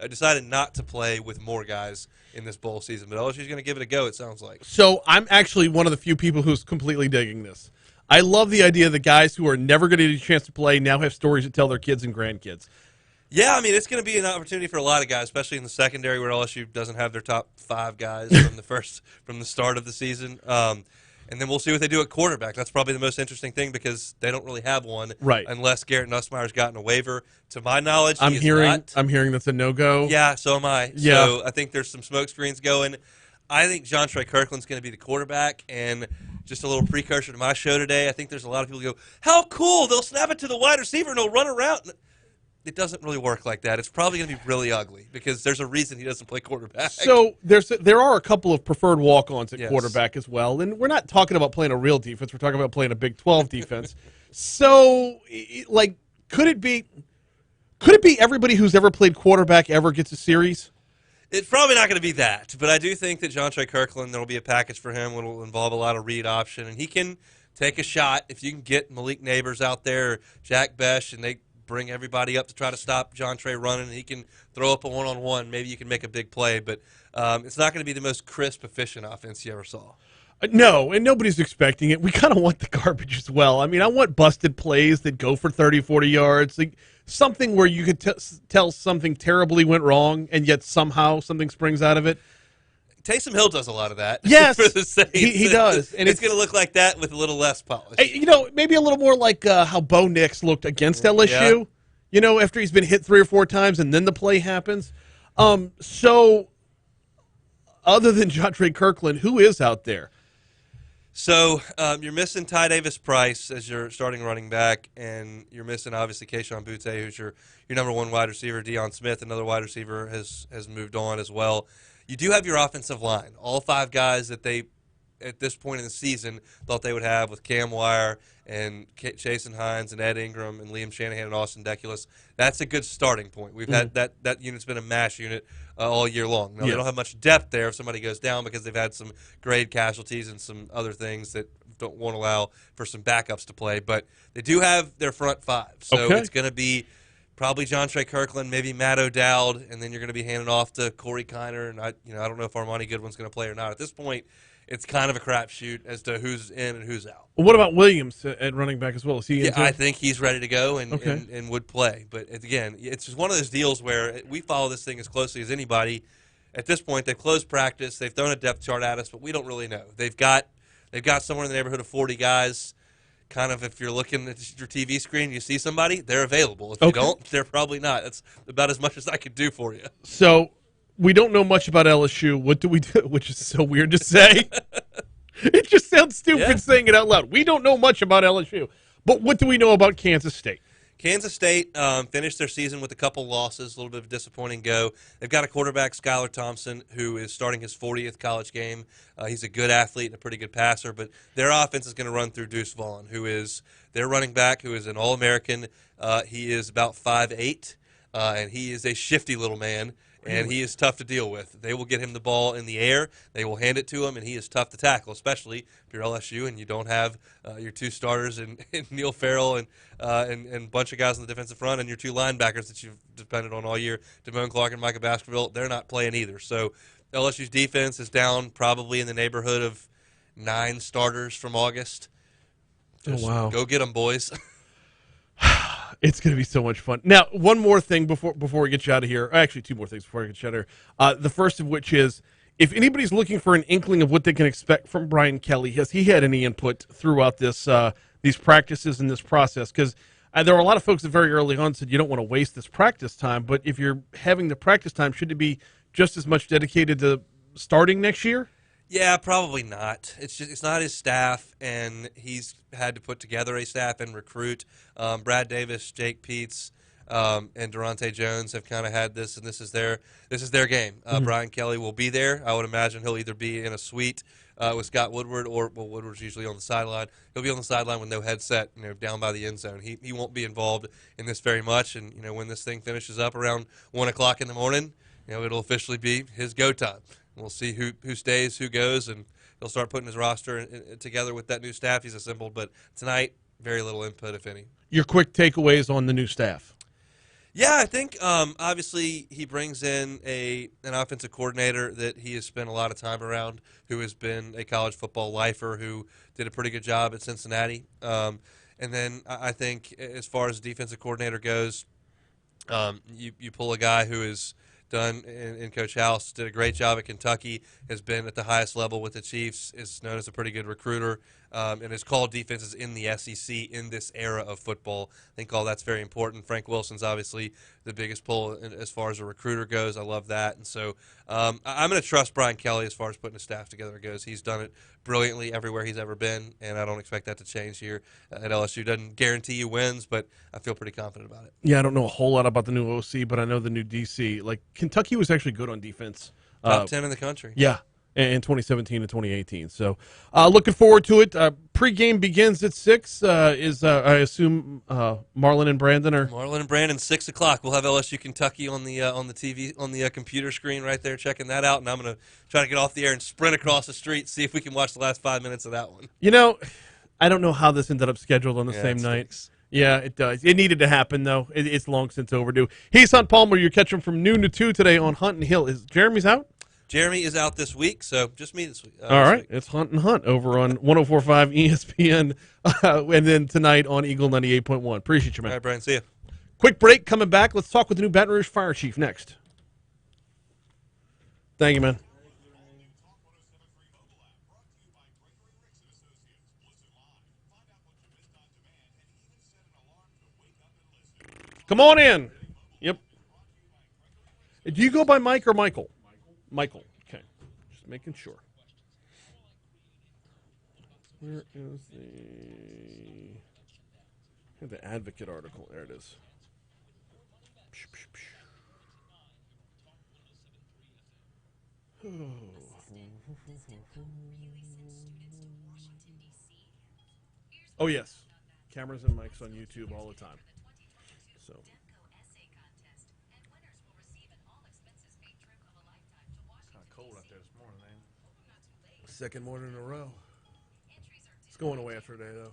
decided not to play with more guys in this bowl season, but LSU's going to give it a go, it sounds like. So I'm actually one of the few people who's completely digging this. I love the idea that guys who are never going to get a chance to play now have stories to tell their kids and grandkids. Yeah, I mean, it's going to be an opportunity for a lot of guys, especially in the secondary where LSU doesn't have their top 5 guys from the start of the season. And then we'll see what they do at quarterback. That's probably the most interesting thing because they don't really have one, right? Unless Garrett Nussmeier's gotten a waiver. To my knowledge, I'm hearing that's a no-go. Yeah, so am I. Yeah. So I think there's some smoke screens going. I think Jontre Kirkland's going to be the quarterback, and just a little precursor to my show today, I think there's a lot of people who go, how cool, they'll snap it to the wide receiver and he'll run around. It doesn't really work like that. It's probably going to be really ugly because there's a reason he doesn't play quarterback. So there are a couple of preferred walk-ons at quarterback as well, and we're not talking about playing a real defense. We're talking about playing a Big 12 defense. So, could it be everybody who's ever played quarterback ever gets a series? It's probably not going to be that, but I do think that Jontre Kirkland, there will be a package for him. It will involve a lot of read option, and he can take a shot if you can get Malik Neighbors out there, or Jack Besh, and they bring everybody up to try to stop Jontre running, and he can throw up a one-on-one. Maybe you can make a big play, but it's not going to be the most crisp, efficient offense you ever saw. No, and nobody's expecting it. We kind of want the garbage as well. I mean, I want busted plays that go for 30, 40 yards, something where you could tell something terribly went wrong, and yet somehow something springs out of it. Taysom Hill does a lot of that. Yes, for the Saints. He does. And it's going to look like that with a little less polish. Maybe a little more like how Bo Nix looked against LSU, after he's been hit 3 or 4 times and then the play happens. So other than Jontre Kirkland, who is out there? So you're missing Ty Davis-Price as your starting running back, and you're missing, obviously, Kayshon Boutte, who's your number 1 wide receiver. Deion Smith, another wide receiver, has moved on as well. You do have your offensive line, all 5 guys that they, at this point in the season, thought they would have with Cam Wire and Jason Hines and Ed Ingram and Liam Shanahan and Austin Deculus. That's a good starting point. We've had that unit's been a mash unit all year long. Now, they don't have much depth there if somebody goes down because they've had some grade casualties and some other things that won't allow for some backups to play. But they do have their front 5. So it's going to be probably Jontre Kirkland, maybe Matt O'Dowd, and then you're going to be handing off to Corey Kiner. And I don't know if Armani Goodwin's going to play or not. At this point, it's kind of a crapshoot as to who's in and who's out. Well, what about Williams at running back as well? Is he in too? I think he's ready to go and would play. But again, it's just one of those deals where we follow this thing as closely as anybody. At this point, they've closed practice. They've thrown a depth chart at us, but we don't really know. They've got somewhere in the neighborhood of 40 guys. Kind of, if you're looking at your TV screen, you see somebody, they're available. If you don't, they're probably not. That's about as much as I could do for you. So we don't know much about LSU. What do we do? Which is so weird to say. It just sounds stupid saying it out loud. We don't know much about LSU. But what do we know about Kansas State? Kansas State finished their season with a couple losses, a little bit of a disappointing go. They've got a quarterback, Skylar Thompson, who is starting his 40th college game. He's a good athlete and a pretty good passer, but their offense is going to run through Deuce Vaughn, who is their running back, who is an All-American. He is about 5'8", and he is a shifty little man. And he is tough to deal with. They will get him the ball in the air. They will hand it to him, and he is tough to tackle, especially if you're LSU and you don't have your 2 starters in Neil Farrell and a bunch of guys on the defensive front and your 2 linebackers that you've depended on all year, Damone Clark and Micah Baskerville. They're not playing either. So LSU's defense is down probably in the neighborhood of 9 starters from August. Just go get them, boys. It's going to be so much fun. Now, one more thing before we get you out of here. Actually, 2 more things before I get you out of here. The first of which is, if anybody's looking for an inkling of what they can expect from Brian Kelly, has he had any input throughout these practices and this process? Because there are a lot of folks that very early on said you don't want to waste this practice time, but if you're having the practice time, should it be just as much dedicated to starting next year? Yeah, probably not. It's not his staff, and he's had to put together a staff and recruit. Brad Davis, Jake Peets, and Durante Jones have kind of had this, and this is their game. Brian Kelly will be there. I would imagine he'll either be in a suite with Scott Woodward, or Woodward's usually on the sideline. He'll be on the sideline with no headset, down by the end zone. He won't be involved in this very much, and when this thing finishes up around 1 o'clock in the morning, it'll officially be his go time. we'll see who stays, who goes, and he'll start putting his roster together with that new staff he's assembled. But tonight, very little input, if any. Your quick takeaways on the new staff. Yeah, I think obviously he brings in an offensive coordinator that he has spent a lot of time around, who has been a college football lifer, who did a pretty good job at Cincinnati. And then I think as far as defensive coordinator goes, you pull a guy who is done in Coach House, did a great job at Kentucky, has been at the highest level with the Chiefs, is known as a pretty good recruiter, and has called defenses in the SEC in this era of football. I think all that's very important. Frank Wilson's obviously the biggest pull as far as a recruiter goes. I love that. And so I'm going to trust Brian Kelly as far as putting a staff together goes. He's done it brilliantly everywhere he's ever been, and I don't expect that to change here at LSU. Doesn't guarantee you wins, but I feel pretty confident about it. Yeah, I don't know a whole lot about the new OC, but I know the new DC. Like, Kentucky was actually good on defense. Top 10 in the country. Yeah, in 2017 and 2018. So looking forward to it. Pre-game begins at 6. I assume Marlon and Brandon are... Marlon and Brandon, 6 o'clock. We'll have LSU Kentucky on the TV, on the computer screen right there, checking that out. And I'm going to try to get off the air and sprint across the street, see if we can watch the last 5 minutes of that one. You know, I don't know how this ended up scheduled on the same night. Yeah, it does. It needed to happen, though. It's long since overdue. He's Hunt Palmer. You catch him from noon to 2 today on Hunt and Hill. Is Jeremy's out? Jeremy is out this week, so just me this week. All right. It's Hunt and Hunt over on 104.5 ESPN, and then tonight on Eagle 98.1. Appreciate you, man. All right, Brian. See you. Quick break. Coming back. Let's talk with the new Baton Rouge Fire Chief next. Thank you, man. Come on in. Yep. Do you go by Mike or Michael? Michael. Okay. Just making sure. Where is the Advocate article? There it is. Oh, yes. Cameras and mics on YouTube all the time. So. Kind of cold out there this morning, man. Second morning in a row. It's going away after a day, though.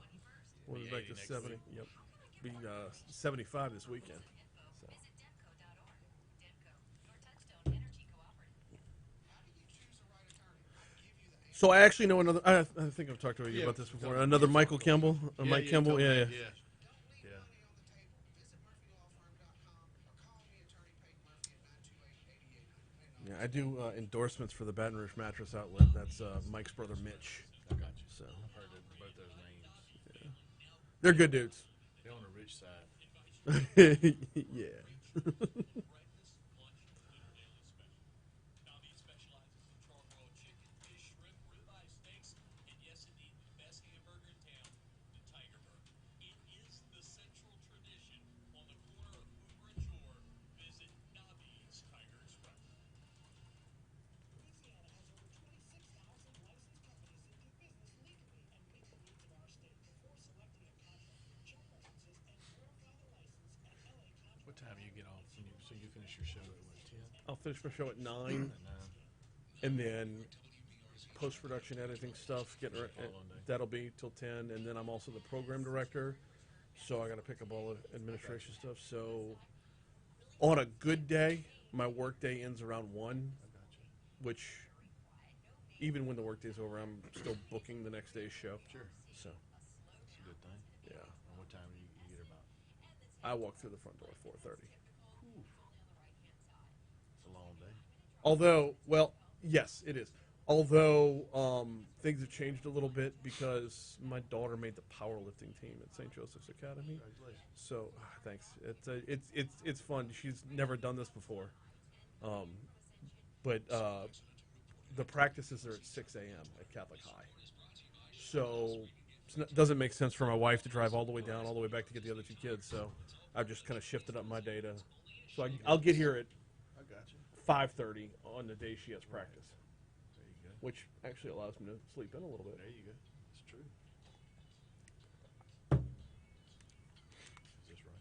We'll be back to 70. Week. Yep. Be 75 this weekend. So. So I actually know another. I think I've talked to you about this before. Another Michael Kimball, Mike Kimball. Yeah. Yeah, I do endorsements for the Baton Rouge Mattress Outlet. That's Mike's brother Mitch. I got you. So I've heard both those names. yeah. They're good dudes. They're on the rich side. Yeah. What time you get off? So you finish your show at what, 10? I'll finish my show at 9, and then post-production editing stuff. That'll be till 10, and then I'm also the program director, so I got to pick up all the administration stuff. So on a good day, my work day ends around 1, which even when the work day's over, I'm still booking the next day's show. Sure. So That's a good thing. yeah, And what time do you get about? I walk through the front door at 4:30. It's a long day. Although, well, yes, it is. Although things have changed a little bit because my daughter made the powerlifting team at St. Joseph's Academy. Congratulations. So thanks. It's fun. She's never done this before, but the practices are at 6 a.m. at Catholic High. So it doesn't make sense for my wife to drive all the way down, all the way back to get the other 2 kids. So I've just kind of shifted up my day to. So I'll get here at 5:30 on the day she has practice. There you go. Which actually allows me to sleep in a little bit. There you go. It's true. Is this right?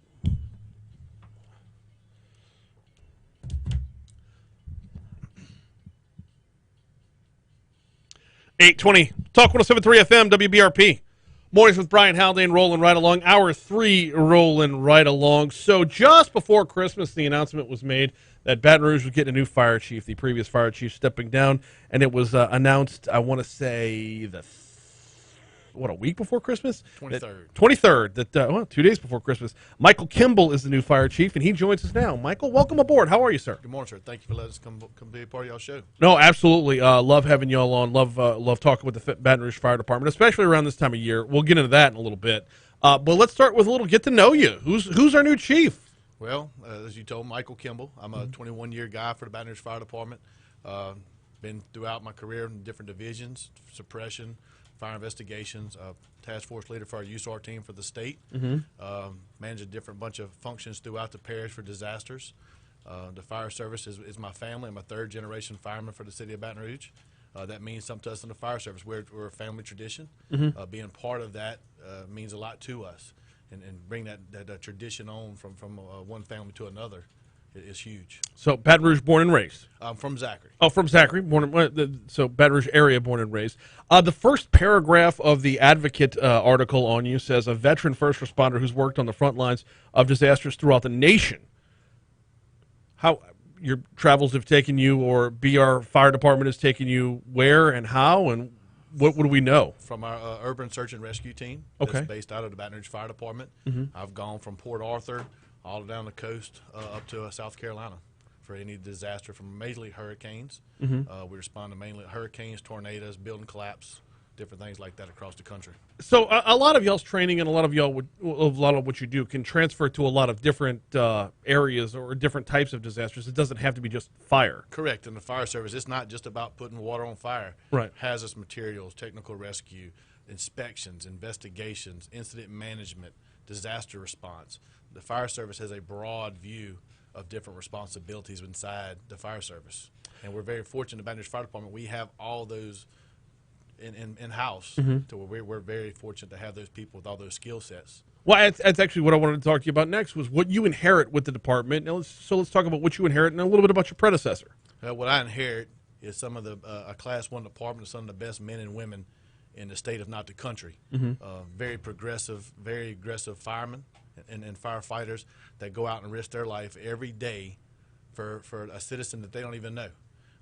820. Talk 107.3 FM, WBRP. Mornings with Brian Haldane rolling right along. Hour 3 rolling right along. So just before Christmas, the announcement was made that Baton Rouge was getting a new fire chief. The previous fire chief stepping down, and it was announced, I want to say, a week before Christmas? 23rd. 23rd. That 2 days before Christmas. Michael Kimball is the new fire chief, and he joins us now. Michael, welcome aboard. How are you, sir? Good morning, sir. Thank you for letting us come be a part of y'all show. No, absolutely. Love having y'all on. Love talking with the Baton Rouge Fire Department, especially around this time of year. We'll get into that in a little bit. But let's start with a little get to know you. Who's our new chief? Well, as you told, Michael Kimball. I'm a 21-year guy for the Baton Rouge Fire Department. Been throughout my career in different divisions, suppression, fire investigations, task force leader for our USAR team for the state. Manage a different bunch of functions throughout the parish for disasters. The fire service is my family. I'm a third-generation fireman for the city of Baton Rouge. That means something to us in the fire service. We're a family tradition. Being part of that means a lot to us. And bring that tradition on from one family to another is huge. So Baton Rouge, born and raised. I'm from Zachary. Oh, from Zachary, so Baton Rouge area, born and raised. The first paragraph of the Advocate article on you says, a veteran first responder who's worked on the front lines of disasters throughout the nation. How your travels have taken you, or BR Fire Department has taken you where and how, and what do we know? From our urban search and rescue team Okay. that's based out of the Baton Rouge Fire Department. I've gone from Port Arthur all down the coast up to South Carolina for any disaster from mainly hurricanes. We respond to mainly hurricanes, tornadoes, building collapse, different things like that across the country. So a lot of y'all's training and a lot of what you do can transfer to a lot of different areas or different types of disasters. It doesn't have to be just fire. Correct. In the fire service, it's not just about putting water on fire. Right. Hazardous materials, technical rescue, inspections, investigations, incident management, disaster response. The fire service has a broad view of different responsibilities inside the fire service. And we're very fortunate in the Baton Rouge Fire Department. We have all those in-house to where we're very fortunate to have those people with all those skill sets. Well, that's actually what I wanted to talk to you about next, was what you inherit with the department. Now, let's talk about what you inherit and a little bit about your predecessor. What I inherit is some of a Class 1 department of some of the best men and women in the state, if not the country. Very progressive, very aggressive firemen and firefighters that go out and risk their life every day for a citizen that they don't even know.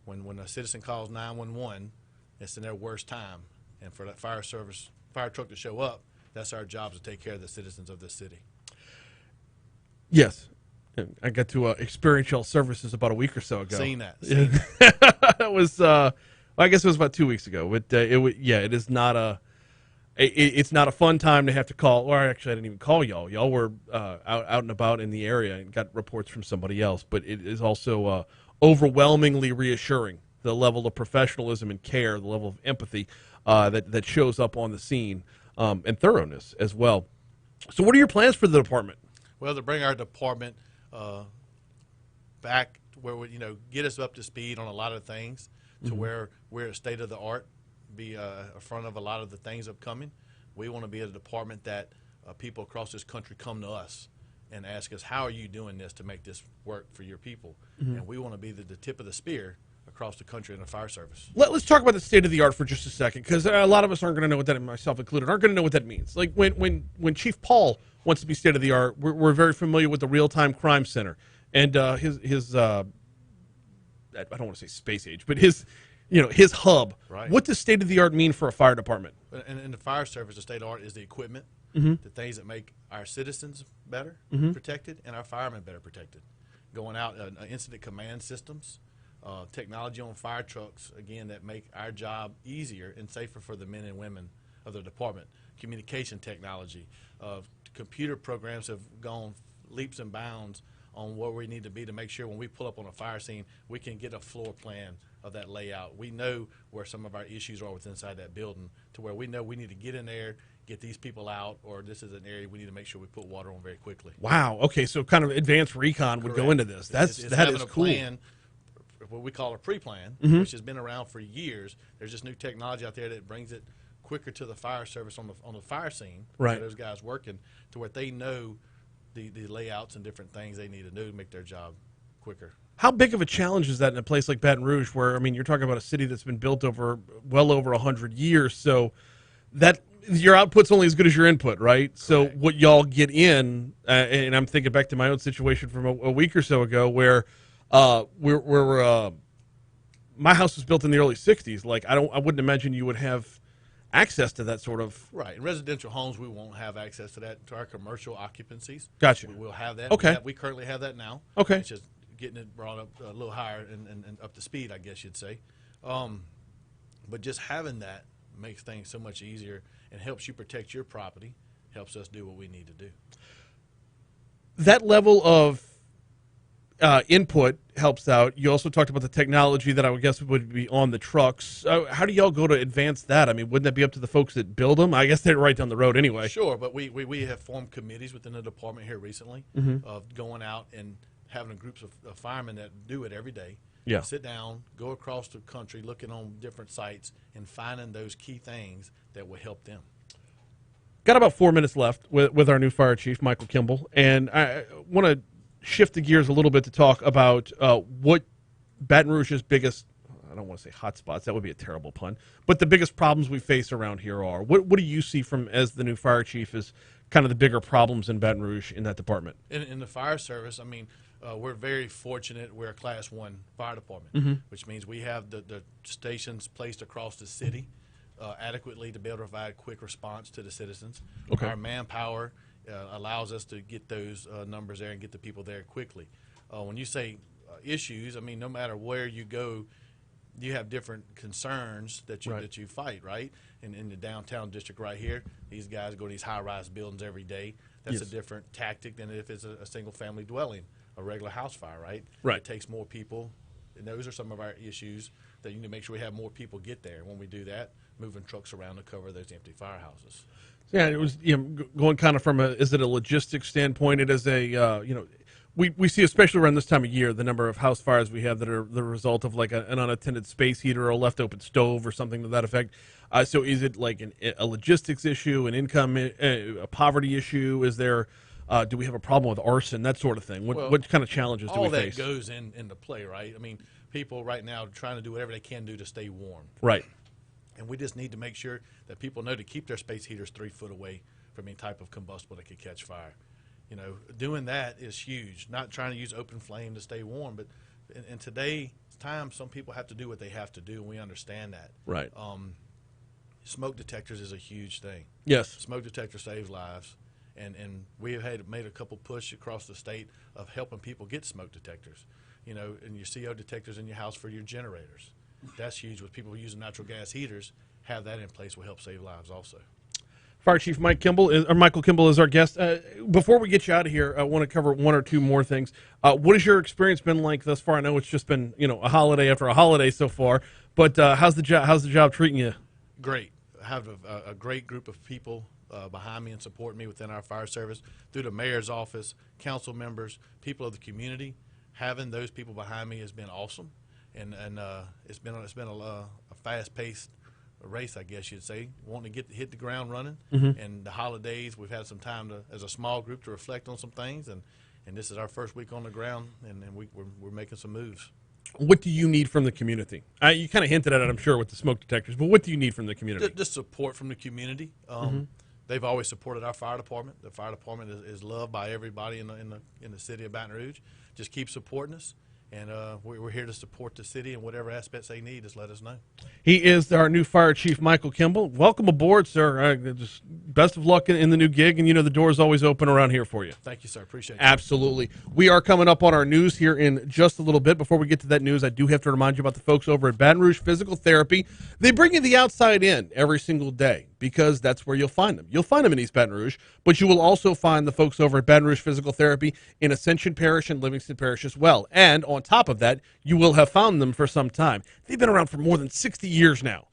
When a citizen calls 911, it's in their worst time, and for that fire truck to show up, that's our job, to take care of the citizens of this city. Yes. And I got to experience y'all services about a week or so ago. Seen that. It was, I guess it was about 2 weeks ago. But it is not it's not a fun time to have to call. Or actually, I didn't even call y'all. Y'all were out and about in the area and got reports from somebody else. But it is also overwhelmingly reassuring, the level of professionalism and care, the level of empathy that shows up on the scene, and thoroughness as well. So what are your plans for the department? Well, to bring our department back where we, get us up to speed on a lot of things, to where we're a state of the art, be in front of a lot of the things upcoming. We want to be a department that people across this country come to us and ask us, how are you doing this to make this work for your people? And we want to be the tip of the spear across the country in the fire service. Let's talk about the state of the art for just a second, because a lot of us aren't going to know what that, myself included, aren't going to know what that means. Like when Chief Paul wants to be state of the art, we're very familiar with the Real Time Crime Center and his I don't want to say space age, but his hub. Right. What does state of the art mean for a fire department? And in the fire service, the state of the art is the equipment, the things that make our citizens better protected and our firemen better protected. Going out, incident command systems, technology on fire trucks, again, that make our job easier and safer for the men and women of the department. Communication technology, computer programs have gone leaps and bounds on where we need to be to make sure when we pull up on a fire scene, we can get a floor plan of that layout. We know where some of our issues are within inside that building, to where we know we need to get in there, get these people out, or this is an area we need to make sure we put water on very quickly. Wow. Okay, so kind of advanced recon would go into this. That is cool. Plan, what we call a pre-plan, which has been around for years. There's just new technology out there that brings it quicker to the fire service on the fire scene. Right. Those guys working to where they know the layouts and different things they need to do to make their job quicker. How big of a challenge is that in a place like Baton Rouge, where, I mean, you're talking about a city that's been built over well over 100 years, so that your output's only as good as your input, right? So what y'all get in, and I'm thinking back to my own situation from a week or so ago, where my house was built in the early 60s. Like, I wouldn't imagine you would have access to that sort of. Right. In residential homes, we won't have access to that. To our commercial occupancies, Gotcha. We will have that. Okay. We currently have that now. Okay. It's just getting it brought up a little higher and up to speed, I guess you'd say. But just having that makes things so much easier and helps you protect your property, helps us do what we need to do. That level of input helps out. You also talked about the technology that I would guess would be on the trucks. How do y'all go to advance that? I mean, wouldn't that be up to the folks that build them? I guess they're right down the road anyway. Sure, but we have formed committees within the department here recently of going out and having groups of firemen that do it every day. Yeah. Sit down, go across the country, looking on different sites and finding those key things that will help them. Got about 4 minutes left with our new fire chief, Michael Kimball, and I want to shift the gears a little bit to talk about what Baton Rouge's biggest, I don't want to say hot spots, that would be a terrible pun, but the biggest problems we face around here are. What do you see from, as the new fire chief, as kind of the bigger problems in Baton Rouge in that department? In the fire service, I mean, we're very fortunate. We're a Class 1 fire department, which means we have the stations placed across the city adequately to be able to provide quick response to the citizens. Okay. Our manpower allows us to get those numbers there and get the people there quickly. When you say issues, I mean, no matter where you go, you have different concerns that you fight, right? In the downtown district right here, these guys go to these high-rise buildings every day. That's a different tactic than if it's a single-family dwelling, a regular house fire, right? Right. It takes more people, and those are some of our issues that you need to make sure we have more people get there. When we do that, moving trucks around to cover those empty firehouses. Yeah, it was going kind of from is it a logistics standpoint? It is a we see, especially around this time of year, the number of house fires we have that are the result of like an unattended space heater or a left open stove or something to that effect. So is it like a logistics issue, an income, a poverty issue? Is there do we have a problem with arson, that sort of thing? What kind of challenges do we face? All that goes into play, right? I mean, people right now are trying to do whatever they can do to stay warm. Right. And we just need to make sure that people know to keep their space heaters 3 foot away from any type of combustible that could catch fire. You know, doing that is huge. Not trying to use open flame to stay warm, but in today's time, some people have to do what they have to do, and we understand that. Right. Smoke detectors is a huge thing. Yes. Smoke detector saves lives, and we have made a couple push across the state of helping people get smoke detectors. You know, and your CO detectors in your house for your generators. That's huge. With people using natural gas heaters, have that in place will help save lives also. Fire Chief Michael Kimball is our guest. Before we get you out of here, I want to cover one or two more things. What has your experience been like thus far? I know it's just been a holiday after a holiday so far, but how's the job treating you? Great. I have a great group of people behind me and supporting me within our fire service through the mayor's office, council members, people of the community. Having those people behind me has been awesome, and it's been a fast-paced race, I guess you'd say, wanting to hit the ground running. And the holidays, we've had some time as a small group to reflect on some things, and this is our first week on the ground, and we're making some moves. What do you need from the community? You kind of hinted at it, I'm sure, with the smoke detectors, but what do you need from the community? Just support from the community. They've always supported our fire department. The fire department is loved by everybody in the city of Baton Rouge. Just keep supporting us. And we're here to support the city in whatever aspects they need. Just let us know. He is our new fire chief, Michael Kimball. Welcome aboard, sir. Just best of luck in the new gig. And, the door is always open around here for you. Thank you, sir. Appreciate it. Absolutely. We are coming up on our news here in just a little bit. Before we get to that news, I do have to remind you about the folks over at Baton Rouge Physical Therapy. They bring you the outside in every single day, because that's where you'll find them. You'll find them in East Baton Rouge, but you will also find the folks over at Baton Rouge Physical Therapy in Ascension Parish and Livingston Parish as well. And on top of that, you will have found them for some time. They've been around for more than 60 years now.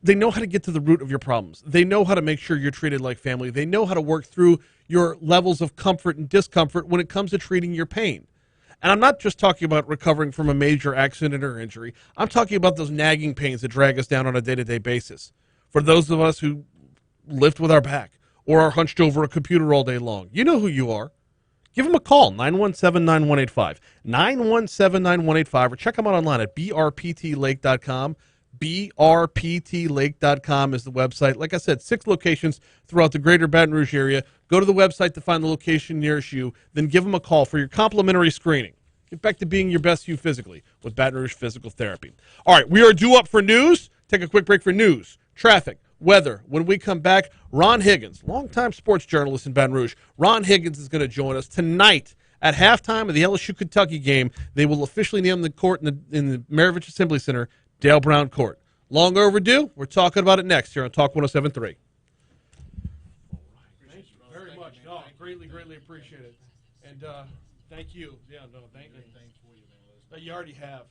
They know how to get to the root of your problems. They know how to make sure you're treated like family. They know how to work through your levels of comfort and discomfort when it comes to treating your pain. And I'm not just talking about recovering from a major accident or injury. I'm talking about those nagging pains that drag us down on a day-to-day basis. For those of us who lift with our back or are hunched over a computer all day long, you know who you are. Give them a call, 917-9185. 917-9185, or check them out online at brptlake.com. brptlake.com is the website. Like I said, 6 locations throughout the greater Baton Rouge area. Go to the website to find the location nearest you, then give them a call for your complimentary screening. Get back to being your best you physically with Baton Rouge Physical Therapy. All right, we are due up for news. Take a quick break for news, traffic, weather. When we come back, Ron Higgins, longtime sports journalist in Baton Rouge, Ron Higgins is going to join us tonight at halftime of the LSU-Kentucky game. They will officially name the court in the Maravich Assembly Center Dale Brown Court. Long overdue. We're talking about it next here on Talk 107.3. Thank you very much. No, greatly appreciate it. And thank you. Yeah, no, thank you. You already have.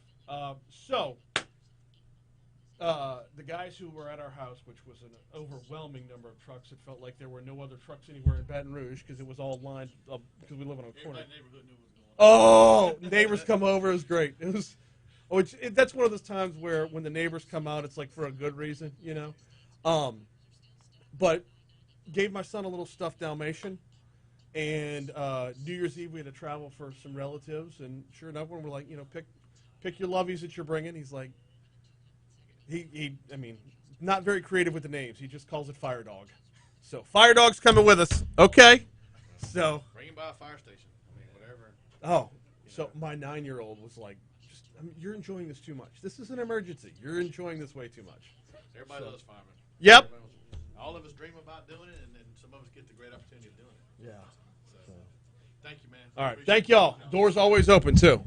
The guys who were at our house, which was an overwhelming number of trucks, it felt like there were no other trucks anywhere in Baton Rouge because it was all lined up because we live on a corner. Oh, neighbors come over. It was great. It was. That's one of those times where when the neighbors come out, it's like for a good reason, you know. But gave my son a little stuffed Dalmatian, and New Year's Eve we had to travel for some relatives, and sure enough, when we're like, pick your lovies that you're bringing, he's like, I mean, not very creative with the names. He just calls it Fire Dog. So Fire Dog's coming with us. Okay. So bring him by a fire station. I mean, whatever. Oh, so my 9-year-old was like, you're enjoying this too much. This is an emergency. You're enjoying this way too much. Everybody loves firemen. Yep. All of us dream about doing it, and then some of us get the great opportunity of doing it. Yeah. So, thank you, man. All right. Thank y'all. Doors always open, too.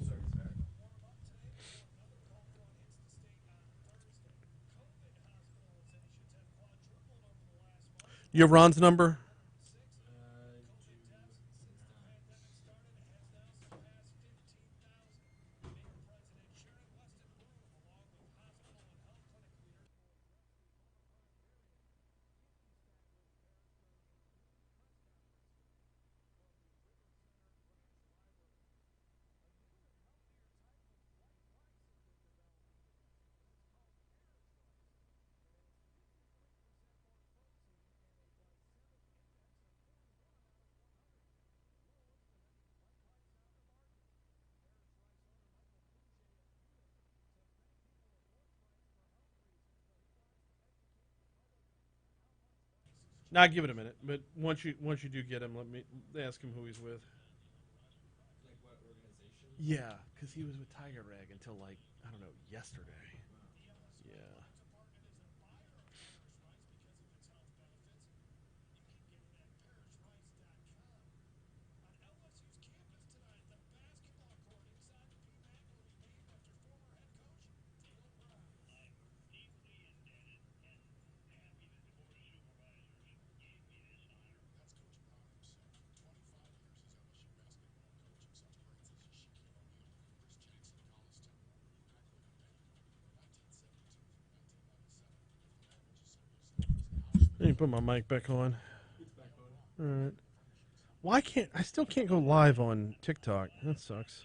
You have Ron's number? Now give it a minute, but once you do get him, let me ask him who he's with. Like what organization? Yeah, because he was with Tiger Rag until I don't know, yesterday. Yeah. Let me put my mic back on. All right. Why can't I still can't go live on TikTok? That sucks.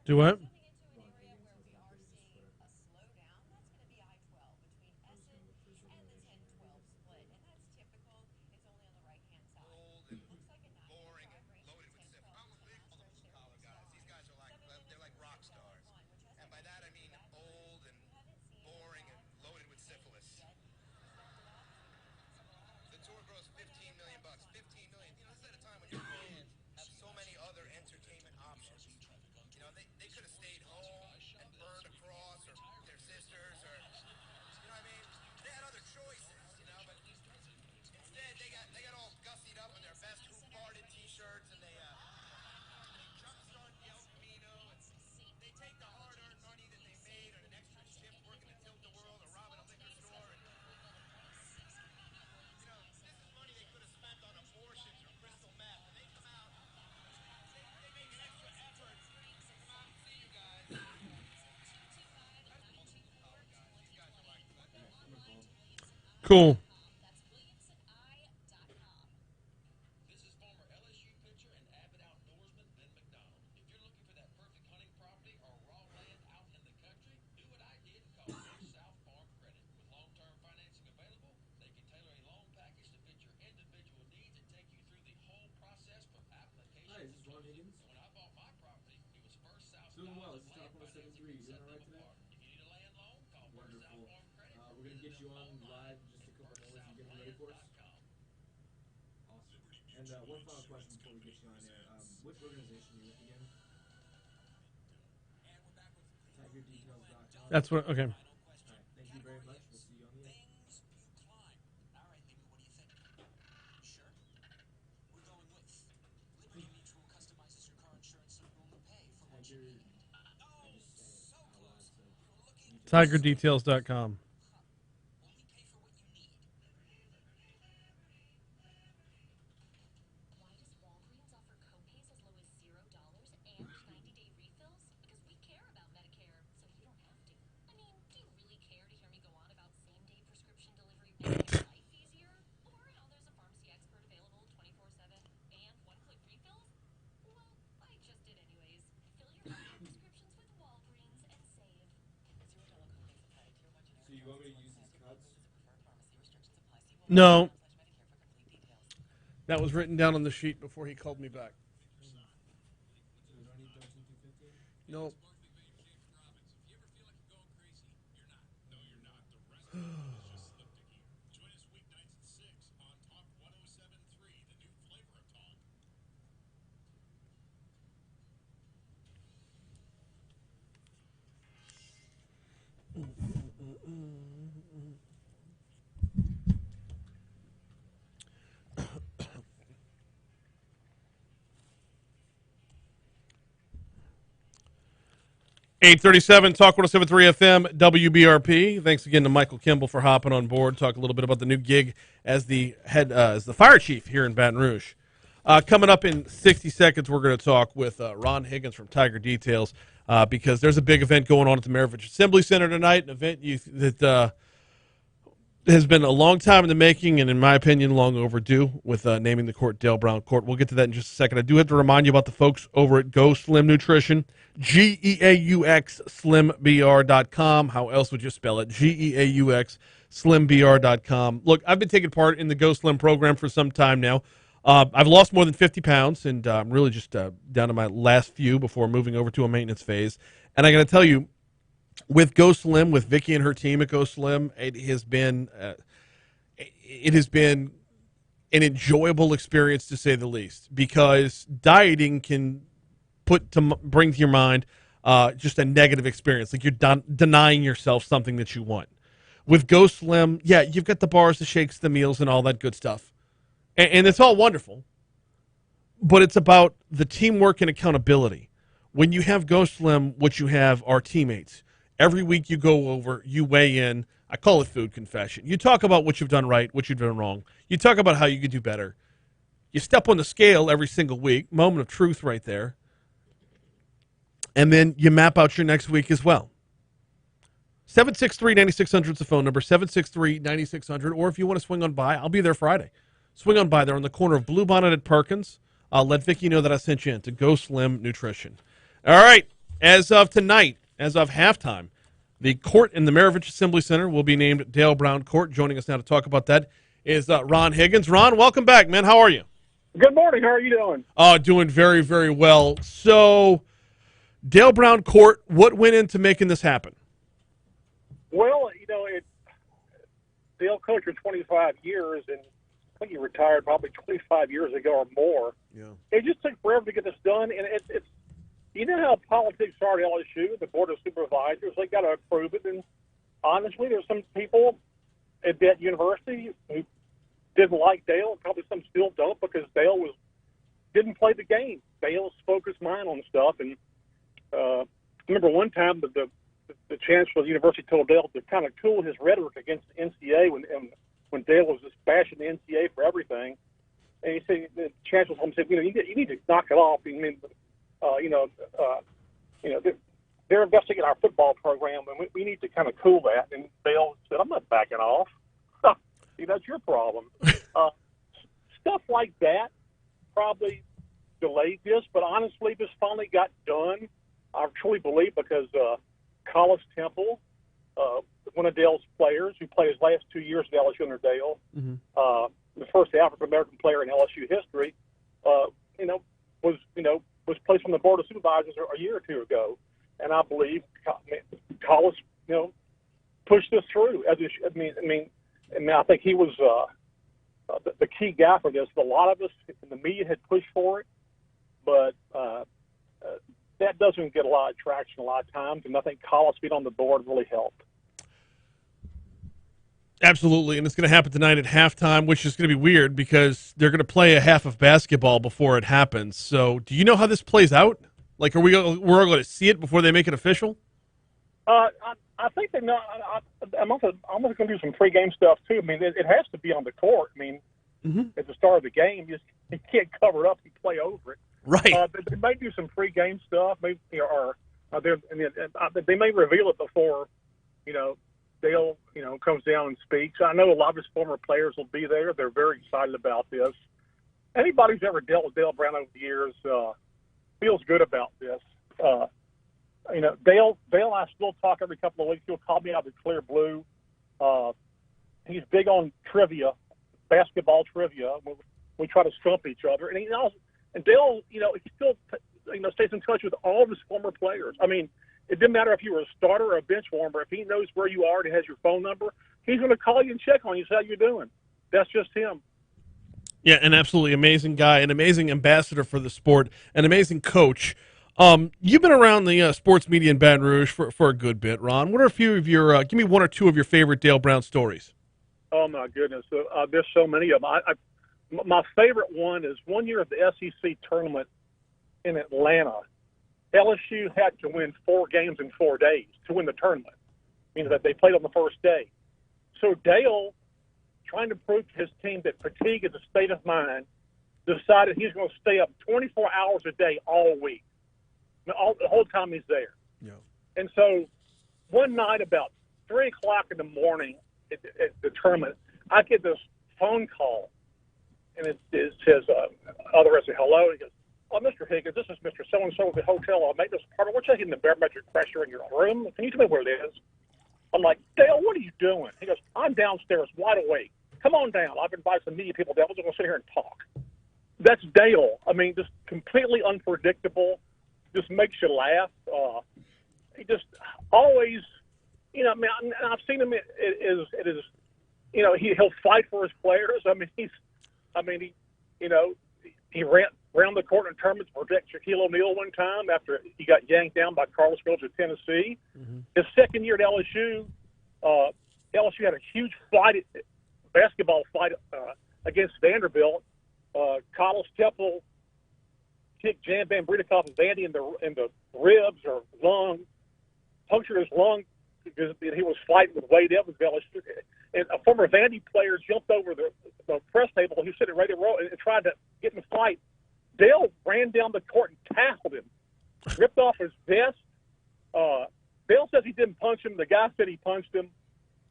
Do what? They could have Cool. This is former LSU pitcher and avid outdoorsman Ben McDonald. If you're looking for that perfect hunting property or raw land out in the country, do what I did and call First South Farm Credit. With long-term financing available, they can tailor a loan package to fit your individual needs and take you through the whole process from application. Hi, this is Ron Higgins. When I bought my property, it was First South Doing well. Dollars This is land Top 173. financing You doing all right today? apart. If you need a land loan, call First South Wonderful. Farm Credit. We're going to get you on live in just a couple minutes. You getting ready for us? Awesome. And one final question before we get you on there. What organization are you with again? TigerDetails.com. That's what. Okay. All right. Thank you very much. We'll see you on the air. Things you climb. All right, Amy, what do you think? Sure. We're going with Liberty Mutual customizes your car insurance so you only pay for what you need. Oh, so close. We were looking. TigerDetails.com. Only pay for what you need. Why does Walgreens offer copays as low as $0 and 90-day refills? Because we care about Medicare, so you don't have to. I mean, do you really care to hear me go on about same-day prescription delivery making life easier? Or how there's a pharmacy expert available 24/7 and one-click refills? Well, I just did anyways. Fill your healthcare prescriptions with Walgreens and save. $0 copays apply to your budget. So you want me to use these cuts? No. That was written down on the sheet before he called me back. So do I need 13,250? No. If you ever feel like you're going crazy, you're not. No, you're not. The rest of it is just slipped in gear. Join us weeknights at 6 on Talk 107.3, the new flavor of talk. .837 Talk 107.3 FM WBRP. Thanks again to Michael Kimball for hopping on board. Talk a little bit about the new gig as the fire chief here in Baton Rouge. Coming up in 60 seconds, we're going to talk with Ron Higgins from Tiger Details because there's a big event going on at the Maravich Assembly Center tonight. An event that has been a long time in the making, and in my opinion, long overdue with naming the court Dale Brown Court. We'll get to that in just a second. I do have to remind you about the folks over at Go Slim Nutrition. GEAUX SlimBR.com. How else would you spell it? GEAUX SlimBR.com. Look, I've been taking part in the Go Slim program for some time now. I've lost more than 50 pounds, and I'm really just down to my last few before moving over to a maintenance phase. And I got to tell you, with Go Slim, with Vicky and her team at Go Slim, it has been an enjoyable experience to say the least, because dieting can bring to your mind just a negative experience, like you're denying yourself something that you want. With Go Slim, yeah, you've got the bars, the shakes, the meals, and all that good stuff, and it's all wonderful, but it's about the teamwork and accountability. When you have Go Slim, what you have are teammates. Every week you go over, you weigh in. I call it food confession. You talk about what you've done right, what you've done wrong. You talk about how you could do better. You step on the scale every single week, moment of truth right there. And then you map out your next week as well. 763-9600 is the phone number, 763-9600. Or if you want to swing on by, I'll be there Friday. Swing on by there on the corner of Bluebonnet at Perkins. Let Vicky know that I sent you in to Go Slim Nutrition. All right, as of tonight, as of halftime, the court in the Maravich Assembly Center will be named Dale Brown Court. Joining us now to talk about that is Ron Higgins. Ron, welcome back, man. How are you? Good morning. How are you doing? Doing very, very well. So, Dale Brown Court, what went into making this happen? Well, Dale coached for 25 years, and I think he retired probably 25 years ago or more. Yeah. It just took forever to get this done, and it's you know how politics are at LSU, the Board of Supervisors, they got to approve it, and honestly, there's some people at that university who didn't like Dale, and probably some still don't, because Dale didn't play the game. Dale's focused mind on stuff, and I remember one time the chancellor of the university told Dale to kind of cool his rhetoric against the NCAA when Dale was just bashing the NCAA for everything. And he said, the chancellor told him, said, you need to knock it off. I mean, they're investigating our football program, and we need to kind of cool that. And Dale said, I'm not backing off. That's your problem. Stuff like that probably delayed this, but honestly, this finally got done. I truly believe because Collis Temple, one of Dale's players, who played his last 2 years at LSU under Dale, the first African American player in LSU history, was placed on the board of supervisors a year or two ago, and I believe Collis, pushed this through. I think he was the key guy for this. A lot of us in the media had pushed for it, but that doesn't get a lot of traction a lot of times, and I think Collis being on the board really helped. Absolutely, and it's going to happen tonight at halftime, which is going to be weird because they're going to play a half of basketball before it happens. So do you know how this plays out? Like, we're going to see it before they make it official? I think they know. I'm also going to do some pregame stuff, too. I mean, it has to be on the court. I mean, at the start of the game, you can't cover it up and play over it. Right. They may do some pregame stuff, maybe, or they may reveal it before, Dale, comes down and speaks. I know a lot of his former players will be there. They're very excited about this. Anybody who's ever dealt with Dale Brown over the years feels good about this. Dale and I still talk every couple of weeks. He'll call me out of the clear blue. He's big on trivia, basketball trivia. We try to stump each other. And Dale, he still, stays in touch with all of his former players. I mean, it didn't matter if you were a starter or a bench warmer. If he knows where you are and has your phone number, he's going to call you and check on you, see how you're doing. That's just him. Yeah, an absolutely amazing guy, an amazing ambassador for the sport, an amazing coach. You've been around the sports media in Baton Rouge for a good bit, Ron. What are a few of your give me one or two of your favorite Dale Brown stories? Oh, my goodness. There's so many of them. My favorite one is one year at the SEC tournament in Atlanta. LSU had to win 4 games in 4 days to win the tournament, meaning that they played on the first day. So Dale, trying to prove to his team that fatigue is a state of mind, decided he's going to stay up 24 hours a day all week, the whole time he's there. Yeah. And so one night about 3 o'clock in the morning at the tournament, I get this phone call, and it says, other said, hello. He goes, oh, Mr. Higgins, this is Mr. So-and-so at the hotel. Maintenance department. We're checking the barometric pressure in your room. Can you tell me where it is? I'm like, Dale, what are you doing? He goes, I'm downstairs wide awake. Come on down. I've invited some media people down. We're just going to sit here and talk. That's Dale. I mean, just completely unpredictable. Just makes you laugh. He just always, I've seen him. He'll fight for his players. He ran around the court in tournaments to protect Shaquille O'Neal one time after he got yanked down by Carlos Fields of Tennessee. Mm-hmm. His second year at LSU, LSU had a huge basketball fight against Vanderbilt. Carlos Temple kicked Jan Van Briedekoff and Vandy in the ribs or lung, punctured his lung because he was fighting with Wade Evans of LSU. And a former Vandy player jumped over the press table. He was sitting right in the row and tried to get in a fight. Dale ran down the court and tackled him, ripped off his vest. Dale says he didn't punch him. The guy said he punched him.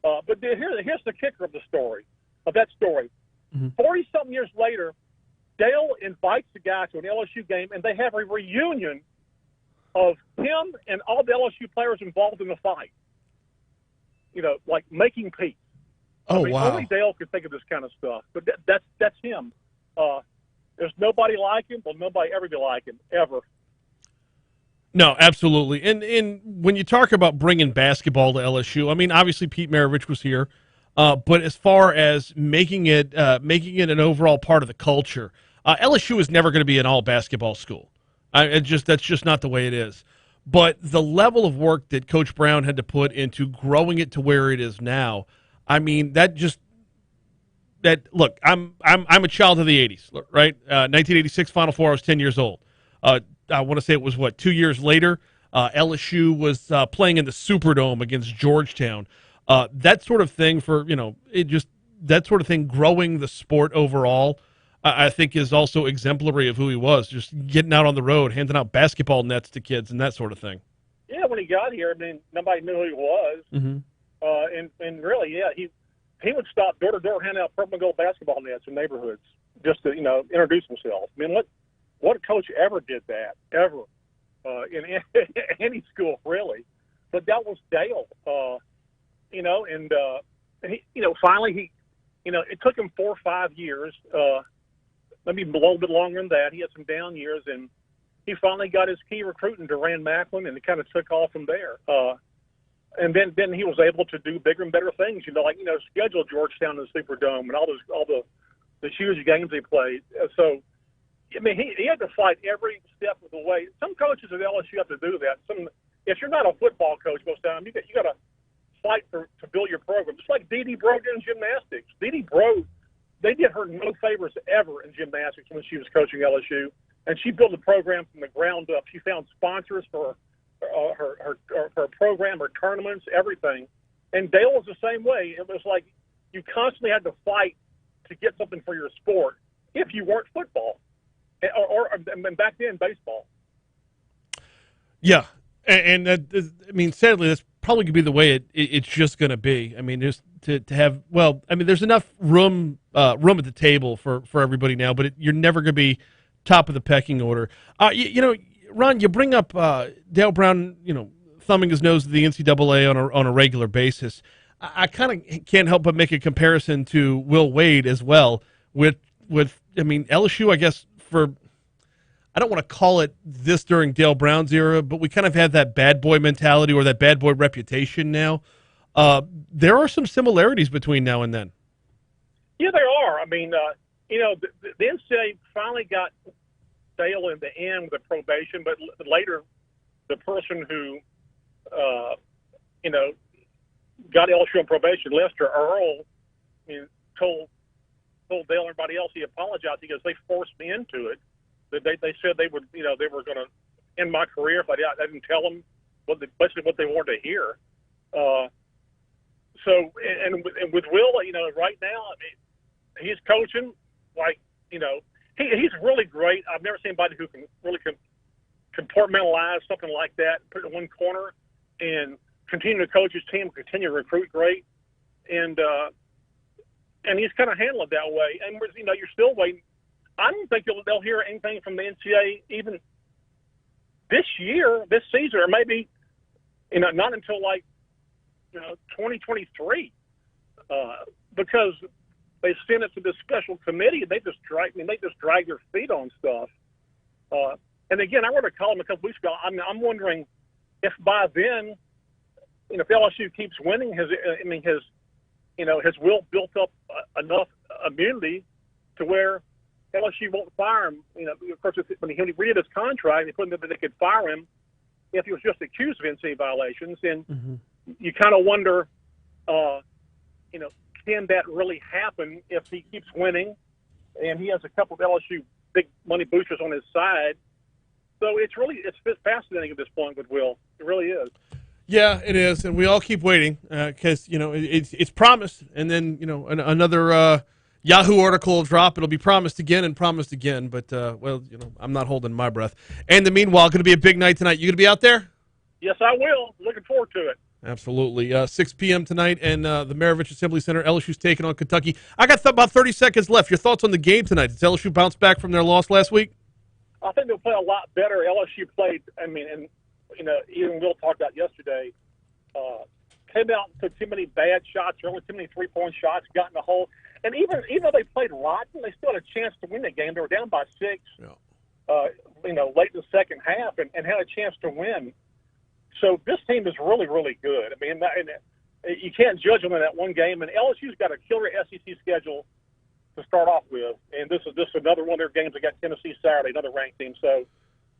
But here's the kicker of that story. 40-something years later, Dale invites the guy to an LSU game, and they have a reunion of him and all the LSU players involved in the fight. Like making peace. Wow. Only Dale could think of this kind of stuff, but that's him. There's nobody like him. Will nobody ever be like him, ever. No, absolutely. And when you talk about bringing basketball to LSU, I mean, obviously Pete Maravich was here, but as far as making it an overall part of the culture, LSU is never going to be an all basketball school. That's just not the way it is. But the level of work that Coach Brown had to put into growing it to where it is now, I mean, look, I'm a child of the 80s, right? 1986 Final Four, I was 10 years old. I want to say it was 2 years later, LSU was playing in the Superdome against Georgetown. That sort of thing that sort of thing growing the sport overall, I think is also exemplary of who he was, just getting out on the road, handing out basketball nets to kids and that sort of thing. Yeah, when he got here, I mean, nobody knew who he was. Mm-hmm. And really, yeah, he would stop door to door, handing out purple and gold basketball nets in neighborhoods just to introduce himself. I mean, what coach ever did that ever in any school really? But that was Dale, and he, finally he, it took him 4 or 5 years, maybe a little bit longer than that. He had some down years, and he finally got his key recruit in Duran Macklin, and it kind of took off from there. And then he was able to do bigger and better things, schedule Georgetown in the Superdome and all the huge games he played. So, I mean, he had to fight every step of the way. Some coaches at LSU have to do that. If you're not a football coach most of the time, you got to fight to build your program. Just like Dee Dee Bro did in gymnastics. Dee Dee Bro, they did her no favors ever in gymnastics when she was coaching LSU, and she built a program from the ground up. She found sponsors for her program, her tournaments, everything. And Dale was the same way. It was like you constantly had to fight to get something for your sport if you weren't football, or back then baseball. Yeah, and sadly, that's probably going to be the way it's just going to be. I mean, just to have, there's enough room at the table for everybody now, but you're never going to be top of the pecking order. Ron, you bring up Dale Brown, thumbing his nose at the NCAA on a regular basis. I kind of can't help but make a comparison to Will Wade as well. With LSU, I guess I don't want to call it this during Dale Brown's era, but we kind of have that bad boy mentality or that bad boy reputation now. There are some similarities between now and then. Yeah, there are. I mean, the NCAA finally got Dale in the end with a probation, but later the person who, got LSU on probation, Lester Earl, told Dale and everybody else he apologized because they forced me into it. They said they would, they were going to end my career if I didn't tell them basically what they wanted to hear. So with Will, right now, he's coaching like, he's really great. I've never seen anybody who can really compartmentalize something like that, put it in one corner, and continue to coach his team, continue to recruit great, and he's kind of handled it that way. And you're still waiting. I don't think they'll hear anything from the NCAA even this season, or maybe not until 2023, because they send it to this special committee and they just drag their feet on stuff. And again, I wrote a column a couple weeks ago. I'm wondering if by then, if LSU keeps winning, has Will built up enough immunity to where LSU won't fire him? Of course, when he redid his contract, they put him that they could fire him if he was just accused of NCAA violations. And you kind of wonder, can that really happen if he keeps winning and he has a couple of LSU big money boosters on his side? So it's fascinating at this point with Will. It really is. Yeah, it is, and we all keep waiting because it's promised, and then another Yahoo article will drop. It'll be promised again, but I'm not holding my breath. And the meanwhile, going to be a big night tonight. You going to be out there? Yes, I will. Looking forward to it. Absolutely. 6 p.m. tonight, and the Maravich Assembly Center. LSU's taking on Kentucky. I got about 30 seconds left. Your thoughts on the game tonight? Did LSU bounce back from their loss last week? I think they'll play a lot better. LSU played, even Will talked about yesterday, came out and took too many bad shots, only too many three-point shots, got in the hole. And even though they played rotten, they still had a chance to win the game. They were down by 6, late in the second half, and had a chance to win. So this team is really, really good. You can't judge them in that one game. And LSU's got a killer SEC schedule to start off with. And this is another one of their games. They got Tennessee Saturday, another ranked team. So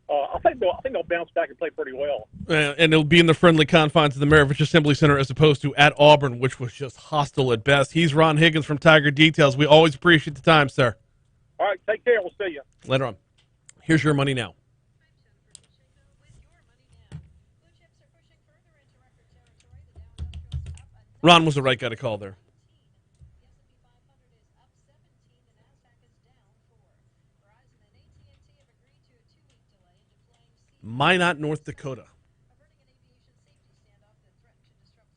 I think they'll bounce back and play pretty well. And it'll be in the friendly confines of the Maravich Assembly Center as opposed to at Auburn, which was just hostile at best. He's Ron Higgins from Tiger Details. We always appreciate the time, sir. All right, take care. We'll see you. Later on. Here's your money now. Ron was the right guy to call there. Minot, North Dakota.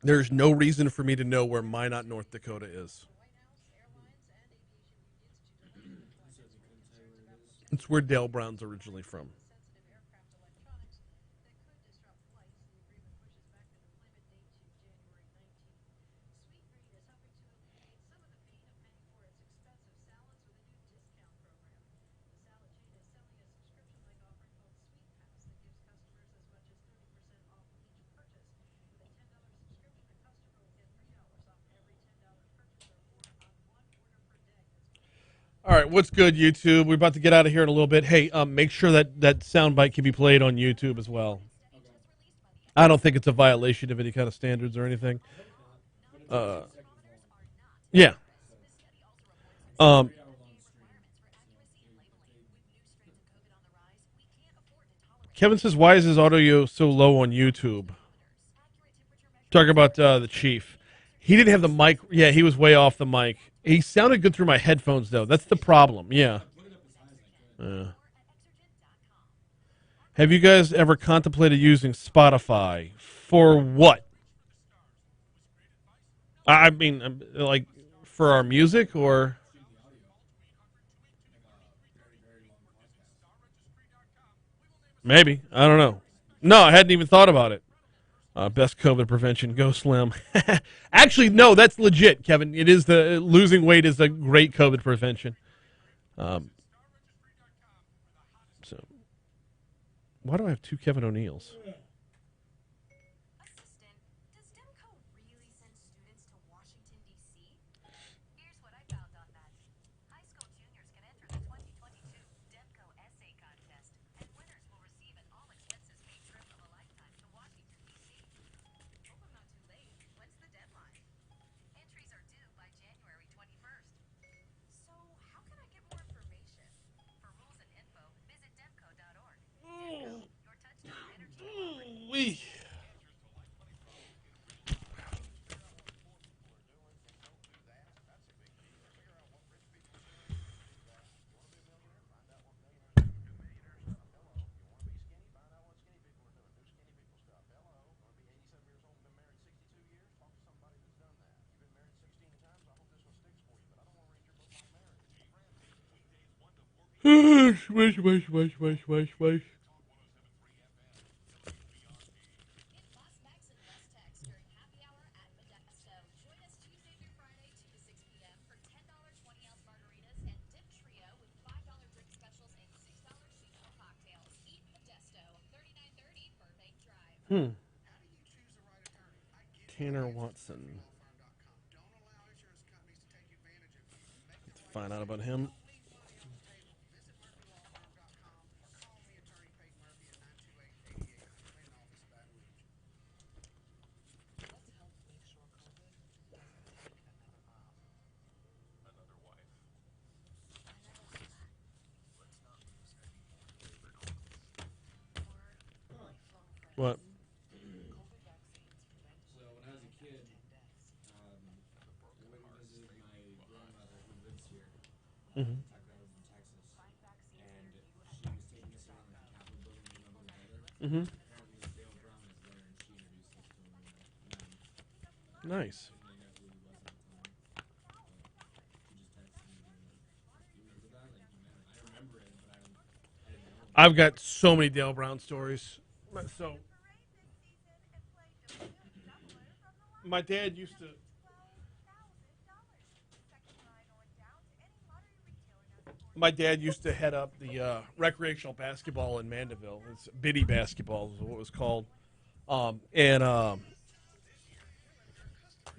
There's no reason for me to know where Minot, North Dakota is. It's where Dale Brown's originally from. All right, what's good, YouTube? We're about to get out of here in a little bit. Hey, make sure that soundbite can be played on YouTube as well. I don't think it's a violation of any kind of standards or anything. Yeah. Kevin says, why is his audio so low on YouTube? Talking about the Chief. He didn't have the mic. Yeah, he was way off the mic. He sounded good through my headphones, though. That's the problem. Yeah. Have you guys ever contemplated using Spotify? For what? I mean, like, for our music, or? Maybe. I don't know. No, I hadn't even thought about it. Best COVID prevention, go slim. Actually, no, that's legit, Kevin. It is losing weight is a great COVID prevention. So, why do I have two Kevin O'Neills? Swish. Tanner Watson. Let's find out about him. What? So when I was a kid, we went and visited my grandmother who lives here. Mm-hmm. I was in Texas, and she was taking us around the Capitol building to know together. Mm-hmm. Apparently, Dale Brown was there, and she introduced us to him. Nice. I didn't know who he was at the time. She just texted me, and you remember that? Like, I remember it, but I didn't know him. I've got so many Dale Brown stories. So, my dad used to. My dad used to head up the recreational basketball in Mandeville. It's Biddy basketball is what it was called.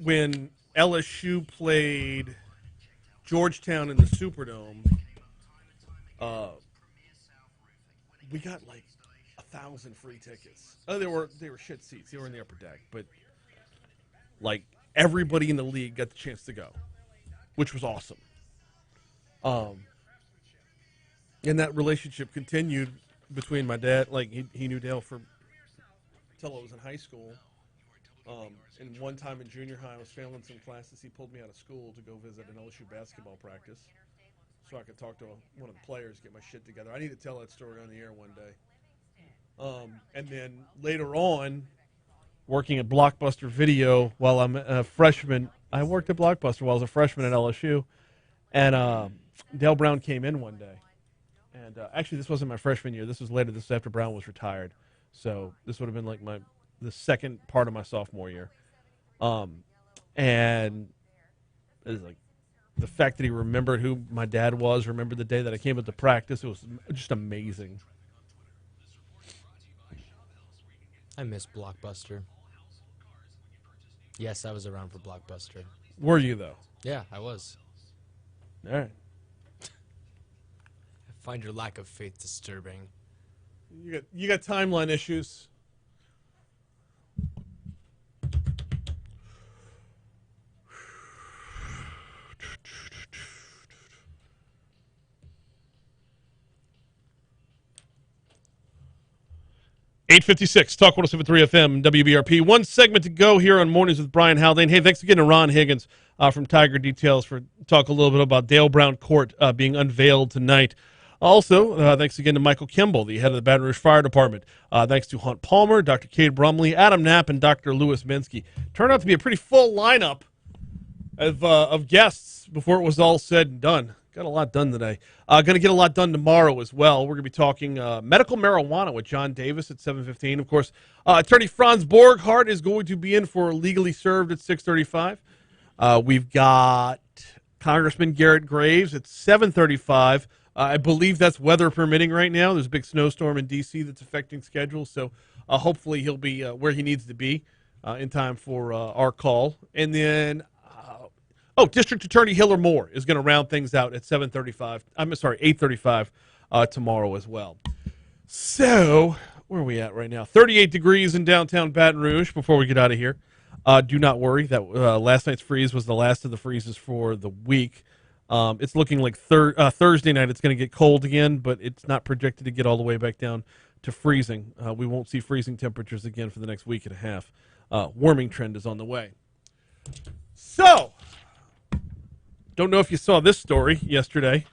When LSU played Georgetown in the Superdome, we got like 1,000 free tickets. Oh, they were shit seats. They were in the upper deck, but like everybody in the league got the chance to go, which was awesome. And that relationship continued between my dad. Like he knew Dale until I was in high school. And one time in junior high, I was failing some classes. He pulled me out of school to go visit an LSU basketball practice so I could talk to one of the players, get my shit together. I need to tell that story on the air one day. And then later on, working at Blockbuster Video while I'm a freshman. I worked at Blockbuster while I was a freshman at LSU, and Dale Brown came in one day. And actually, this wasn't my freshman year. This was later. This was after Brown was retired. So this would have been like the second part of my sophomore year. And it was like the fact that he remembered who my dad was, remembered the day that I came into practice. It was just amazing. I miss Blockbuster. Yes, I was around for Blockbuster. Were you, though? Yeah, I was. All right. I find your lack of faith disturbing. You got timeline issues. .856, Talk 107.3 FM, WBRP. One segment to go here on Mornings with Brian Haldane. Hey, thanks again to Ron Higgins from Tiger Details for talk a little bit about Dale Brown Court being unveiled tonight. Also, thanks again to Michael Kimball, the head of the Baton Rouge Fire Department. Thanks to Hunt Palmer, Dr. Cade Brumley, Adam Knapp, and Dr. Louis Minsky. Turned out to be a pretty full lineup of guests before it was all said and done. Got a lot done today. Going to get a lot done tomorrow as well. We're going to be talking medical marijuana with John Davis at 7:15. Of course, Attorney Franz Borghardt is going to be in for Legally Served at 6:35. We've got Congressman Garrett Graves at 7:35. I believe that's weather permitting right now. There's a big snowstorm in D.C. that's affecting schedules, so hopefully he'll be where he needs to be in time for our call. And then... District Attorney Hiller Moore is going to round things out at 8:35 tomorrow as well. So, where are we at right now? 38 degrees in downtown Baton Rouge before we get out of here. Do not worry. That last night's freeze was the last of the freezes for the week. It's looking like Thursday night it's going to get cold again, but it's not projected to get all the way back down to freezing. We won't see freezing temperatures again for the next week and a half. Warming trend is on the way. So... don't know if you saw this story yesterday.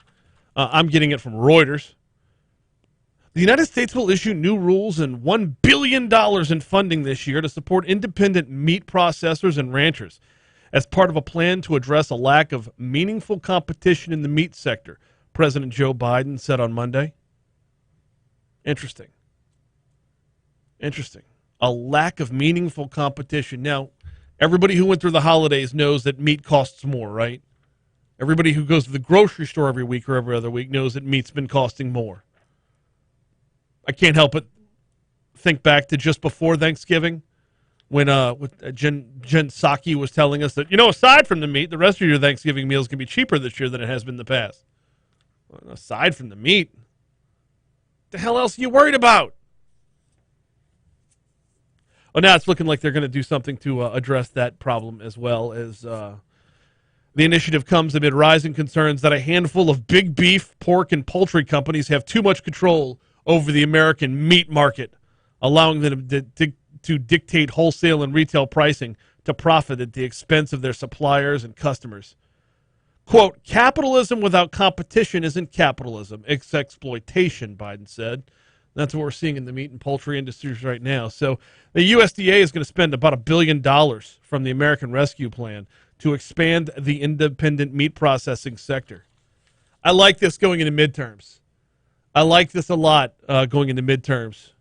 I'm getting it from Reuters. The United States will issue new rules and $1 billion in funding this year to support independent meat processors and ranchers as part of a plan to address a lack of meaningful competition in the meat sector, President Joe Biden said on Monday. Interesting. A lack of meaningful competition. Now, everybody who went through the holidays knows that meat costs more, right? Everybody who goes to the grocery store every week or every other week knows that meat's been costing more. I can't help but think back to just before Thanksgiving when Jen Psaki was telling us that, aside from the meat, the rest of your Thanksgiving meals can be cheaper this year than it has been in the past. Well, aside from the meat, what the hell else are you worried about? Well, now it's looking like they're going to do something to address that problem as well as... the initiative comes amid rising concerns that a handful of big beef, pork, and poultry companies have too much control over the American meat market, allowing them to dictate wholesale and retail pricing to profit at the expense of their suppliers and customers. Quote, capitalism without competition isn't capitalism, it's exploitation, Biden said. That's what we're seeing in the meat and poultry industries right now. So the USDA is going to spend about $1 billion from the American Rescue Plan to expand the independent meat processing sector. I like this going into midterms. I like this a lot going into midterms.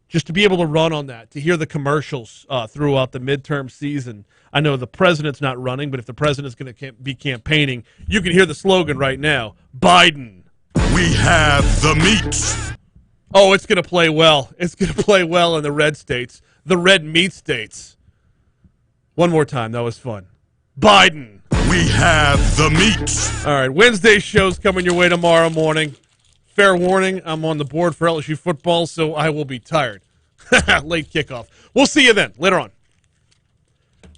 Just to be able to run on that, to hear the commercials throughout the midterm season. I know the president's not running, but if the president's going to be campaigning, you can hear the slogan right now, Biden. We have the meat. Oh, it's going to play well. It's going to play well in the red states, the red meat states. One more time. That was fun. Biden. We have the meat. All right, Wednesday's show's coming your way tomorrow morning. Fair warning, I'm on the board for LSU football, so I will be tired. Late kickoff. We'll see you then, later on.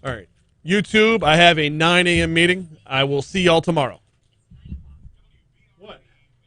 All right, YouTube, I have a 9 a.m. meeting. I will see y'all tomorrow.